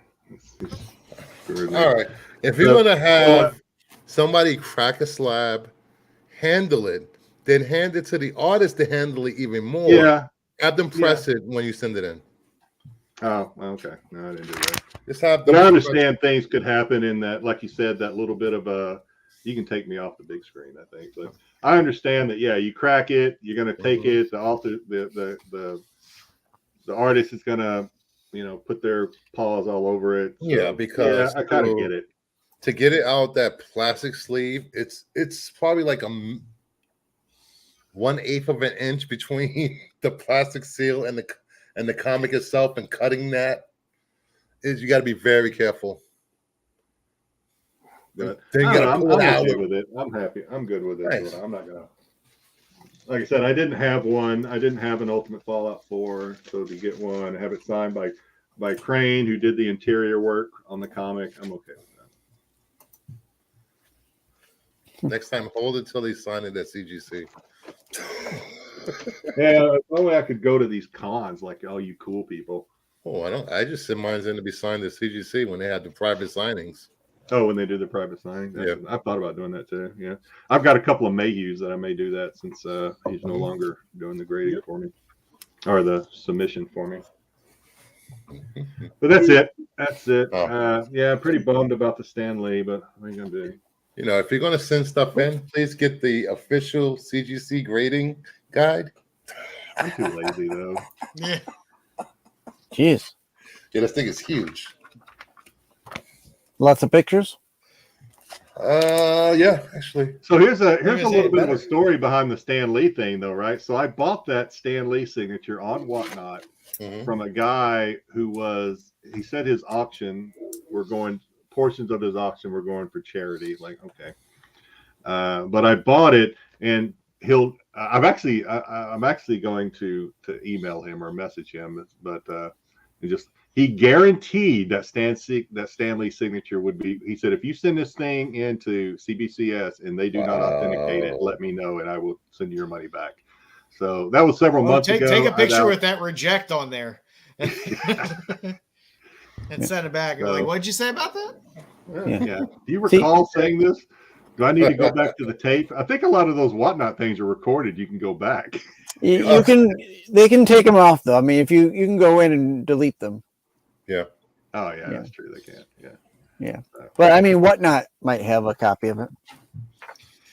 All right. If you're going to have somebody crack a slab, handle it, then hand it to the artist to handle it even more. Yeah. Have them press it when you send it in. Oh, okay. No, I didn't do that. Just have But them I understand things could happen in that, like you said, that little bit of a. You can take me off the big screen, I think. But I understand that. Yeah, you crack it. You're gonna take it. The author, the artist is gonna, put their paws all over it. So, Yeah, because I kind of get it. To get it out that plastic sleeve, it's probably like 1/8 of an inch between the plastic seal and the comic itself, and cutting that you got to be very careful. But Then you got to pull it out. okay with it. I'm happy. I'm good with it. Nice. I'm not gonna. Like I said, I didn't have one. I didn't have an Ultimate Fallout 4, so to get one, have it signed by Crane, who did the interior work on the comic, I'm okay with that. Next time, hold it till they sign it at CGC. Yeah, if only I could go to these cons like all you cool people. Oh, I just send mine in to be signed at CGC when they had the private signings. Oh, when they do the private signing? Yeah. I've thought about doing that too. Yeah. I've got a couple of Mayhews that I may do that since he's no longer doing the grading for me or the submission for me. But that's it. That's it. Oh. Yeah, pretty bummed about the Stan Lee, but what are you going to do? If you're going to send stuff in, please get the official CGC grading guide. I'm too lazy, though. Yeah. Jeez. Yeah, this thing is huge. Lots of pictures. Yeah, actually. So here's a gonna little say bit of better. a story behind the Stan Lee thing, though, right? So I bought that Stan Lee signature on Whatnot from a guy he said his auction portions of his auction were going for charity. Like, okay. But I bought it, and I'm actually going to email him or message him, but he guaranteed that Stan Lee signature would be. He said, if you send this thing into CBCS and they do not authenticate it, let me know and I will send you your money back. So that was several months ago. Take a picture with that reject on there and send it back. Like, what'd you say about that? Yeah. Do you recall saying this? Do I need to go back to the tape? I think a lot of those Whatnot things are recorded. You can go back. You can. They can take them off though. I mean, if you can go in and delete them. Yeah. Oh yeah, that's true. They can. Yeah. Yeah. But I mean, Whatnot might have a copy of it.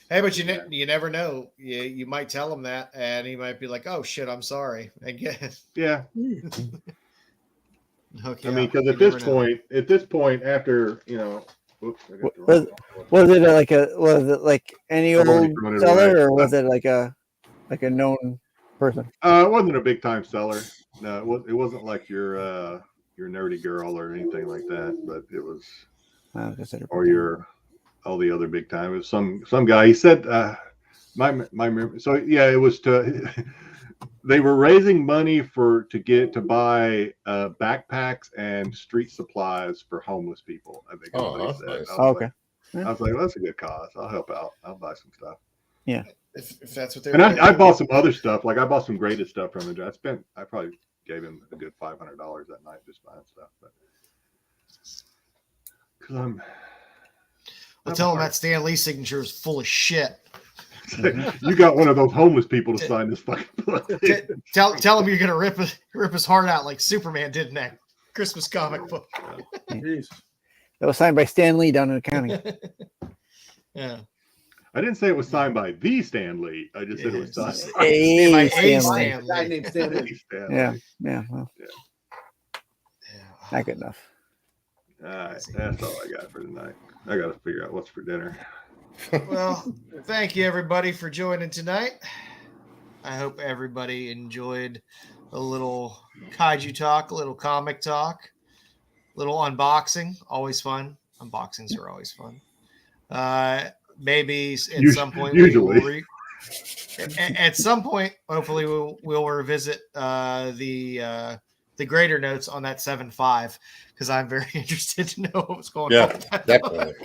Hey, but you never know. You might tell him that, and he might be like, "Oh shit, I'm sorry." Again. Yeah. Okay. I mean, because at this point, after oops, was it like any old seller, or was it like a known person? It wasn't a big time seller. No, it wasn't like your nerdy girl or anything like that. But it was, or all the other big time. It was some guy. He said, So yeah, it was they were raising money to buy backpacks and street supplies for homeless people. I think. That's nice. Okay. I was like, well, that's a good cause. I'll help out. I'll buy some stuff. Yeah. If that's what they're. And I bought some other stuff. Like I bought some graded stuff from him. I probably gave him a good $500 that night just buying stuff. But because I'll tell him that Stan Lee signature is full of shit. You got one of those homeless people to sign this fucking book. Tell him you're gonna rip his heart out like Superman did in that Christmas comic book. Jeez. That was signed by Stan Lee down in accounting. Yeah. I didn't say it was signed by the Stan Lee. I just said it was signed by Hey, Stan Guy Lee. named Stan Lee. Stan Yeah. Lee. Yeah. Well, not good enough. All right, that's all I got for tonight. I got to figure out what's for dinner. Well, thank you everybody for joining tonight. I hope everybody enjoyed a little kaiju talk, a little comic talk, a little unboxing. Always fun. Unboxings are always fun. Maybe at some point, usually. At some point, hopefully we'll revisit the greater notes on that 7.5 because I'm very interested to know what's going on. Yeah, definitely.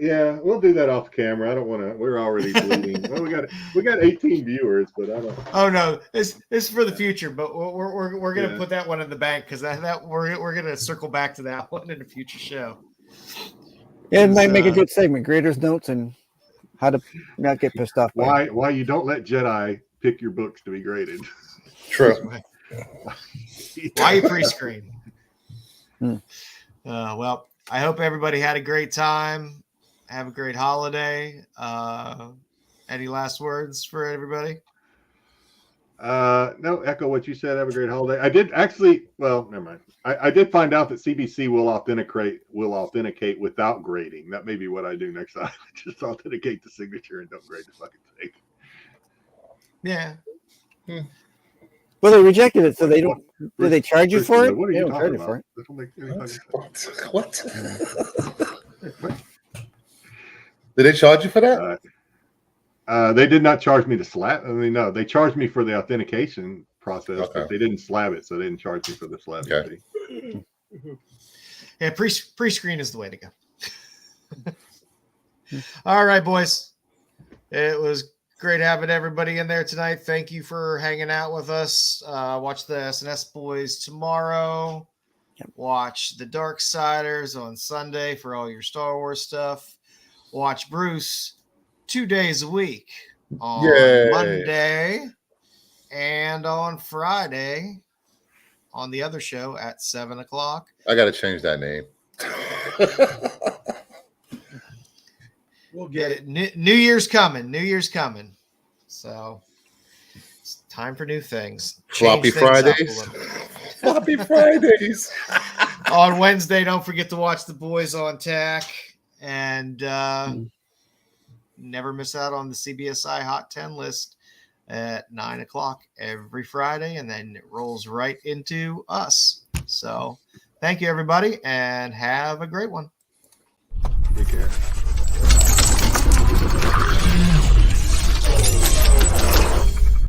Yeah, we'll do that off camera. I don't want to. We're already bleeding. Well, we got 18 viewers, but I don't. Oh no, it's for the future. But we're gonna put that one in the bank because that we're gonna circle back to that one in a future show. Yeah, it might make a good segment. Graders notes and how to not get pissed off. Why you don't let Jedi pick your books to be graded? True. Why you pre-screen? Well, I hope everybody had a great time. Have a great holiday. Any last words for everybody? No, echo what you said. Have a great holiday. I did actually. Well, never mind. I did find out that CBC will authenticate without grading. That may be what I do next time. Just authenticate the signature and don't grade the fucking thing. Yeah. Well, they rejected it, so they don't. Do they charge you for it? What are They you don't charge talking you for about? it. That don't make any fucking sense. What? Did they charge you for that? They did not charge me to slab. I mean, no, they charged me for the authentication process, but they didn't slab it, so they didn't charge me for the slab. Okay. Yeah, pre-screen is the way to go. All right, boys. It was great having everybody in there tonight. Thank you for hanging out with us. Watch the SNS Boys tomorrow. Yep. Watch the Darksiders on Sunday for all your Star Wars stuff. Watch Bruce 2 days a week on Monday and on Friday on the other show at 7:00. I got to change that name. We'll get it. New Year's coming. New Year's coming. So it's time for new things. Floppy Change things up a Fridays. little bit. Happy Fridays. On Wednesday, don't forget to watch The Boys on Tack. And never miss out on the CBSI Hot 10 list at 9 o'clock every Friday. And then it rolls right into us. So thank you, everybody, and have a great one. Take care.